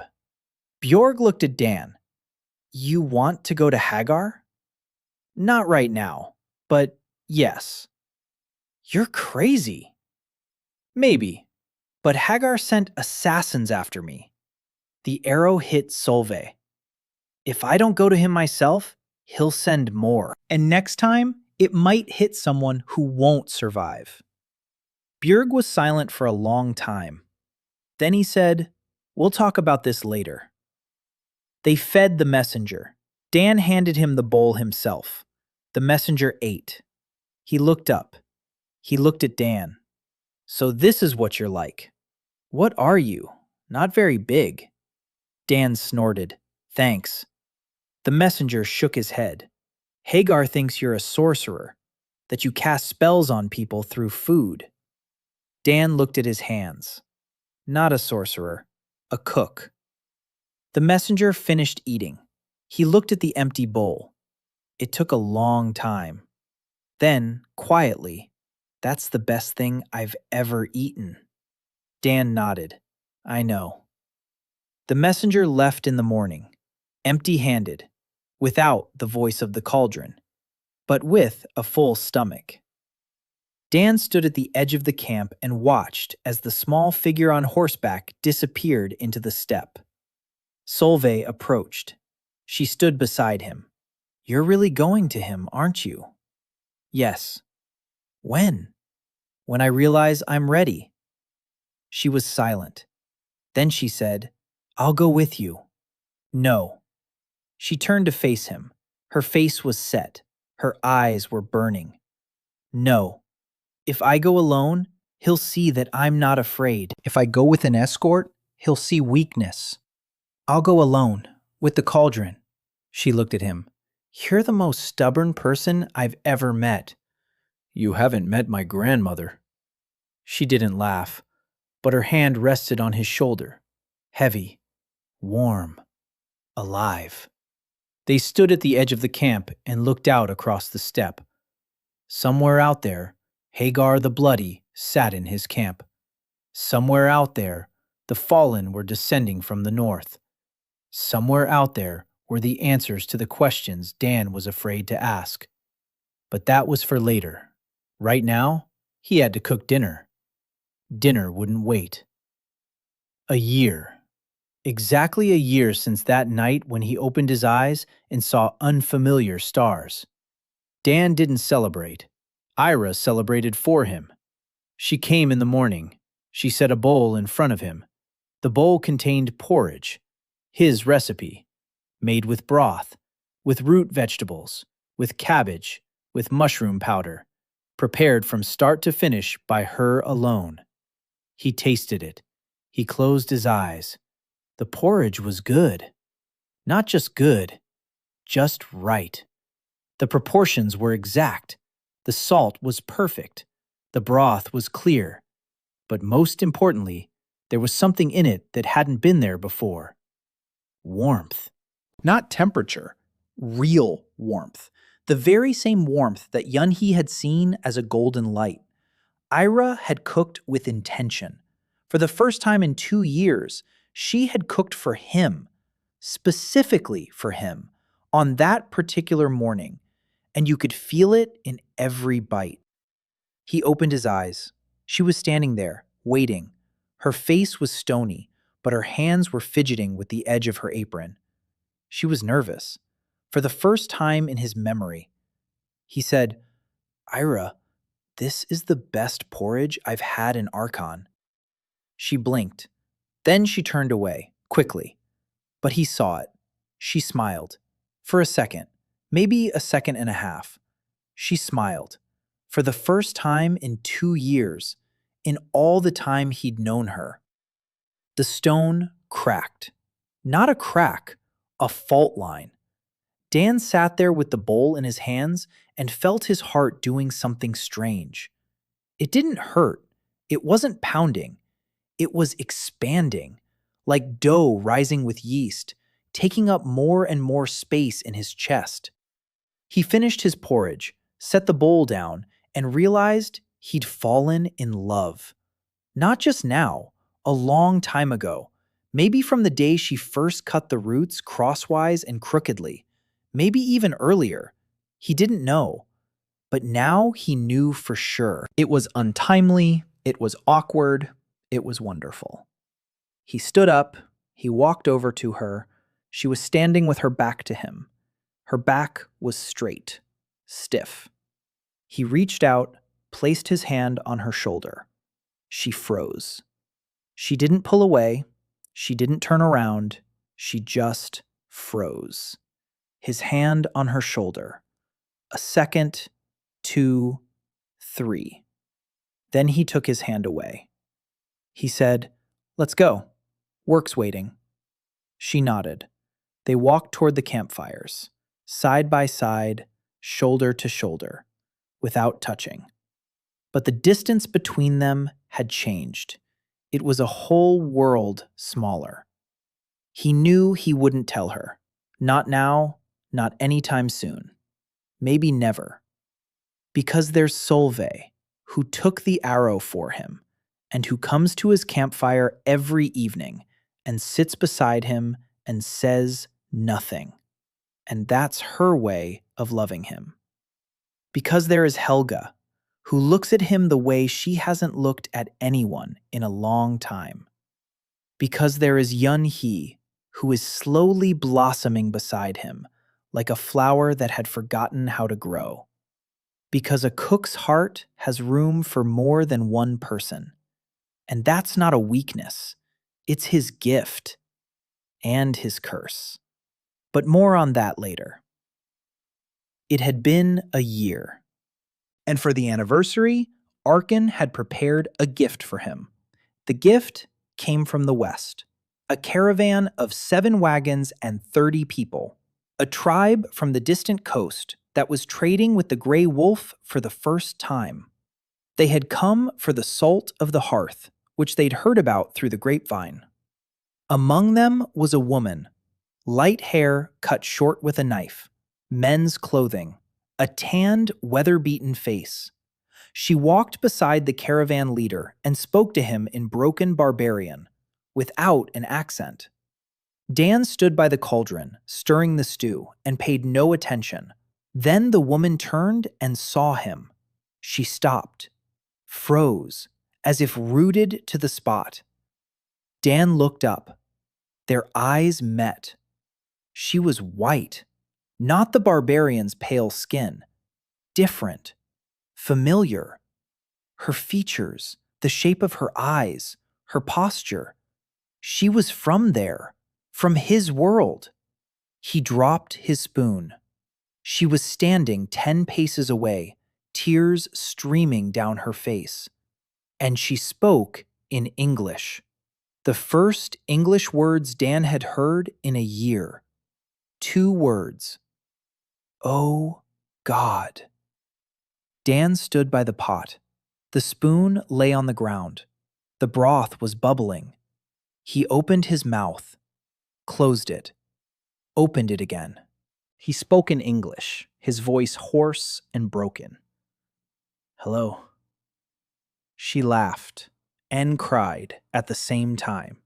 Björg looked at Dan. "You want to go to Hagar?" "Not right now, but yes." "You're crazy." "Maybe, but Hagar sent assassins after me." The arrow hit Solveig. "If I don't go to him myself, he'll send more. And next time, it might hit someone who won't survive." Björg was silent for a long time. Then he said, "We'll talk about this later." They fed the messenger. Dan handed him the bowl himself. The messenger ate. He looked up. He looked at Dan. "So this is what you're like." "What are you? Not very big." Dan snorted. "Thanks." The messenger shook his head. "Hagar thinks you're a sorcerer, that you cast spells on people through food." Dan looked at his hands. "Not a sorcerer, a cook." The messenger finished eating. He looked at the empty bowl. It took a long time. Then, quietly, "That's the best thing I've ever eaten." Dan nodded. "I know." The messenger left in the morning, empty-handed, without the Voice of the Cauldron, but with a full stomach. Dan stood at the edge of the camp and watched as the small figure on horseback disappeared into the steppe. Solveig approached. She stood beside him. "You're really going to him, aren't you?" "Yes." "When?" "When I realize I'm ready." She was silent. Then she said, "I'll go with you." "No." She turned to face him. Her face was set. Her eyes were burning. "No. If I go alone, He'll see that I'm not afraid. If I go with an escort, he'll see weakness. I'll go alone, with the cauldron. She looked at him. You're the most stubborn person I've ever met. You haven't met my grandmother. She didn't laugh, but her hand rested on his shoulder. Heavy, warm, alive. They stood at the edge of the camp and looked out across the steppe. Somewhere out there, Hagar the Bloody sat in his camp. Somewhere out there, the fallen were descending from the north. Somewhere out there were the answers to the questions Dan was afraid to ask. But that was for later. Right now, he had to cook dinner. Dinner wouldn't wait. A year. Exactly a year since that night when he opened his eyes and saw unfamiliar stars. Dan didn't celebrate. Ira celebrated for him. She came in the morning. She set a bowl in front of him. The bowl contained porridge, his recipe, made with broth, with root vegetables, with cabbage, with mushroom powder, prepared from start to finish by her alone. He tasted it. He closed his eyes. The porridge was good. Not just good, just right. The proportions were exact. The salt was perfect. The broth was clear. But most importantly, there was something in it that hadn't been there before. Warmth. Not temperature. Real warmth. The very same warmth that Yunhee had seen as a golden light. Ira had cooked with intention. For the first time in 2 years, she had cooked for him, specifically for him, on that particular morning, and you could feel it in every bite. He opened his eyes. She was standing there, waiting. Her face was stony, but her hands were fidgeting with the edge of her apron. She was nervous. For the first time in his memory, he said, Ira, this is the best porridge I've had in Archon. She blinked. Then she turned away, quickly. But he saw it. She smiled. For a second, maybe a second and a half. She smiled. For the first time in 2 years, in all the time he'd known her. The stone cracked. Not a crack, a fault line. Dan sat there with the bowl in his hands and felt his heart doing something strange. It didn't hurt. It wasn't pounding. It was expanding, like dough rising with yeast, taking up more and more space in his chest. He finished his porridge, set the bowl down, and realized he'd fallen in love. Not just now, a long time ago, maybe from the day she first cut the roots crosswise and crookedly, maybe even earlier. He didn't know. But now he knew for sure. It was untimely, it was awkward, it was wonderful. He stood up, he walked over to her. She was standing with her back to him. Her back was straight, stiff. He reached out, placed his hand on her shoulder. She froze. She didn't pull away. She didn't turn around. She just froze. His hand on her shoulder. A second, 2, 3. Then he took his hand away. He said, Let's go. Work's waiting. She nodded. They walked toward the campfires, side by side, shoulder to shoulder, without touching. But the distance between them had changed. It was a whole world smaller. He knew he wouldn't tell her. Not now, not anytime soon. Maybe never. Because there's Solveig, who took the arrow for him, and who comes to his campfire every evening and sits beside him and says nothing. And that's her way of loving him. Because there is Helga, who looks at him the way she hasn't looked at anyone in a long time. Because there is Yunhee, who is slowly blossoming beside him, like a flower that had forgotten how to grow. Because a cook's heart has room for more than one person. And that's not a weakness. It's his gift. And his curse. But more on that later. It had been a year. And for the anniversary, Arkin had prepared a gift for him. The gift came from the west, a caravan of 7 wagons and 30 people, a tribe from the distant coast that was trading with the Grey Wolf for the first time. They had come for the salt of the hearth, which they'd heard about through the grapevine. Among them was a woman, light hair cut short with a knife, men's clothing, a tanned, weather-beaten face. She walked beside the caravan leader and spoke to him in broken barbarian, without an accent. Dan stood by the cauldron, stirring the stew, and paid no attention. Then the woman turned and saw him. She stopped, froze, as if rooted to the spot. Dan looked up. Their eyes met. She was white, not the barbarian's pale skin. Different, familiar. Her features, the shape of her eyes, her posture. She was from there, from his world. He dropped his spoon. She was standing 10 paces away, tears streaming down her face. And she spoke in English. The first English words Dan had heard in a year. 2 words. Oh, God. Dan stood by the pot. The spoon lay on the ground. The broth was bubbling. He opened his mouth, closed it, opened it again. He spoke in English, his voice hoarse and broken. Hello. She laughed and cried at the same time.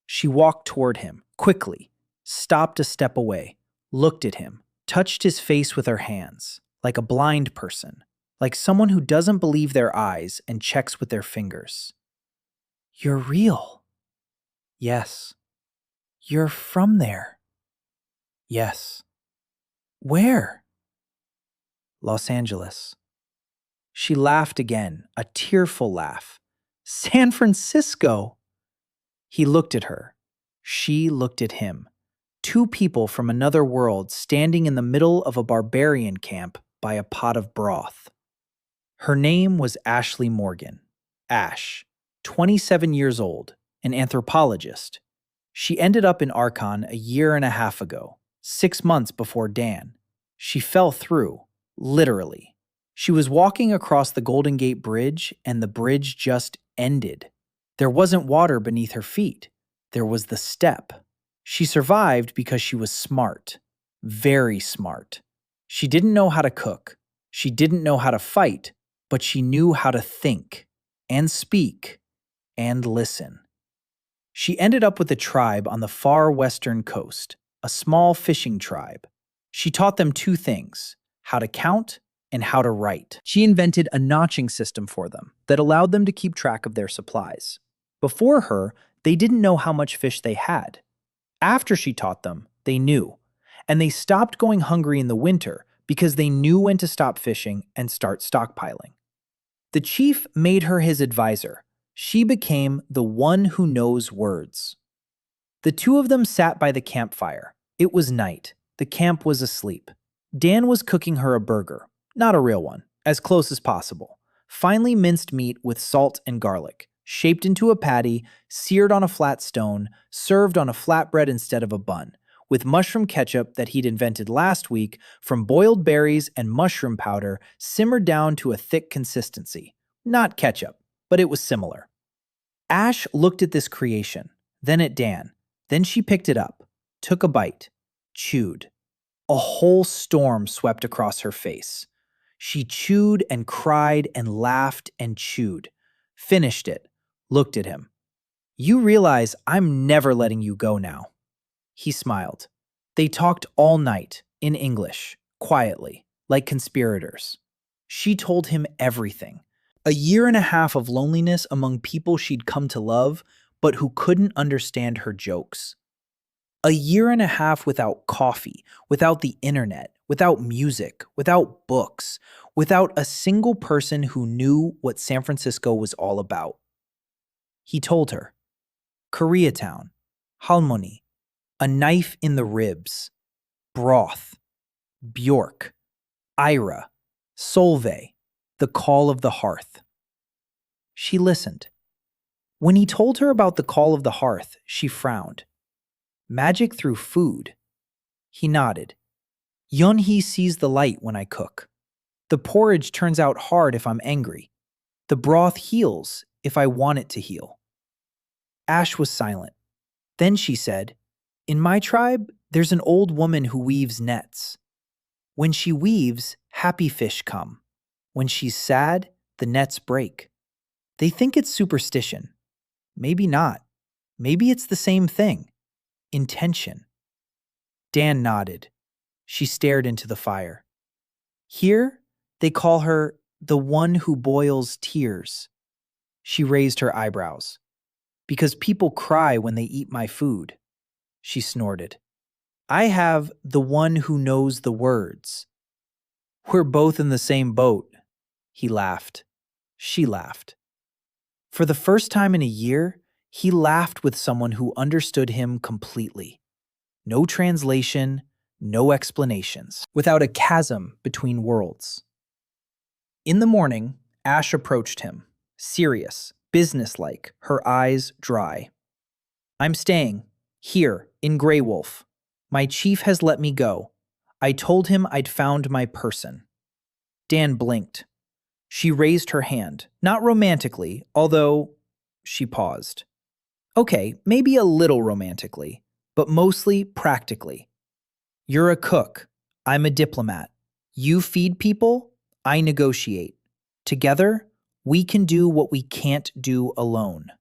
She walked toward him, quickly, stopped a step away, looked at him, touched his face with her hands, like a blind person, like someone who doesn't believe their eyes and checks with their fingers. You're real. Yes. You're from there. Yes. Where? Los Angeles. She laughed again, a tearful laugh. San Francisco! He looked at her. She looked at him. 2 people from another world standing in the middle of a barbarian camp by a pot of broth. Her name was Ashley Morgan. Ash, 27 years old, an anthropologist. She ended up in Archon a year and a half ago, 6 months before Dan. She fell through, literally. She was walking across the Golden Gate Bridge, and the bridge just ended. There wasn't water beneath her feet. There was the step. She survived because she was smart. Very smart. She didn't know how to cook. She didn't know how to fight, but she knew how to think, and speak, and listen. She ended up with a tribe on the far western coast, a small fishing tribe. She taught them 2 things, how to count and how to write. She invented a notching system for them that allowed them to keep track of their supplies. Before her, they didn't know how much fish they had. After she taught them, they knew, and they stopped going hungry in the winter because they knew when to stop fishing and start stockpiling. The chief made her his advisor. She became the one who knows words. The 2 of them sat by the campfire. It was night. The camp was asleep. Dan was cooking her a burger, not a real one, as close as possible. Finely minced meat with salt and garlic, shaped into a patty, seared on a flat stone, served on a flatbread instead of a bun, with mushroom ketchup that he'd invented last week from boiled berries and mushroom powder simmered down to a thick consistency. Not ketchup, but it was similar. Ash looked at this creation, then at Dan. Then she picked it up, took a bite, chewed. A whole storm swept across her face. She chewed and cried and laughed and chewed. Finished it, looked at him. You realize I'm never letting you go now. He smiled. They talked all night, in English, quietly, like conspirators. She told him everything. A year and a half of loneliness among people she'd come to love, but who couldn't understand her jokes. A year and a half without coffee, without the internet, without music, without books, without a single person who knew what San Francisco was all about. He told her. Koreatown, Halmoni, a knife in the ribs, broth, Bjork, Ira, Solveig, the call of the hearth. She listened. When he told her about the call of the hearth, she frowned. Magic through food. He nodded. Yunhee sees the light when I cook. The porridge turns out hard if I'm angry. The broth heals if I want it to heal. Ash was silent. Then she said, In my tribe, there's an old woman who weaves nets. When she weaves, happy fish come. When she's sad, the nets break. They think it's superstition. Maybe not. Maybe it's the same thing. Intention. Dan nodded. She stared into the fire. Here, they call her the one who boils tears. She raised her eyebrows. Because people cry when they eat my food. She snorted. I have the one who knows the words. We're both in the same boat. He laughed. She laughed. For the first time in a year, he laughed with someone who understood him completely. No translation, no explanations, without a chasm between worlds. In the morning, Ash approached him, serious, businesslike, her eyes dry. I'm staying, here, in Grey Wolf. My chief has let me go. I told him I'd found my person. Dan blinked. She raised her hand, not romantically, although she paused. Okay, maybe a little romantically, but mostly practically. You're a cook. I'm a diplomat. You feed people. I negotiate. Together, we can do what we can't do alone.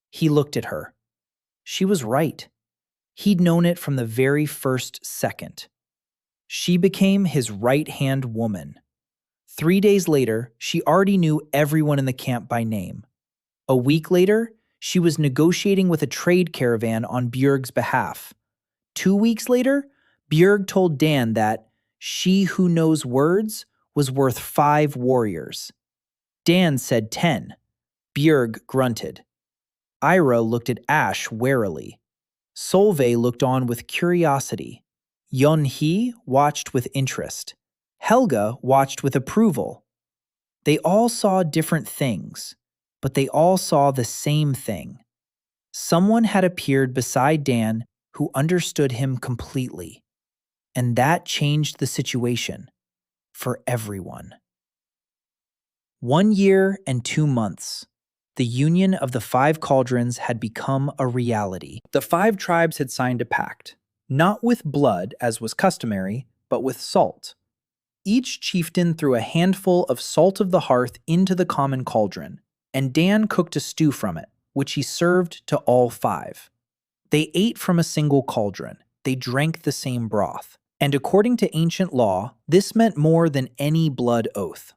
He looked at her. She was right. He'd known it from the very first second. She became his right-hand woman. 3 days later, she already knew everyone in the camp by name. A week later, she was negotiating with a trade caravan on Björg's behalf. 2 weeks later, Björg told Dan that she who knows words was worth 5 warriors. Dan said 10. Björg grunted. Ira looked at Ash warily. Solveig looked on with curiosity. Yunhee watched with interest. Helga watched with approval. They all saw different things, but they all saw the same thing. Someone had appeared beside Dan who understood him completely, and that changed the situation for everyone. 1 year and 2 months. The union of the 5 cauldrons had become a reality. The 5 tribes had signed a pact, not with blood as was customary, but with salt. Each chieftain threw a handful of salt of the hearth into the common cauldron, and Dan cooked a stew from it, which he served to all 5. They ate from a single cauldron. They drank the same broth. And according to ancient law, this meant more than any blood oath.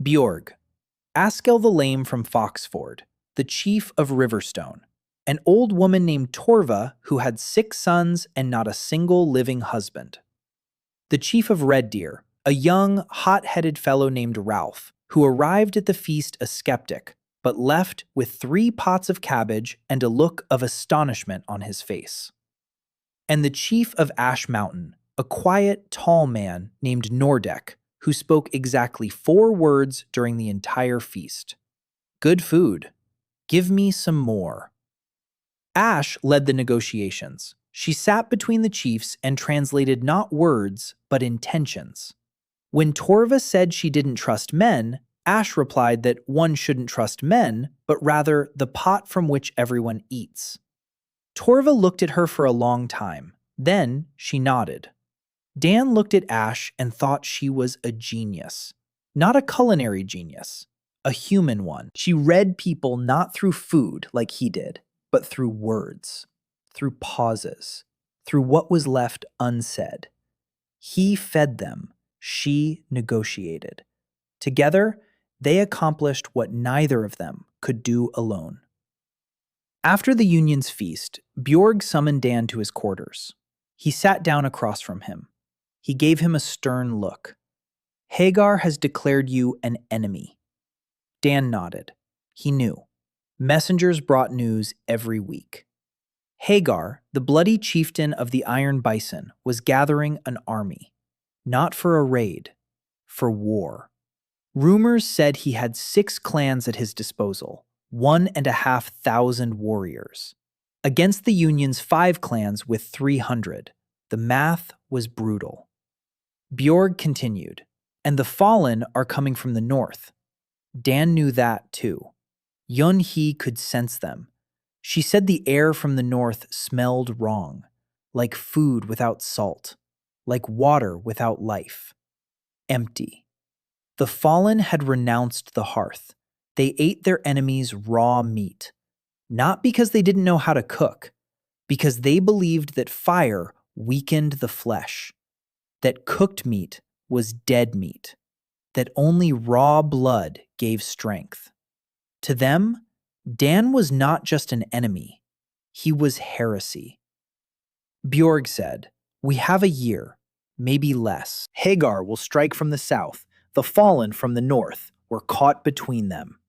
Björg, Askel the Lame from Foxford, the chief of Riverstone, an old woman named Torva who had 6 sons and not a single living husband. The chief of Red Deer, a young, hot-headed fellow named Ralph, who arrived at the feast a skeptic, but left with 3 pots of cabbage and a look of astonishment on his face. And the chief of Ash Mountain, a quiet, tall man named Nordek, who spoke exactly 4 words during the entire feast. Good food. Give me some more. Ash led the negotiations. She sat between the chiefs and translated not words, but intentions. When Torva said she didn't trust men, Ash replied that one shouldn't trust men, but rather the pot from which everyone eats. Torva looked at her for a long time. Then she nodded. Dan looked at Ash and thought she was a genius. Not a culinary genius, a human one. She read people not through food like he did, but through words, through pauses, through what was left unsaid. He fed them. She negotiated. Together, they accomplished what neither of them could do alone. After the union's feast, Björg summoned Dan to his quarters. He sat down across from him. He gave him a stern look. Hagar has declared you an enemy. Dan nodded. He knew. Messengers brought news every week. Hagar, the bloody chieftain of the Iron Bison, was gathering an army. Not for a raid, for war. Rumors said he had 6 clans at his disposal, 1,500 warriors, against the Union's 5 clans with 300. The math was brutal. Bjorg continued, and the Fallen are coming from the north. Dan knew that too. Yun-hee could sense them. She said the air from the north smelled wrong, like food without salt, like water without life. Empty. The Fallen had renounced the hearth. They ate their enemies' raw meat. Not because they didn't know how to cook, because they believed that fire weakened the flesh, that cooked meat was dead meat, that only raw blood gave strength. To them, Dan was not just an enemy, he was heresy. Bjorg said, "We have a year, maybe less. Hagar will strike from the south, the Fallen from the north. We're caught between them."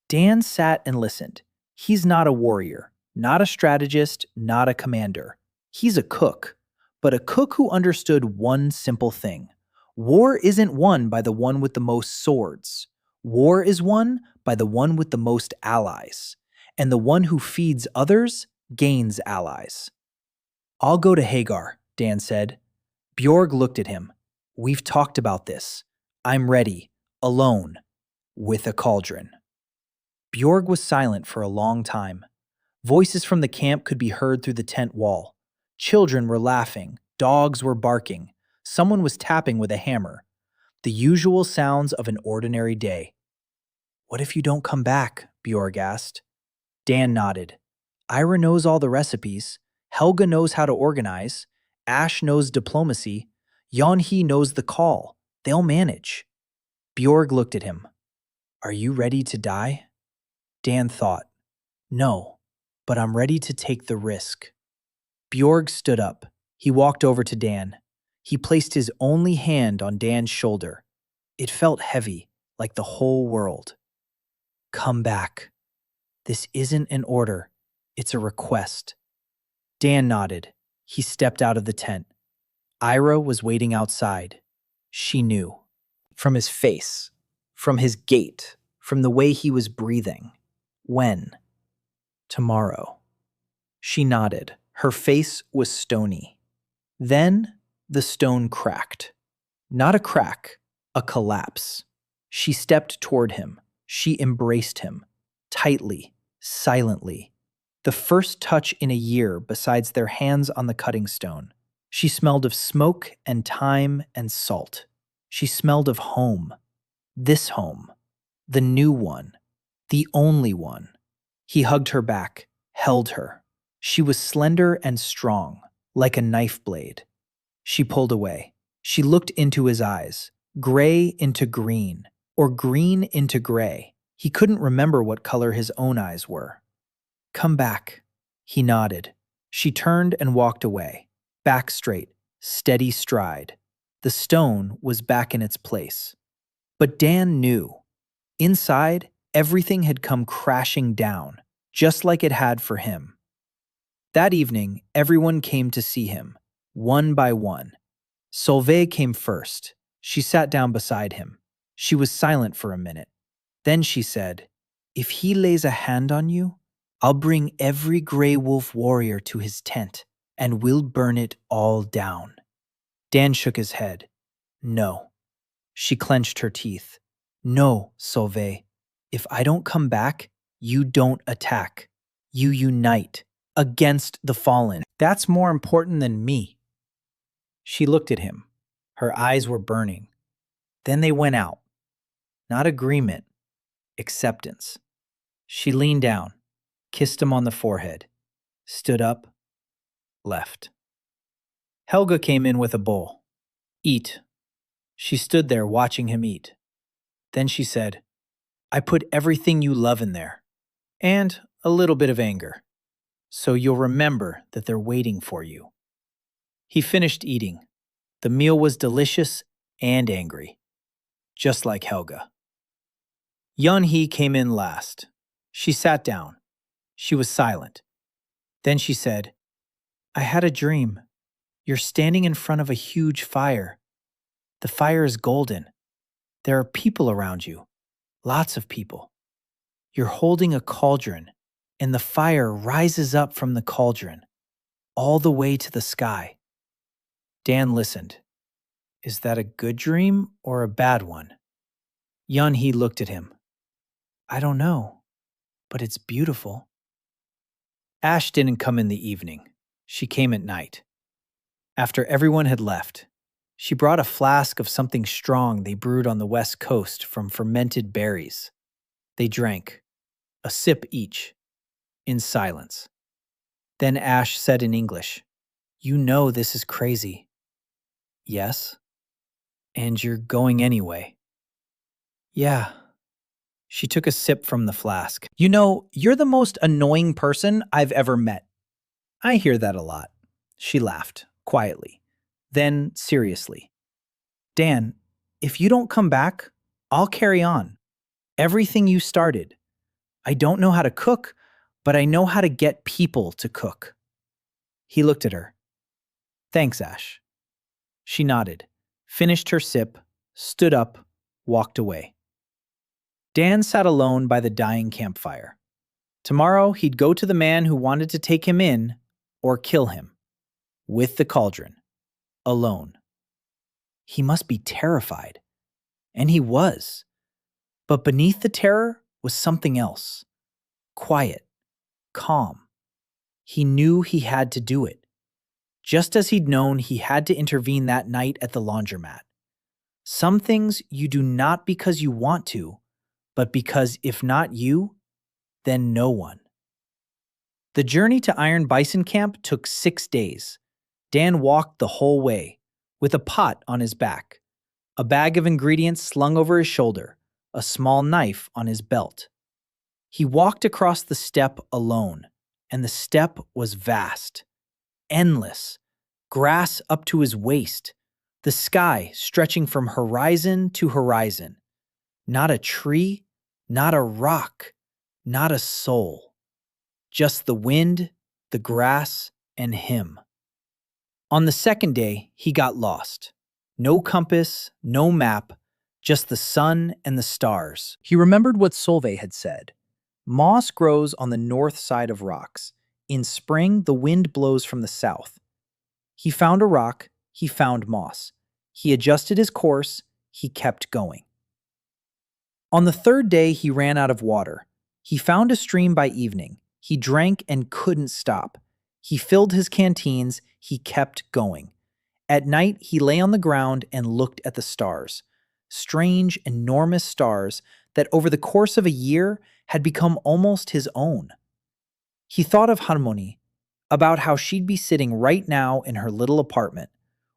Dan sat and listened. He's not a warrior, not a strategist, not a commander. He's a cook, but a cook who understood one simple thing. War isn't won by the one with the most swords. War is won by the one with the most allies. And the one who feeds others gains allies. "I'll go to Hagar," Dan said. Bjorg looked at him. "We've talked about this. I'm ready, alone, with a cauldron." Bjorg was silent for a long time. Voices from the camp could be heard through the tent wall. Children were laughing, dogs were barking, someone was tapping with a hammer. The usual sounds of an ordinary day. "What if you don't come back?" Bjorg asked. Dan nodded. "Ira knows all the recipes. Helga knows how to organize. Ash knows diplomacy. Yonhee knows the call. They'll manage." Bjorg looked at him. "Are you ready to die?" Dan thought. "No, but I'm ready to take the risk." Bjorg stood up. He walked over to Dan. He placed his only hand on Dan's shoulder. It felt heavy, like the whole world. "Come back. This isn't an order. It's a request." Dan nodded. He stepped out of the tent. Ira was waiting outside. She knew. From his face, from his gait, from the way he was breathing. When? Tomorrow. She nodded. Her face was stony. Then the stone cracked. Not a crack, a collapse. She stepped toward him. She embraced him. Tightly, silently. The first touch in a year besides their hands on the cutting stone. She smelled of smoke and time and salt. She smelled of home. This home. The new one. The only one. He hugged her back, held her. She was slender and strong, like a knife blade. She pulled away. She looked into his eyes, gray into green, or green into gray. He couldn't remember what color his own eyes were. "Come back." He nodded. She turned and walked away, back straight, steady stride. The stone was back in its place. But Dan knew. Inside, everything had come crashing down, just like it had for him. That evening, everyone came to see him, one by one. Solveig came first. She sat down beside him. She was silent for a minute. Then she said, "If he lays a hand on you, I'll bring every Grey Wolf warrior to his tent, and we'll burn it all down." Dan shook his head. "No." She clenched her teeth. "No, Solveig. If I don't come back, you don't attack. You unite against the Fallen. That's more important than me." She looked at him. Her eyes were burning. Then they went out. Not agreement, acceptance. She leaned down, kissed him on the forehead, stood up, left. Helga came in with a bowl. "Eat." She stood there watching him eat. Then she said, "I put everything you love in there, and a little bit of anger, so you'll remember that they're waiting for you." He finished eating. The meal was delicious and angry, just like Helga. Yun-hee came in last. She sat down. She was silent. Then she said, "I had a dream. You're standing in front of a huge fire. The fire is golden. There are people around you, lots of people. You're holding a cauldron, and the fire rises up from the cauldron, all the way to the sky. Dan listened. Is that a good dream or a bad one? Yun-hee looked at him. I don't know, but it's beautiful. Ash didn't come in the evening. She came at night. After everyone had left, she brought a flask of something strong they brewed on the west coast from fermented berries. They drank, a sip each, in silence. Then Ash said in English, You know this is crazy. Yes? And you're going anyway. Yeah. She took a sip from the flask. You know, you're the most annoying person I've ever met. I hear that a lot. She laughed, quietly. Then, seriously. Dan, if you don't come back, I'll carry on. Everything you started. I don't know how to cook, but I know how to get people to cook. He looked at her. Thanks, Ash. She nodded, finished her sip, stood up, walked away. Dan sat alone by the dying campfire. Tomorrow he'd go to the man who wanted to take him in or kill him. With the cauldron. Alone. He must be terrified. And he was. But beneath the terror was something else. Quiet. Calm. He knew he had to do it. Just as he'd known he had to intervene that night at the laundromat. Some things you do not because you want to, but because if not you, then no one. The journey to Iron Bison Camp took 6 days. Dan walked the whole way, with a pot on his back, a bag of ingredients slung over his shoulder, a small knife on his belt. He walked across the steppe alone, and the steppe was vast, endless, grass up to his waist, the sky stretching from horizon to horizon. Not a tree, not a rock, not a soul. Just the wind, the grass, and him. On the second day, he got lost. No compass, no map, just the sun and the stars. He remembered what Solveig had said. Moss grows on the north side of rocks. In spring, the wind blows from the south. He found a rock, he found moss. He adjusted his course, he kept going. On the third day, he ran out of water. He found a stream by evening. He drank and couldn't stop. He filled his canteens, he kept going. At night, he lay on the ground and looked at the stars. Strange, enormous stars that over the course of a year had become almost his own. He thought of Harmony, about how she'd be sitting right now in her little apartment,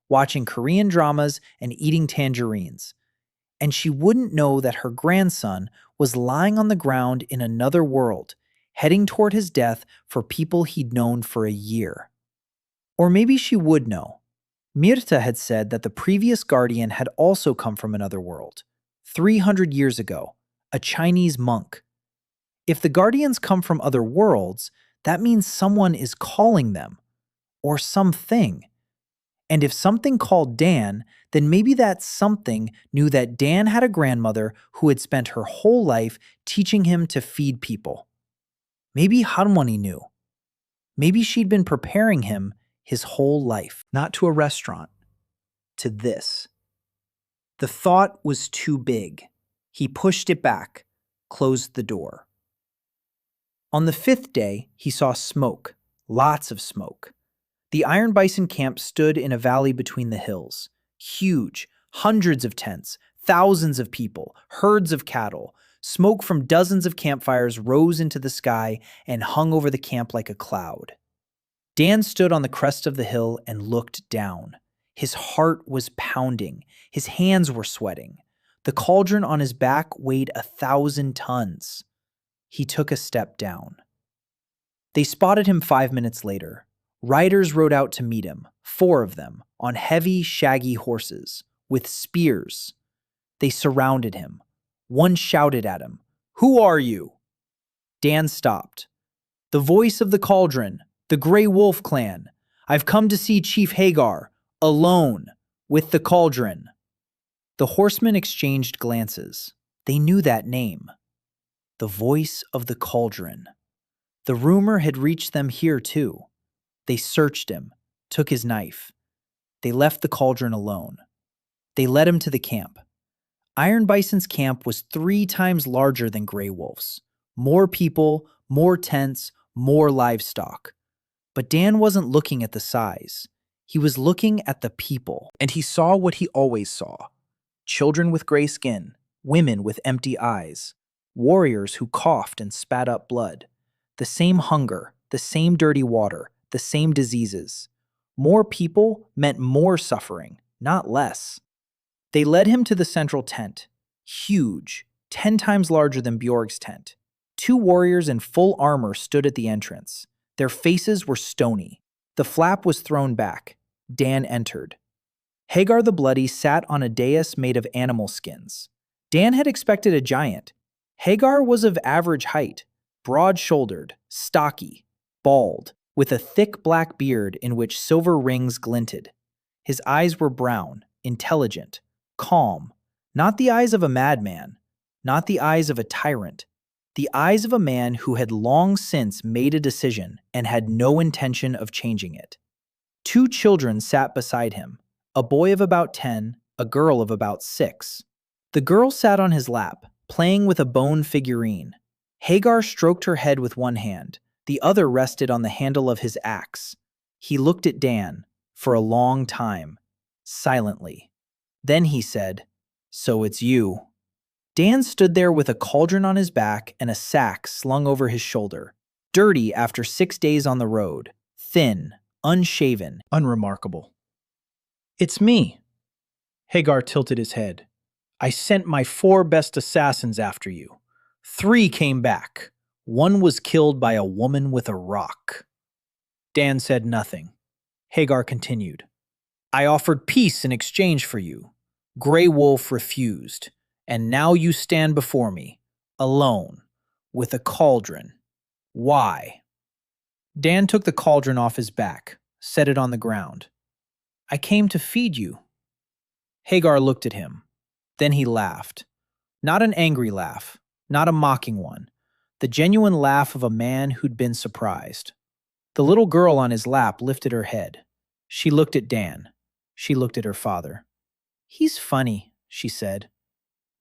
watching Korean dramas and eating tangerines. And she wouldn't know that her grandson was lying on the ground in another world, heading toward his death for people he'd known for a year. Or maybe she would know. Myrta had said that the previous guardian had also come from another world, 300 years ago, a Chinese monk. If the guardians come from other worlds, that means someone is calling them, or something. And if something called Dan, then maybe that something knew that Dan had a grandmother who had spent her whole life teaching him to feed people. Maybe Harmony knew. Maybe she'd been preparing him his whole life, not to a restaurant, to this. The thought was too big. He pushed it back, closed the door. On the 5th day, he saw smoke, lots of smoke. The Iron Bison camp stood in a valley between the hills. Huge, hundreds of tents, thousands of people, herds of cattle. Smoke from dozens of campfires rose into the sky and hung over the camp like a cloud. Dan stood on the crest of the hill and looked down. His heart was pounding. His hands were sweating. The cauldron on his back weighed 1,000 tons. He took a step down. They spotted him 5 minutes later. Riders rode out to meet him, 4 of them, on heavy, shaggy horses, with spears. They surrounded him. One shouted at him, "Who are you?" Dan stopped. "The voice of the cauldron, the Grey Wolf clan. I've come to see Chief Hagar, alone, with the cauldron." The horsemen exchanged glances. They knew that name. The voice of the cauldron. The rumor had reached them here too. They searched him, took his knife. They left the cauldron alone. They led him to the camp. Iron Bison's camp was 3 times larger than Grey Wolf's. More people, more tents, more livestock. But Dan wasn't looking at the size. He was looking at the people. And he saw what he always saw. Children with gray skin, women with empty eyes, warriors who coughed and spat up blood. The same hunger, the same dirty water, the same diseases. More people meant more suffering, not less. They led him to the central tent. Huge, 10 times larger than Bjorg's tent. 2 warriors in full armor stood at the entrance. Their faces were stony. The flap was thrown back. Dan entered. Hagar the Bloody sat on a dais made of animal skins. Dan had expected a giant. Hagar was of average height, broad-shouldered, stocky, bald, with a thick black beard in which silver rings glinted. His eyes were brown, intelligent, calm, not the eyes of a madman, not the eyes of a tyrant, the eyes of a man who had long since made a decision and had no intention of changing it. 2 children sat beside him, a boy of about 10, a girl of about 6. The girl sat on his lap, playing with a bone figurine. Hagar stroked her head with one hand, the other rested on the handle of his axe. He looked at Dan for a long time, silently. Then he said, "So it's you." Dan stood there with a cauldron on his back and a sack slung over his shoulder, dirty after 6 days on the road, thin, unshaven, unremarkable. "It's me." Hagar tilted his head. "I sent my 4 best assassins after you. 3 came back. 1 was killed by a woman with a rock." Dan said nothing. Hagar continued. "I offered peace in exchange for you. Grey Wolf refused. And now you stand before me, alone, with a cauldron. Why?" Dan took the cauldron off his back, set it on the ground. "I came to feed you." Hagar looked at him. Then he laughed. Not an angry laugh, not a mocking one. The genuine laugh of a man who'd been surprised. The little girl on his lap lifted her head. She looked at Dan. She looked at her father. "He's funny," she said.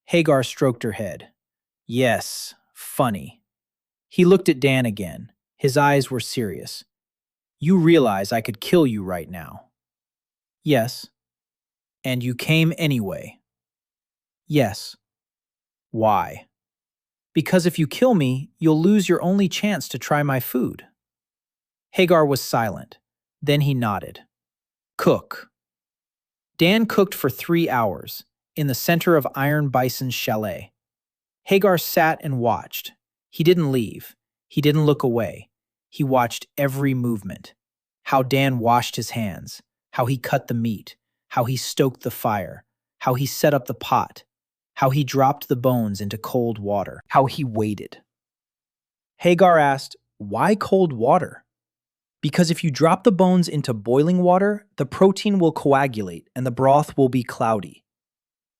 Hagar stroked her head. "Yes, funny." He looked at Dan again. His eyes were serious. "You realize I could kill you right now?" "Yes." "And you came anyway?" "Yes." "Why?" "Because if you kill me, you'll lose your only chance to try my food." Hagar was silent. Then he nodded. "Cook." Dan cooked for 3 hours, in the center of Iron Bison's chalet. Hagar sat and watched. He didn't leave. He didn't look away. He watched every movement. How Dan washed his hands, how he cut the meat, how he stoked the fire, how he set up the pot, how he dropped the bones into cold water, how he waited. Hagar asked, "Why cold water?" "Because if you drop the bones into boiling water, the protein will coagulate and the broth will be cloudy.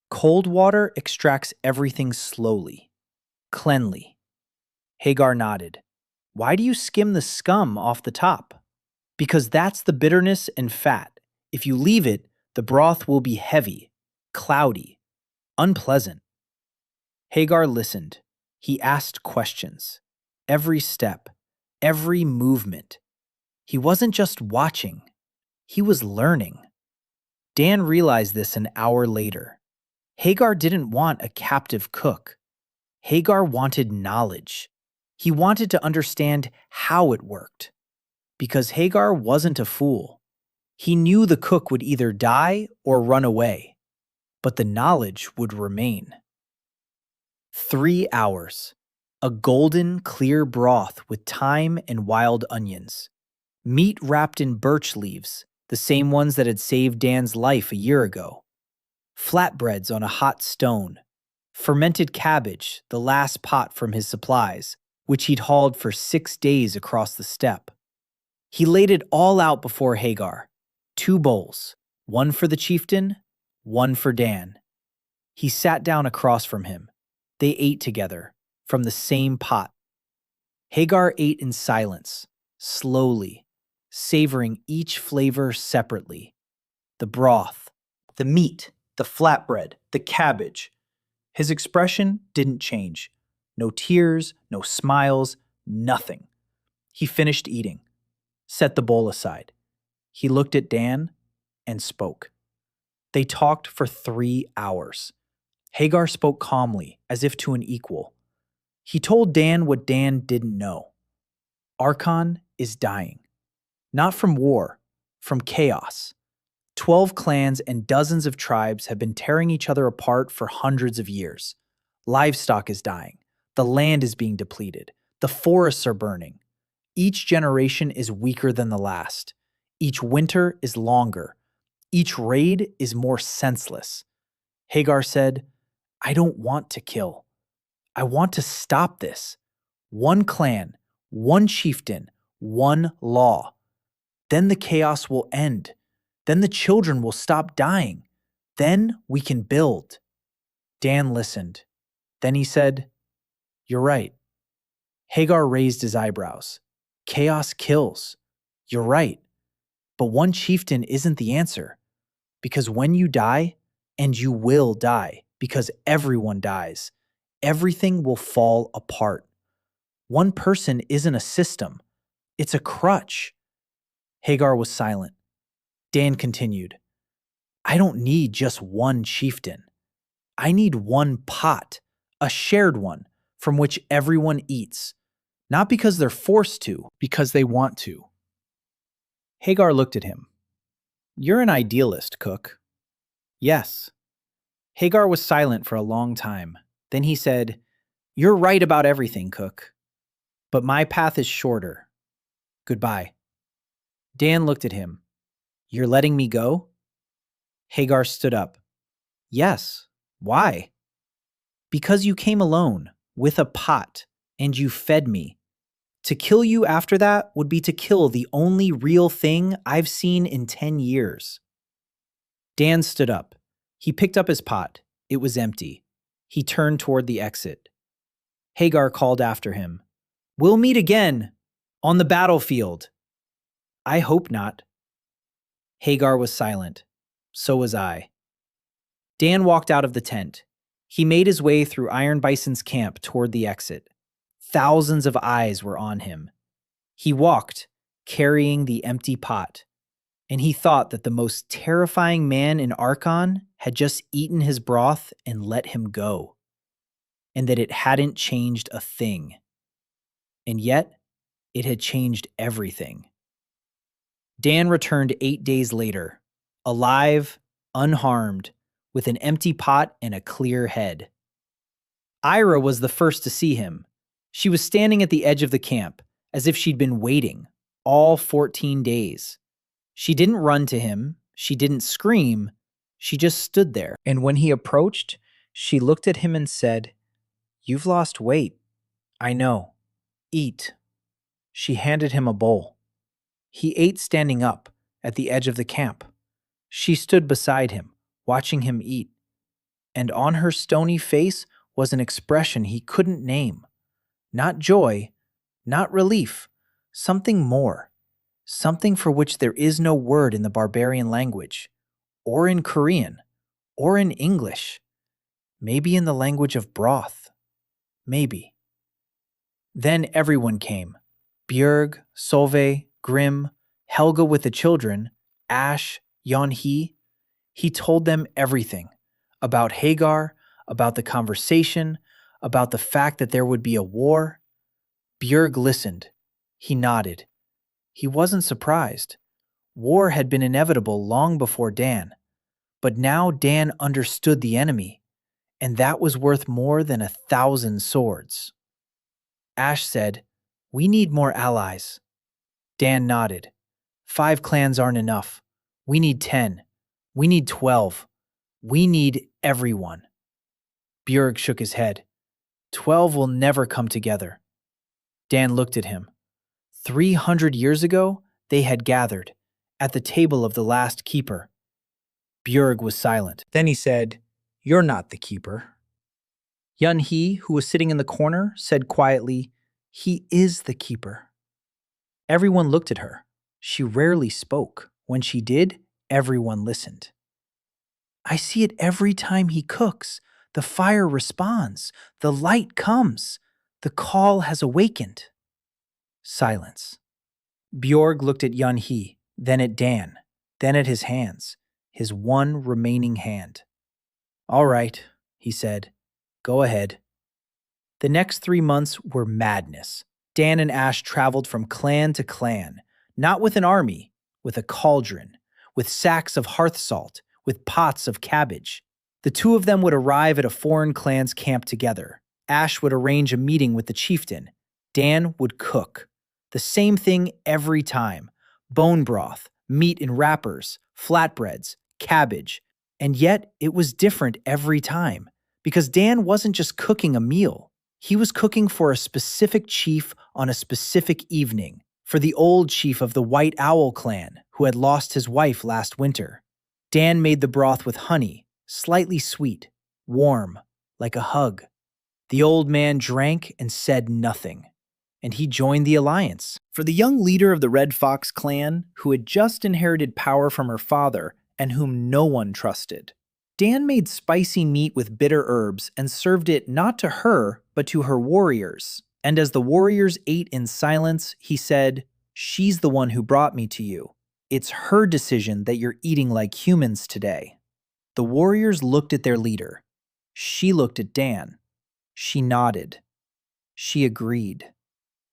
Cold water extracts everything slowly, cleanly." Hagar nodded. "Why do you skim the scum off the top?" "Because that's the bitterness and fat. If you leave it, the broth will be heavy, cloudy, unpleasant." Hagar listened. He asked questions. Every step, every movement. He wasn't just watching. He was learning. Dan realized this an hour later. Hagar didn't want a captive cook. Hagar wanted knowledge. He wanted to understand how it worked. Because Hagar wasn't a fool. He knew the cook would either die or run away. But the knowledge would remain. 3 hours. A golden, clear broth with thyme and wild onions. Meat wrapped in birch leaves, the same ones that had saved Dan's life a year ago. Flatbreads on a hot stone. Fermented cabbage, the last pot from his supplies, which he'd hauled for 6 days across the steppe. He laid it all out before Hagar. 2 bowls, one for the chieftain, one for Dan. He sat down across from him. They ate together, from the same pot. Hagar ate in silence, slowly, savoring each flavor separately. The broth, the meat, the flatbread, the cabbage. His expression didn't change. No tears, no smiles, nothing. He finished eating, set the bowl aside. He looked at Dan and spoke. They talked for 3 hours. Hagar spoke calmly, as if to an equal. He told Dan what Dan didn't know. Archon is dying. Not from war, from chaos. 12 clans and dozens of tribes have been tearing each other apart for hundreds of years. Livestock is dying. The land is being depleted. The forests are burning. Each generation is weaker than the last. Each winter is longer. Each raid is more senseless. Hagar said, I don't want to kill. I want to stop this. One clan, one chieftain, one law. Then the chaos will end. Then the children will stop dying. Then we can build. Dan listened. Then he said, You're right. Hagar raised his eyebrows. Chaos kills. You're right. But one chieftain isn't the answer. Because when you die, and you will die, because everyone dies, everything will fall apart. One person isn't a system. It's a crutch. Hagar was silent. Dan continued, I don't need just one chieftain. I need one pot, a shared one, from which everyone eats. Not because they're forced to, because they want to. Hagar looked at him. You're an idealist, Cook. Yes. Hagar was silent for a long time. Then he said, You're right about everything, Cook. But my path is shorter. Goodbye. Dan looked at him. You're letting me go? Hagar stood up. Yes. Why? Because you came alone, with a pot, and you fed me. To kill you after that would be to kill the only real thing I've seen in 10 years. Dan stood up. He picked up his pot. It was empty. He turned toward the exit. Hagar called after him. We'll meet again. On the battlefield. I hope not. Hagar was silent. So was I. Dan walked out of the tent. He made his way through Iron Bison's camp toward the exit. Thousands of eyes were on him. He walked, carrying the empty pot, and he thought that the most terrifying man in Archon had just eaten his broth and let him go, and that it hadn't changed a thing. And yet, it had changed everything. Dan returned 8 days later, alive, unharmed, with an empty pot and a clear head. Ira was the first to see him. She was standing at the edge of the camp, as if she'd been waiting all 14 days. She didn't run to him. She didn't scream. She just stood there. And when he approached, she looked at him and said, You've lost weight. I know. Eat. She handed him a bowl. He ate standing up at the edge of the camp. She stood beside him, watching him eat. And on her stony face was an expression he couldn't name. Not joy, not relief, something more. Something for which there is no word in the barbarian language, or in Korean, or in English. Maybe in the language of broth. Maybe. Then everyone came. Björg, Solveig, Grim, Helga with the children, Ash, Yeonhee. He told them everything. About Hagar, about the conversation, about the fact that there would be a war. Björg listened. He nodded. He wasn't surprised. War had been inevitable long before Dan. But now Dan understood the enemy, and that was worth more than 1,000 swords. Ash said, We need more allies. Dan nodded. 5 clans aren't enough. We need 10. We need 12. We need everyone. Björg shook his head. 12 will never come together. Dan looked at him. 300 years ago, they had gathered at the table of the last keeper. Björg was silent. Then he said, You're not the keeper. Yun He, who was sitting in the corner, said quietly, He is the keeper. Everyone looked at her. She rarely spoke. When she did, everyone listened. I see it every time he cooks. The fire responds. The light comes. The call has awakened. Silence. Bjorg looked at Yun He, then at Dan, then at his hands, his one remaining hand. All right, he said. Go ahead. The next 3 months were madness. Dan and Ash traveled from clan to clan, not with an army, with a cauldron, with sacks of hearth salt, with pots of cabbage. The two of them would arrive at a foreign clan's camp together. Ash would arrange a meeting with the chieftain. Dan would cook. The same thing every time. Bone broth, meat in wrappers, flatbreads, cabbage. And yet, it was different every time. Because Dan wasn't just cooking a meal. He was cooking for a specific chief on a specific evening. For the old chief of the White Owl clan, who had lost his wife last winter. Dan made the broth with honey, slightly sweet, warm, like a hug. The old man drank and said nothing. And he joined the alliance. For the young leader of the Red Fox clan, who had just inherited power from her father and whom no one trusted. Dan made spicy meat with bitter herbs and served it not to her, but to her warriors. And as the warriors ate in silence, he said, She's the one who brought me to you. It's her decision that you're eating like humans today. The warriors looked at their leader. She looked at Dan. She nodded. She agreed.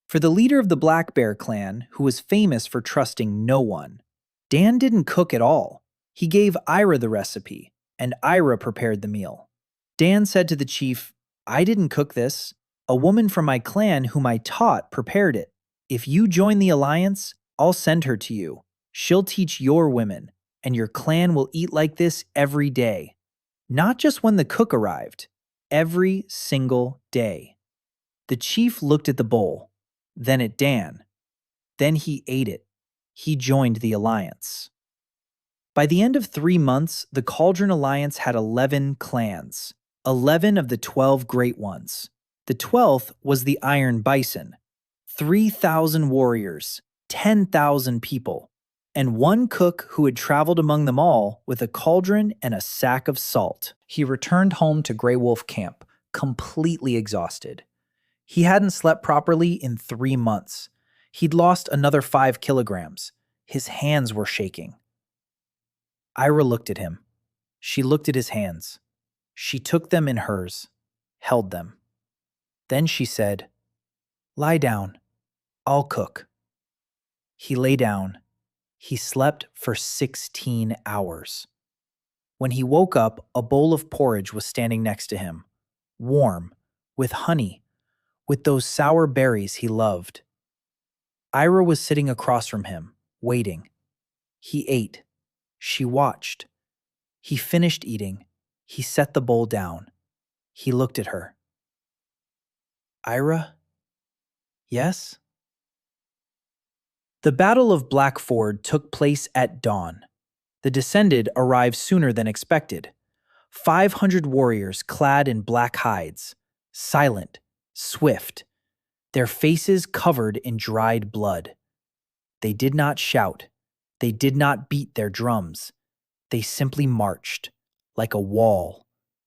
For the leader of the Black Bear clan, who was famous for trusting no one, Dan didn't cook at all. He gave Ira the recipe, and Ira prepared the meal. Dan said to the chief, I didn't cook this. A woman from my clan whom I taught prepared it. If you join the alliance, I'll send her to you. She'll teach your women, and your clan will eat like this every day. Not just when the cook arrived, every single day. The chief looked at the bowl, then at Dan. Then he ate it. He joined the alliance. By the end of 3 months, the Cauldron Alliance had 11 clans, 11 of the 12 great ones. The 12th was the Iron Bison, 3,000 warriors, 10,000 people, and one cook who had traveled among them all with a cauldron and a sack of salt. He returned home to Grey Wolf Camp, completely exhausted. He hadn't slept properly in 3 months. He'd lost another 5 kilograms. His hands were shaking. Ira looked at him. She looked at his hands. She took them in hers, held them. Then she said, Lie down. I'll cook. He lay down. He slept for 16 hours. When he woke up, a bowl of porridge was standing next to him, warm, with honey, with those sour berries he loved. Ira was sitting across from him, waiting. He ate. She watched. He finished eating. He set the bowl down. He looked at her. Ira? Yes? The Battle of Black Ford took place at dawn. The Descended arrived sooner than expected. 500 warriors clad in black hides, silent, swift, their faces covered in dried blood. They did not shout. They did not beat their drums. They simply marched, like a wall,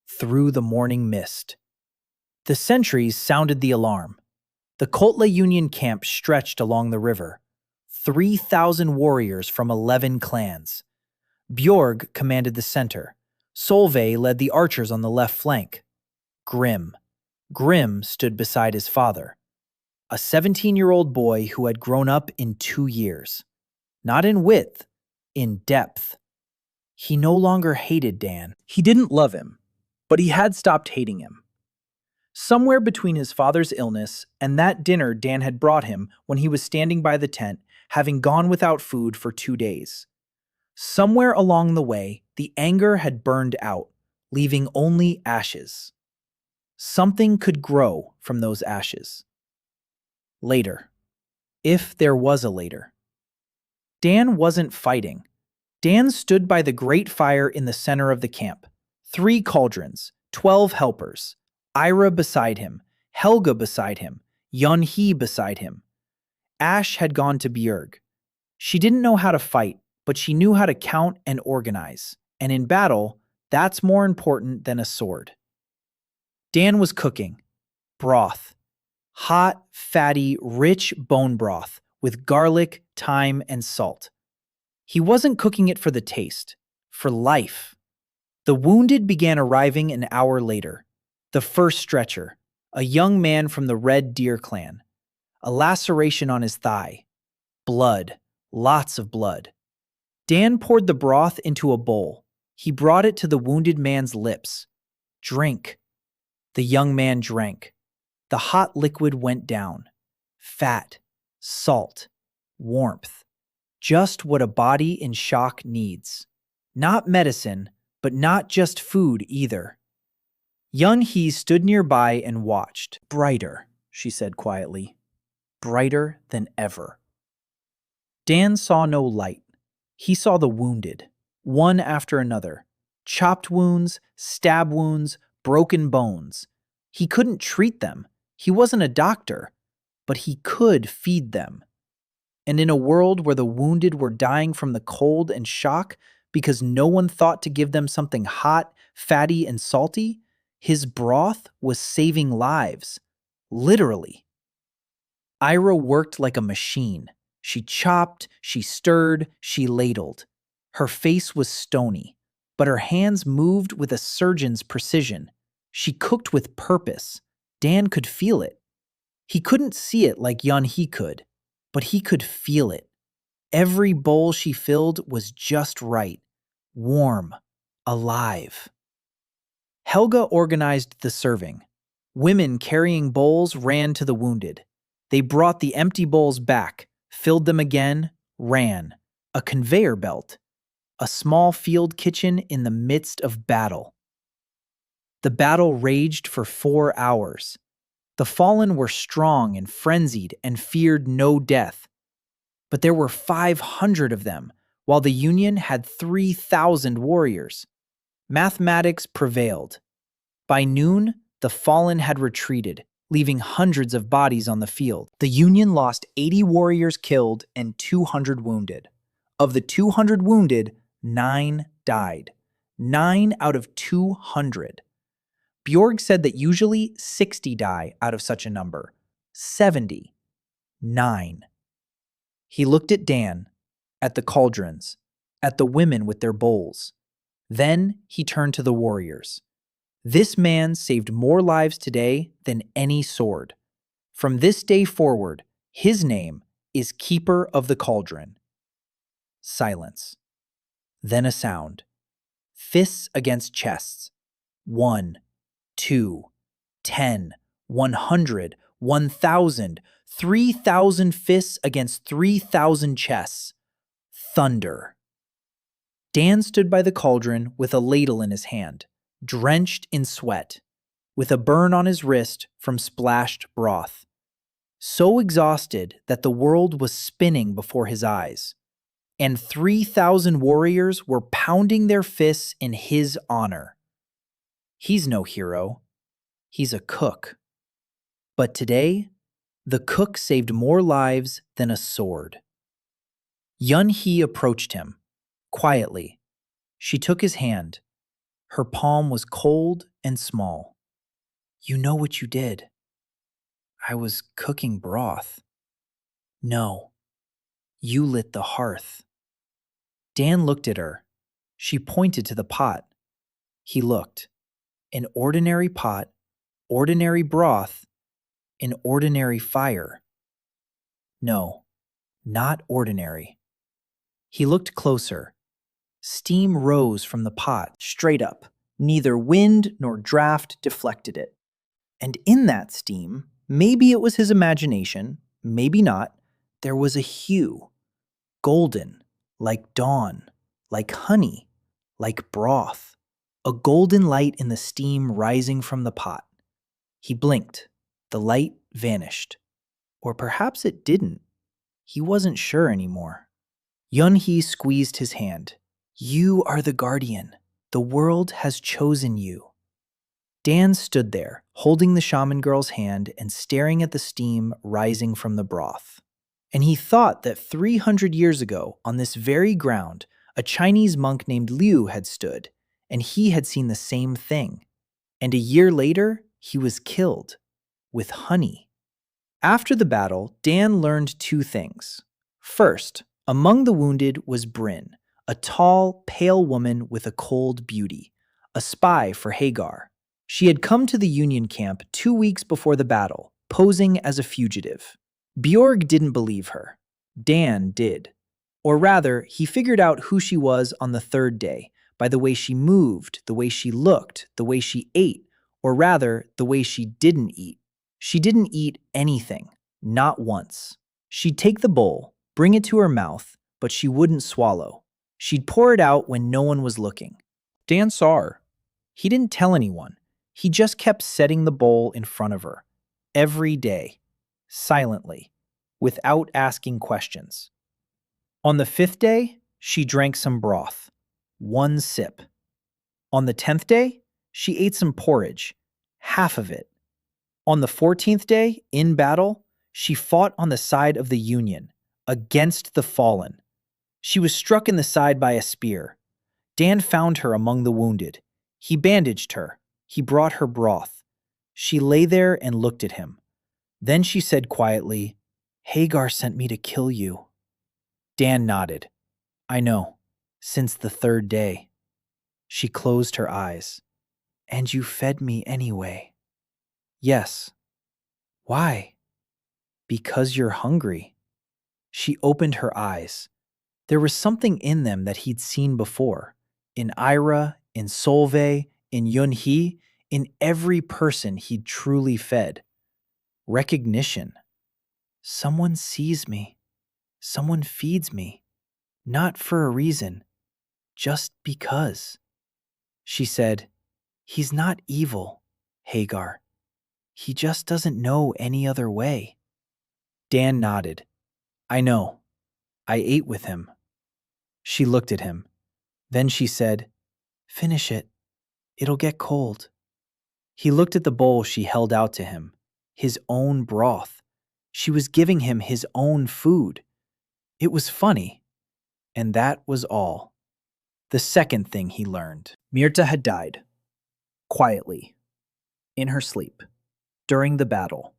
through the morning mist. The sentries sounded the alarm. The Kotla Union camp stretched along the river. 3,000 warriors from 11 clans. Bjorg commanded the center. Solveig led the archers on the left flank. Grim stood beside his father. A 17-year-old boy who had grown up in 2 years. Not in width, in depth. He no longer hated Dan. He didn't love him, but he had stopped hating him. Somewhere between his father's illness and that dinner Dan had brought him when he was standing by the tent, having gone without food for 2 days. Somewhere along the way, the anger had burned out, leaving only ashes. Something could grow from those ashes. Later. If there was a later. Dan wasn't fighting. Dan stood by the great fire in the center of the camp, 3 cauldrons, 12 helpers, Ira beside him, Helga beside him, Yun-hee beside him. Ash had gone to Bjerg. She didn't know how to fight, but she knew how to count and organize. And in battle, that's more important than a sword. Dan was cooking. Broth. Hot, fatty, rich bone broth with garlic, thyme, and salt. He wasn't cooking it for the taste, for life. The wounded began arriving an hour later. The first stretcher, a young man from the Red Deer clan. A laceration on his thigh. Blood. Lots of blood. Dan poured the broth into a bowl. He brought it to the wounded man's lips. Drink. The young man drank. The hot liquid went down. Fat. Salt. Warmth. Just what a body in shock needs. Not medicine, but not just food either. Yun-hee stood nearby and watched. Brighter, she said quietly. Brighter than ever. Dan saw no light. He saw the wounded, one after another. Chopped wounds, stab wounds, broken bones. He couldn't treat them. He wasn't a doctor, but he could feed them. And in a world where the wounded were dying from the cold and shock because no one thought to give them something hot, fatty, and salty, his broth was saving lives. Literally. Ira worked like a machine. She chopped, she stirred, she ladled. Her face was stony, but her hands moved with a surgeon's precision. She cooked with purpose. Dan could feel it. He couldn't see it like Yun-hee could, but he could feel it. Every bowl she filled was just right, warm, alive. Helga organized the serving. Women carrying bowls ran to the wounded. They brought the empty bowls back, filled them again, ran. A conveyor belt. A small field kitchen in the midst of battle. The battle raged for 4 hours. The fallen were strong and frenzied and feared no death. But there were 500 of them, while the Union had 3,000 warriors. Mathematics prevailed. By noon, the fallen had retreated, leaving hundreds of bodies on the field. The Union lost 80 warriors killed and 200 wounded. Of the 200 wounded, 9 died. 9 out of 200. Bjorg said that usually 60 die out of such a number. 70. 9. He looked at Dan, at the cauldrons, at the women with their bowls. Then he turned to the warriors. This man saved more lives today than any sword. From this day forward, his name is Keeper of the Cauldron. Silence. Then a sound. Fists against chests. 1, 2, 10, 100, 1,000, 3,000 fists against 3,000 chests. Thunder. Dan stood by the cauldron with a ladle in his hand, drenched in sweat, with a burn on his wrist from splashed broth. So exhausted that the world was spinning before his eyes. And 3,000 warriors were pounding their fists in his honor. He's no hero. He's a cook. But today, the cook saved more lives than a sword. Yun-hee approached him, quietly. She took his hand. Her palm was cold and small. You know what you did. I was cooking broth. No, you lit the hearth. Dan looked at her. She pointed to the pot. He looked. An ordinary pot, ordinary broth, an ordinary fire. No, not ordinary. He looked closer. Steam rose from the pot, straight up. Neither wind nor draft deflected it. And in that steam, maybe it was his imagination, maybe not, there was a hue. Golden, like dawn, like honey, like broth. A golden light in the steam rising from the pot. He blinked. The light vanished. Or perhaps it didn't. He wasn't sure anymore. Yun-hee squeezed his hand. You are the guardian. The world has chosen you. Dan stood there, holding the shaman girl's hand and staring at the steam rising from the broth. And he thought that 300 years ago, on this very ground, a Chinese monk named Liu had stood, and he had seen the same thing. And a year later, he was killed with honey. After the battle, Dan learned two things. First, among the wounded was Bryn, a tall, pale woman with a cold beauty, a spy for Hagar. She had come to the Union camp 2 weeks before the battle, posing as a fugitive. Bjorg didn't believe her. Dan did. Or rather, he figured out who she was on the third day, by the way she moved, the way she looked, the way she ate, or rather, the way she didn't eat. She didn't eat anything, not once. She'd take the bowl, bring it to her mouth, but she wouldn't swallow. She'd pour it out when no one was looking. Dan saw her. He didn't tell anyone. He just kept setting the bowl in front of her, every day, silently, without asking questions. On the 5th day, she drank some broth, 1 sip. On the 10th day, she ate some porridge, half of it. On the 14th day, in battle, she fought on the side of the Union, against the fallen. She was struck in the side by a spear. Dan found her among the wounded. He bandaged her. He brought her broth. She lay there and looked at him. Then she said quietly, "Hagar sent me to kill you." Dan nodded. "I know, since the 3rd day." She closed her eyes. "And you fed me anyway." "Yes." "Why?" "Because you're hungry." She opened her eyes. There was something in them that he'd seen before. In Ira, in Solveig, in Yunhee, in every person he'd truly fed. Recognition. Someone sees me. Someone feeds me. Not for a reason. Just because. She said, "He's not evil, Hagar. He just doesn't know any other way." Dan nodded. "I know. I ate with him." She looked at him. Then she said, "Finish it. It'll get cold." He looked at the bowl she held out to him, his own broth. She was giving him his own food. It was funny. And that was all. The second thing he learned. Myrta had died. Quietly. In her sleep. During the battle.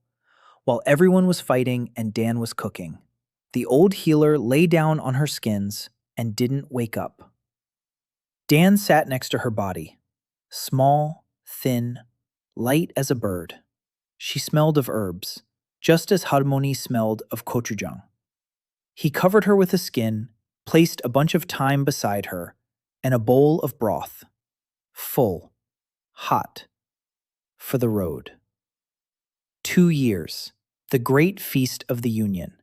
While everyone was fighting and Dan was cooking. The old healer lay down on her skins and didn't wake up. Dan sat next to her body. Small, thin, light as a bird. She smelled of herbs, just as Harmony smelled of gochujang. He covered her with a skin, placed a bunch of thyme beside her, and a bowl of broth. Full. Hot. For the road. 2 years. The Great Feast of the Union.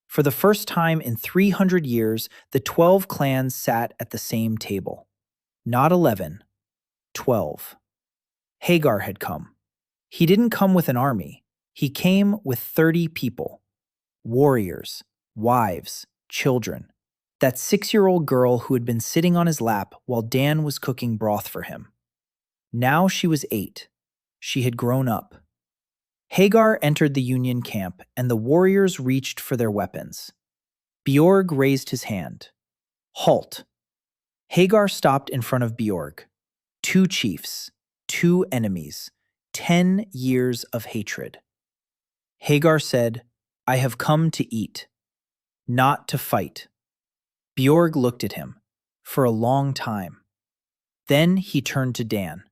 For the first time in 300 years, the 12 clans sat at the same table. Not 11. 12. Hagar had come. He didn't come with an army. He came with 30 people. Warriors, wives, children. That 6-year-old girl who had been sitting on his lap while Dan was cooking broth for him. Now she was 8. She had grown up. Hagar entered the Union camp, and the warriors reached for their weapons. Bjorg raised his hand. Halt. Hagar stopped in front of Bjorg. 2 chiefs, 2 enemies, 10 years of hatred. Hagar said, "I have come to eat, not to fight." Bjorg looked at him for a long time. Then he turned to Dan.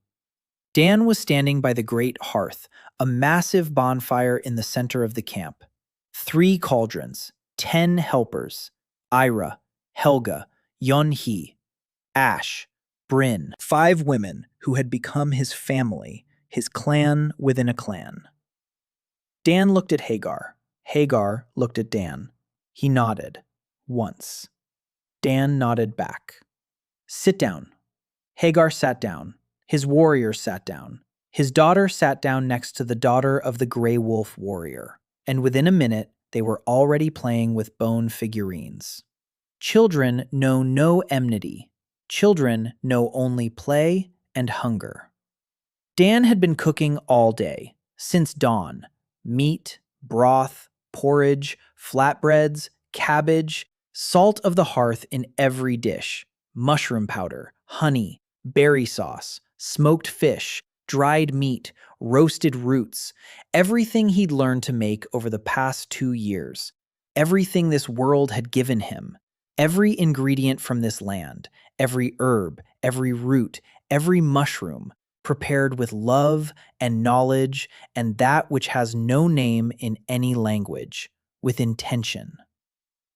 Dan was standing by the great hearth, a massive bonfire in the center of the camp. 3 cauldrons, 10 helpers, Ira, Helga, Yunhee, Ash, Bryn, 5 women who had become his family, his clan within a clan. Dan looked at Hagar. Hagar looked at Dan. He nodded. Once. Dan nodded back. "Sit down." Hagar sat down. His warriors sat down. His daughter sat down next to the daughter of the Grey Wolf warrior, and within a minute they were already playing with bone figurines. Children know no enmity. Children know only play and hunger. Dan had been cooking all day, since dawn. Meat, broth, porridge, flatbreads, cabbage, salt of the hearth in every dish, mushroom powder, honey, berry sauce, smoked fish, dried meat, roasted roots, everything he'd learned to make over the past 2 years, everything this world had given him, every ingredient from this land, every herb, every root, every mushroom, prepared with love and knowledge and that which has no name in any language, with intention.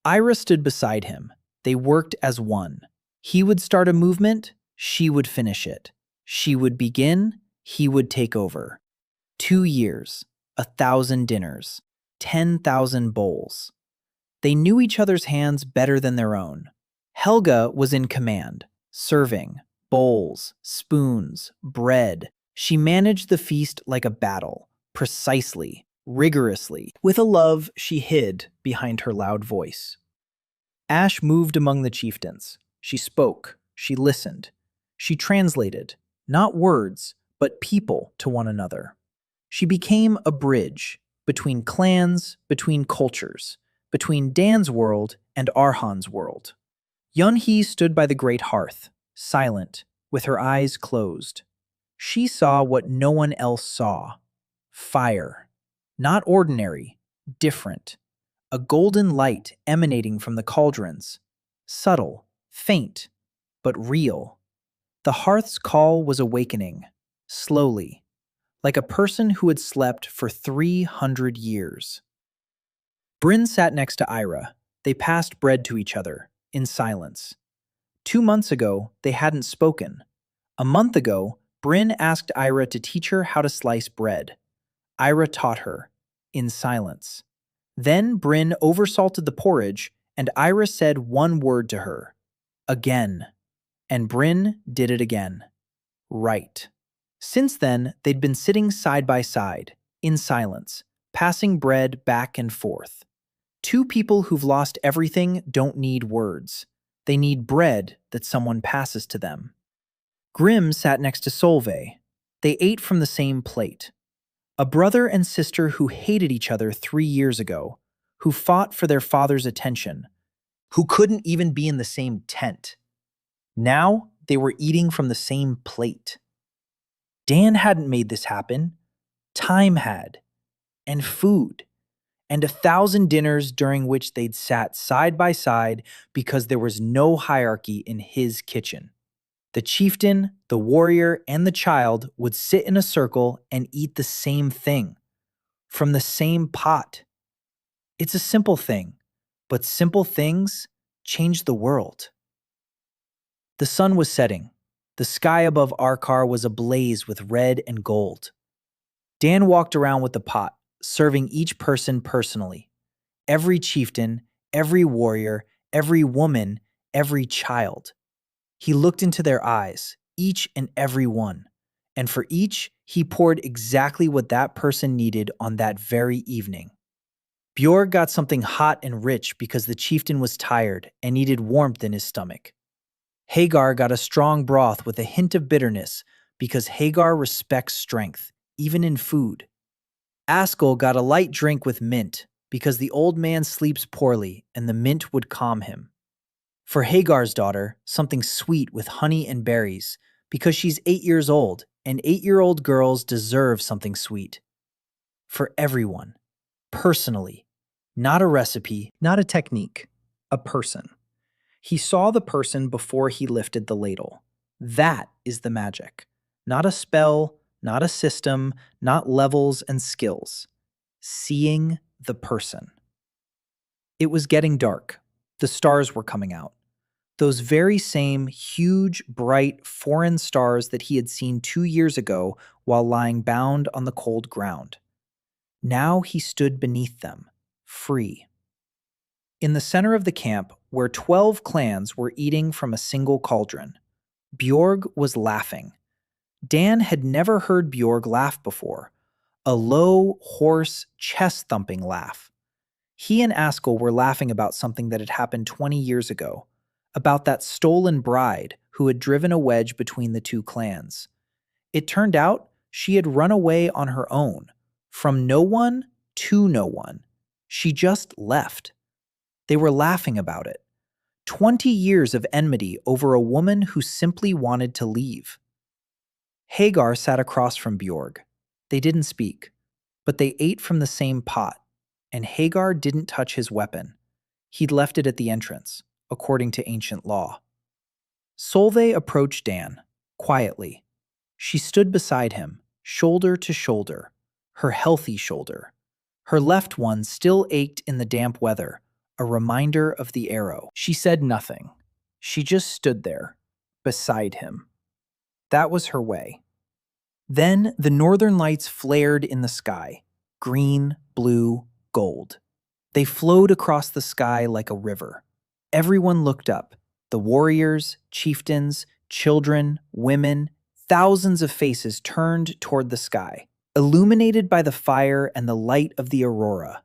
Ira stood beside him. They worked as one. He would start a movement, she would finish it. She would begin, he would take over. 2 years, 1,000 dinners, 10,000 bowls. They knew each other's hands better than their own. Helga was in command, serving, bowls, spoons, bread. She managed the feast like a battle, precisely, rigorously, with a love she hid behind her loud voice. Ash moved among the chieftains. She spoke, she listened. She translated, not words, but people to one another. She became a bridge between clans, between cultures, between Dan's world and Arhan's world. Yunhee stood by the great hearth, silent, with her eyes closed. She saw what no one else saw. Fire. Not ordinary, different. A golden light emanating from the cauldrons. Subtle, faint, but real. The hearth's call was awakening, slowly, like a person who had slept for 300 years. Bryn sat next to Ira. They passed bread to each other, in silence. 2 months ago, they hadn't spoken. A month ago, Bryn asked Ira to teach her how to slice bread. Ira taught her, in silence. Then Bryn oversalted the porridge, and Ira said one word to her. Again. And Bryn did it again. Right. Since then, they'd been sitting side by side, in silence, passing bread back and forth. Two people who've lost everything don't need words. They need bread that someone passes to them. Grimm sat next to Solveig. They ate from the same plate. A brother and sister who hated each other 3 years ago, who fought for their father's attention, who couldn't even be in the same tent. Now they were eating from the same plate. Dan hadn't made this happen. Time had. And food. And 1,000 dinners during which they'd sat side by side because there was no hierarchy in his kitchen. The chieftain, the warrior, and the child would sit in a circle and eat the same thing, from the same pot. It's a simple thing, but simple things change the world. The sun was setting. The sky above Arkar was ablaze with red and gold. Dan walked around with the pot, serving each person personally. Every chieftain, every warrior, every woman, every child. He looked into their eyes, each and every one, and for each, he poured exactly what that person needed on that very evening. Bjorg got something hot and rich because the chieftain was tired and needed warmth in his stomach. Hagar got a strong broth with a hint of bitterness because Hagar respects strength, even in food. Askel got a light drink with mint because the old man sleeps poorly and the mint would calm him. For Hagar's daughter, something sweet with honey and berries because she's 8 years old and 8-year-old girls deserve something sweet. For everyone, personally, not a recipe, not a technique, a person. He saw the person before he lifted the ladle. That is the magic. Not a spell, not a system, not levels and skills. Seeing the person. It was getting dark. The stars were coming out. Those very same huge, bright, foreign stars that he had seen 2 years ago while lying bound on the cold ground. Now he stood beneath them, free. In the center of the camp, where 12 clans were eating from a single cauldron, Bjorg was laughing. Dan had never heard Bjorg laugh before. A low, hoarse, chest-thumping laugh. He and Askel were laughing about something that had happened 20 years ago, about that stolen bride who had driven a wedge between the two clans. It turned out she had run away on her own, from no one to no one. She just left. They were laughing about it. 20 years of enmity over a woman who simply wanted to leave. Hagar sat across from Bjorg. They didn't speak, but they ate from the same pot, and Hagar didn't touch his weapon. He'd left it at the entrance, according to ancient law. Solveig approached Dan, quietly. She stood beside him, shoulder to shoulder, her healthy shoulder. Her left one still ached in the damp weather, a reminder of the arrow. She said nothing. She just stood there, beside him. That was her way. Then the northern lights flared in the sky, green, blue, gold. They flowed across the sky like a river. Everyone looked up. The warriors, chieftains, children, women, thousands of faces turned toward the sky, illuminated by the fire and the light of the aurora.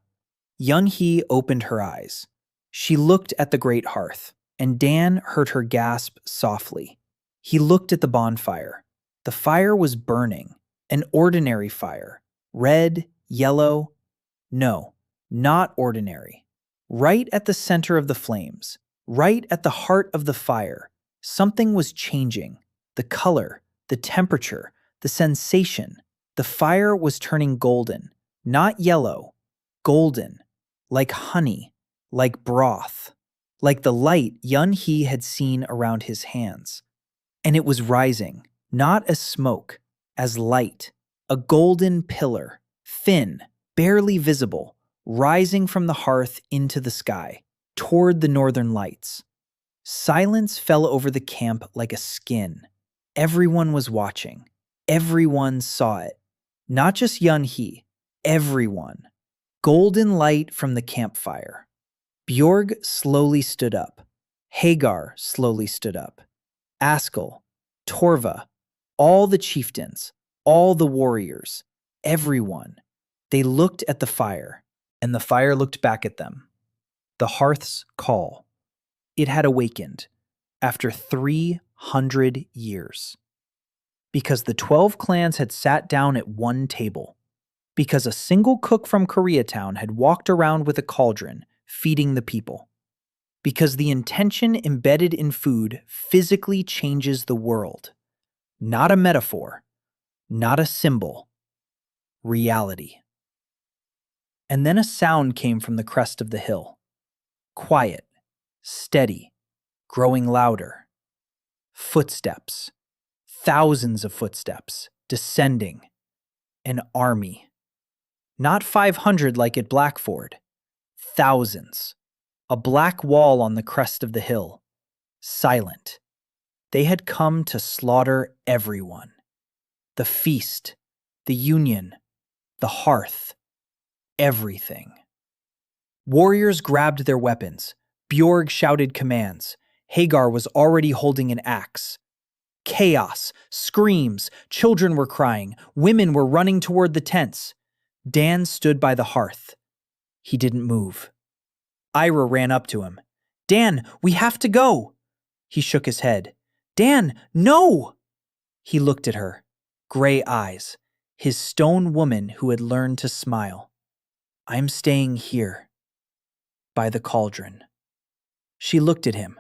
Young-hee opened her eyes. She looked at the great hearth, and Dan heard her gasp softly. He looked at the bonfire. The fire was burning, an ordinary fire, red, yellow. No, not ordinary. Right at the center of the flames, right at the heart of the fire, something was changing. The color, the temperature, the sensation. The fire was turning golden, not yellow, golden, like honey, like broth, like the light Yun-hee had seen around his hands. And it was rising, not as smoke, as light, a golden pillar, thin, barely visible, rising from the hearth into the sky, toward the northern lights. Silence fell over the camp like a skin. Everyone was watching. Everyone saw it. Not just Yun-hee, everyone. Golden light from the campfire. Bjorg slowly stood up. Hagar slowly stood up. Askel, Torva, all the chieftains, all the warriors, everyone. They looked at the fire, and the fire looked back at them. The hearth's call. It had awakened after 300 years. Because the 12 clans had sat down at one table. Because a single cook from Koreatown had walked around with a cauldron, feeding the people. Because the intention embedded in food physically changes the world. Not a metaphor, not a symbol. Reality. And then a sound came from the crest of the hill. Quiet, steady, growing louder. Footsteps. Thousands of footsteps, descending. An army. Not 500 like at Blackford. Thousands. A black wall on the crest of the hill. Silent. They had come to slaughter everyone. The feast, the union, the hearth. Everything. Warriors grabbed their weapons. Bjorg shouted commands. Hagar was already holding an axe. Chaos, screams, children were crying, women were running toward the tents. Dan stood by the hearth. He didn't move. Ira ran up to him. Dan, we have to go. He shook his head. Dan, no! He looked at her, gray eyes, his stone woman who had learned to smile. I'm staying here, by the cauldron. She looked at him.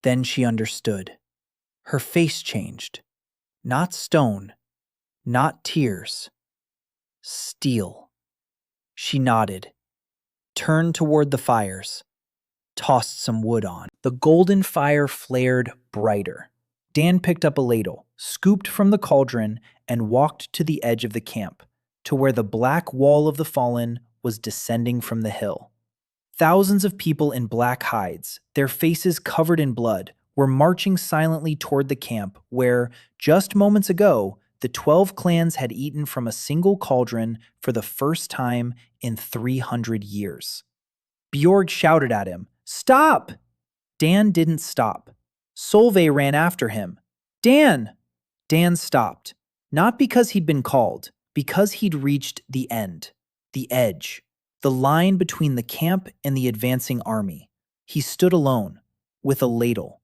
Then she understood. Her face changed. Not stone, not tears. Steel. She nodded, turned toward the fires, tossed some wood on. The golden fire flared brighter. Dan picked up a ladle, scooped from the cauldron, and walked to the edge of the camp, to where the black wall of the fallen was descending from the hill. Thousands of people in black hides, their faces covered in blood, were marching silently toward the camp where, just moments ago, the 12 clans had eaten from a single cauldron for the first time in 300 years. Bjorg shouted at him, "Stop!" Dan didn't stop. Solveig ran after him. Dan! Dan stopped, not because he'd been called, because he'd reached the end, the edge, the line between the camp and the advancing army. He stood alone, with a ladle.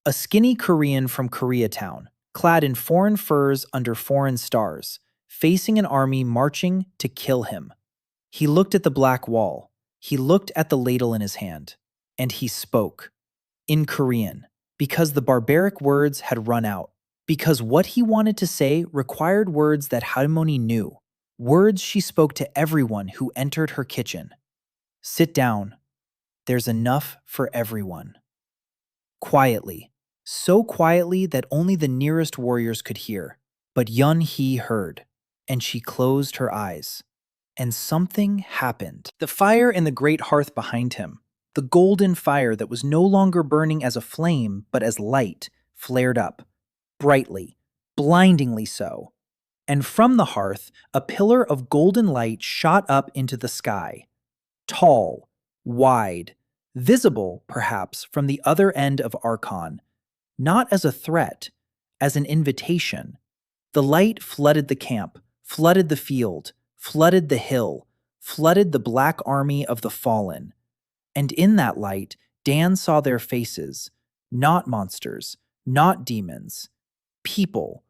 A skinny Korean from Koreatown, clad in foreign furs under foreign stars, facing an army marching to kill him. He looked at the black wall. He looked at the ladle in his hand. And he spoke. In Korean. Because the barbaric words had run out. Because what he wanted to say required words that Harmony knew. Words she spoke to everyone who entered her kitchen. Sit down. There's enough for everyone. Quietly. So quietly that only the nearest warriors could hear. But Yun-hee heard. And she closed her eyes. And something happened. The fire in the great hearth behind him, the golden fire that was no longer burning as a flame but as light, flared up. Brightly. Blindingly so. And from the hearth, a pillar of golden light shot up into the sky. Tall, wide, visible, perhaps, from the other end of Archon. Not as a threat, as an invitation. The light flooded the camp, flooded the field, flooded the hill, flooded the black army of the fallen. And in that light, Dan saw their faces, not monsters, not demons. People,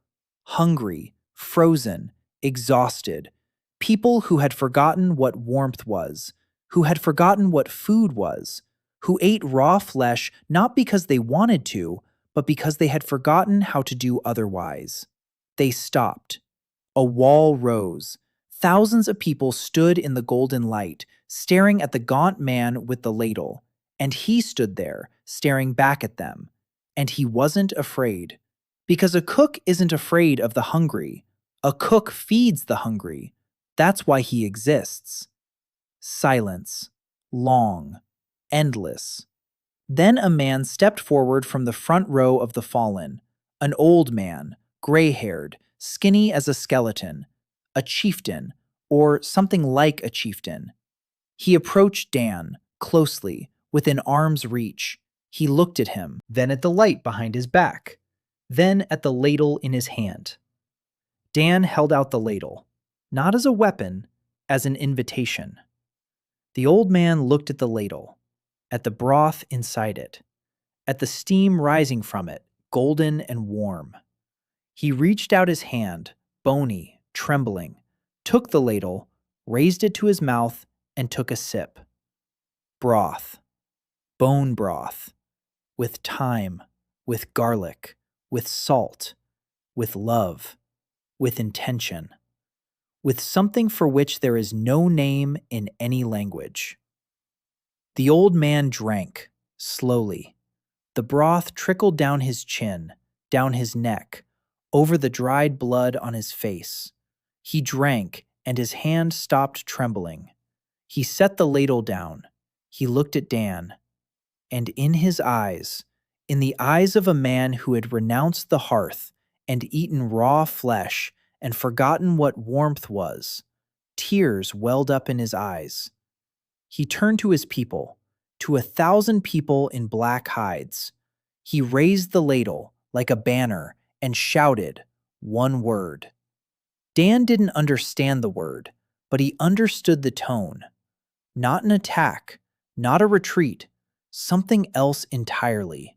hungry, frozen, exhausted. People who had forgotten what warmth was, who had forgotten what food was, who ate raw flesh not because they wanted to, but because they had forgotten how to do otherwise. They stopped. A wall rose. Thousands of people stood in the golden light, staring at the gaunt man with the ladle, and he stood there, staring back at them. And he wasn't afraid. Because a cook isn't afraid of the hungry. A cook feeds the hungry. That's why he exists. Silence. Long. Endless. Then a man stepped forward from the front row of the fallen. An old man, gray-haired, skinny as a skeleton. A chieftain, or something like a chieftain. He approached Dan, closely, within arm's reach. He looked at him, then at the light behind his back, then at the ladle in his hand. Dan held out the ladle, not as a weapon, as an invitation. The old man looked at the ladle, at the broth inside it, at the steam rising from it, golden and warm. He reached out his hand, bony, trembling, took the ladle, raised it to his mouth, and took a sip. Broth. Bone broth. With thyme, with garlic, with salt, with love, with intention, with something for which there is no name in any language. The old man drank, slowly. The broth trickled down his chin, down his neck, over the dried blood on his face. He drank, and his hand stopped trembling. He set the ladle down. He looked at Dan. And in his eyes, in the eyes of a man who had renounced the hearth and eaten raw flesh and forgotten what warmth was, tears welled up in his eyes. He turned to his people, to 1,000 people in black hides. He raised the ladle like a banner and shouted one word. Dan didn't understand the word, but he understood the tone. Not an attack, not a retreat, something else entirely.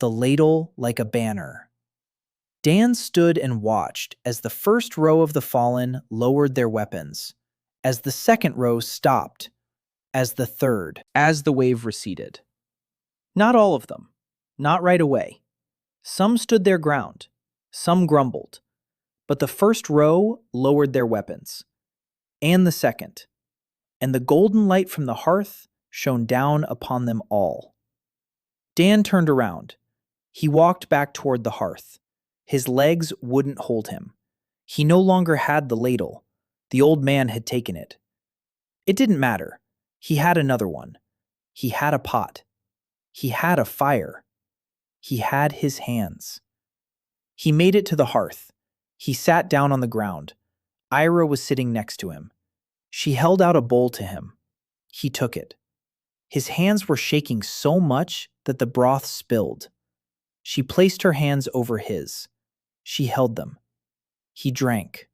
The ladle like a banner. Dan stood and watched as the first row of the fallen lowered their weapons, as the second row stopped, as the third, as the wave receded. Not all of them, not right away. Some stood their ground, some grumbled, but the first row lowered their weapons, and the second, and the golden light from the hearth shone down upon them all. Dan turned around. He walked back toward the hearth. His legs wouldn't hold him. He no longer had the ladle. The old man had taken it. It didn't matter. He had another one. He had a pot. He had a fire. He had his hands. He made it to the hearth. He sat down on the ground. Ira was sitting next to him. She held out a bowl to him. He took it. His hands were shaking so much that the broth spilled. She placed her hands over his. She held them. He drank.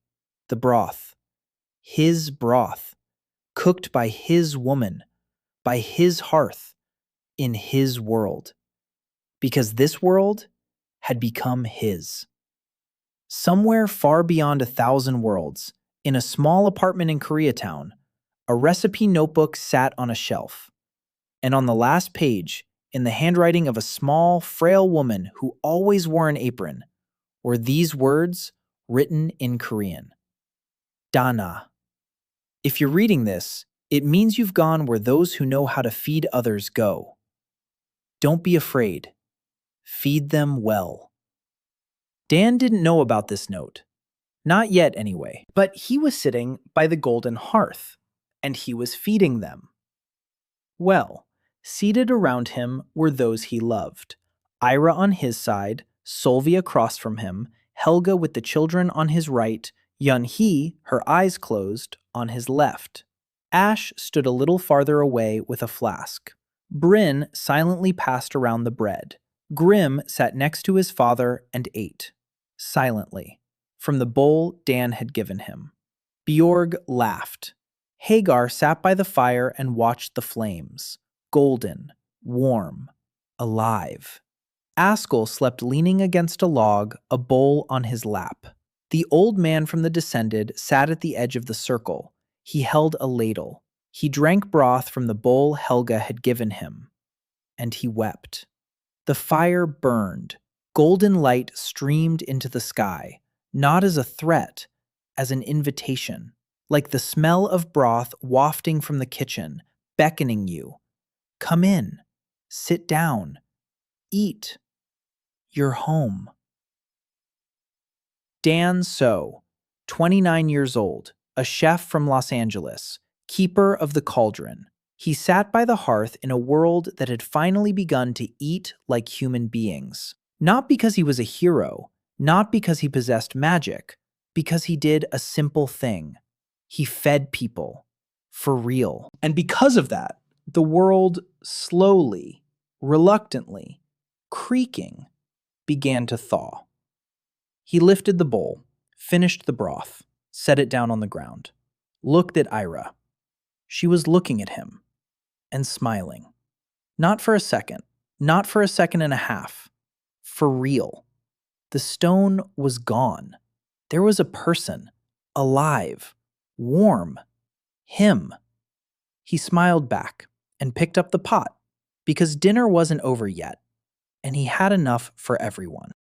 The broth. His broth. Cooked by his woman. By his hearth. In his world. because this world had become his. Somewhere far beyond 1,000 worlds, in a small apartment in Koreatown, a recipe notebook sat on a shelf. And on the last page, in the handwriting of a small, frail woman who always wore an apron, were these words written in Korean. Dana. If you're reading this, it means you've gone where those who know how to feed others go. Don't be afraid. Feed them well. Dan didn't know about this note. Not yet, anyway. But he was sitting by the golden hearth, and he was feeding them. Well, seated around him were those he loved. Ira on his side, Solvi across from him, Helga with the children on his right, Yun-hee, her eyes closed, on his left. Ash stood a little farther away with a flask. Bryn silently passed around the bread. Grim sat next to his father and ate, silently, from the bowl Dan had given him. Bjorg laughed. Hagar sat by the fire and watched the flames, golden, warm, alive. Askel slept leaning against a log, a bowl on his lap. The old man from the Descended sat at the edge of the circle. He held a ladle. He drank broth from the bowl Helga had given him. And he wept. The fire burned. Golden light streamed into the sky, not as a threat, as an invitation, like the smell of broth wafting from the kitchen, beckoning you. Come in. Sit down. Eat. You're home. Dan So, 29 years old, a chef from Los Angeles, keeper of the cauldron. He sat by the hearth in a world that had finally begun to eat like human beings. Not because he was a hero, not because he possessed magic, because he did a simple thing. He fed people. For real. And because of that, the world slowly, reluctantly, creaking, began to thaw. He lifted the bowl, finished the broth, set it down on the ground, looked at Ira. She was looking at him and smiling. Not for a second, not for a second and a half. For real. The stone was gone. There was a person, alive, warm. Him. He smiled back and picked up the pot because dinner wasn't over yet, and he had enough for everyone.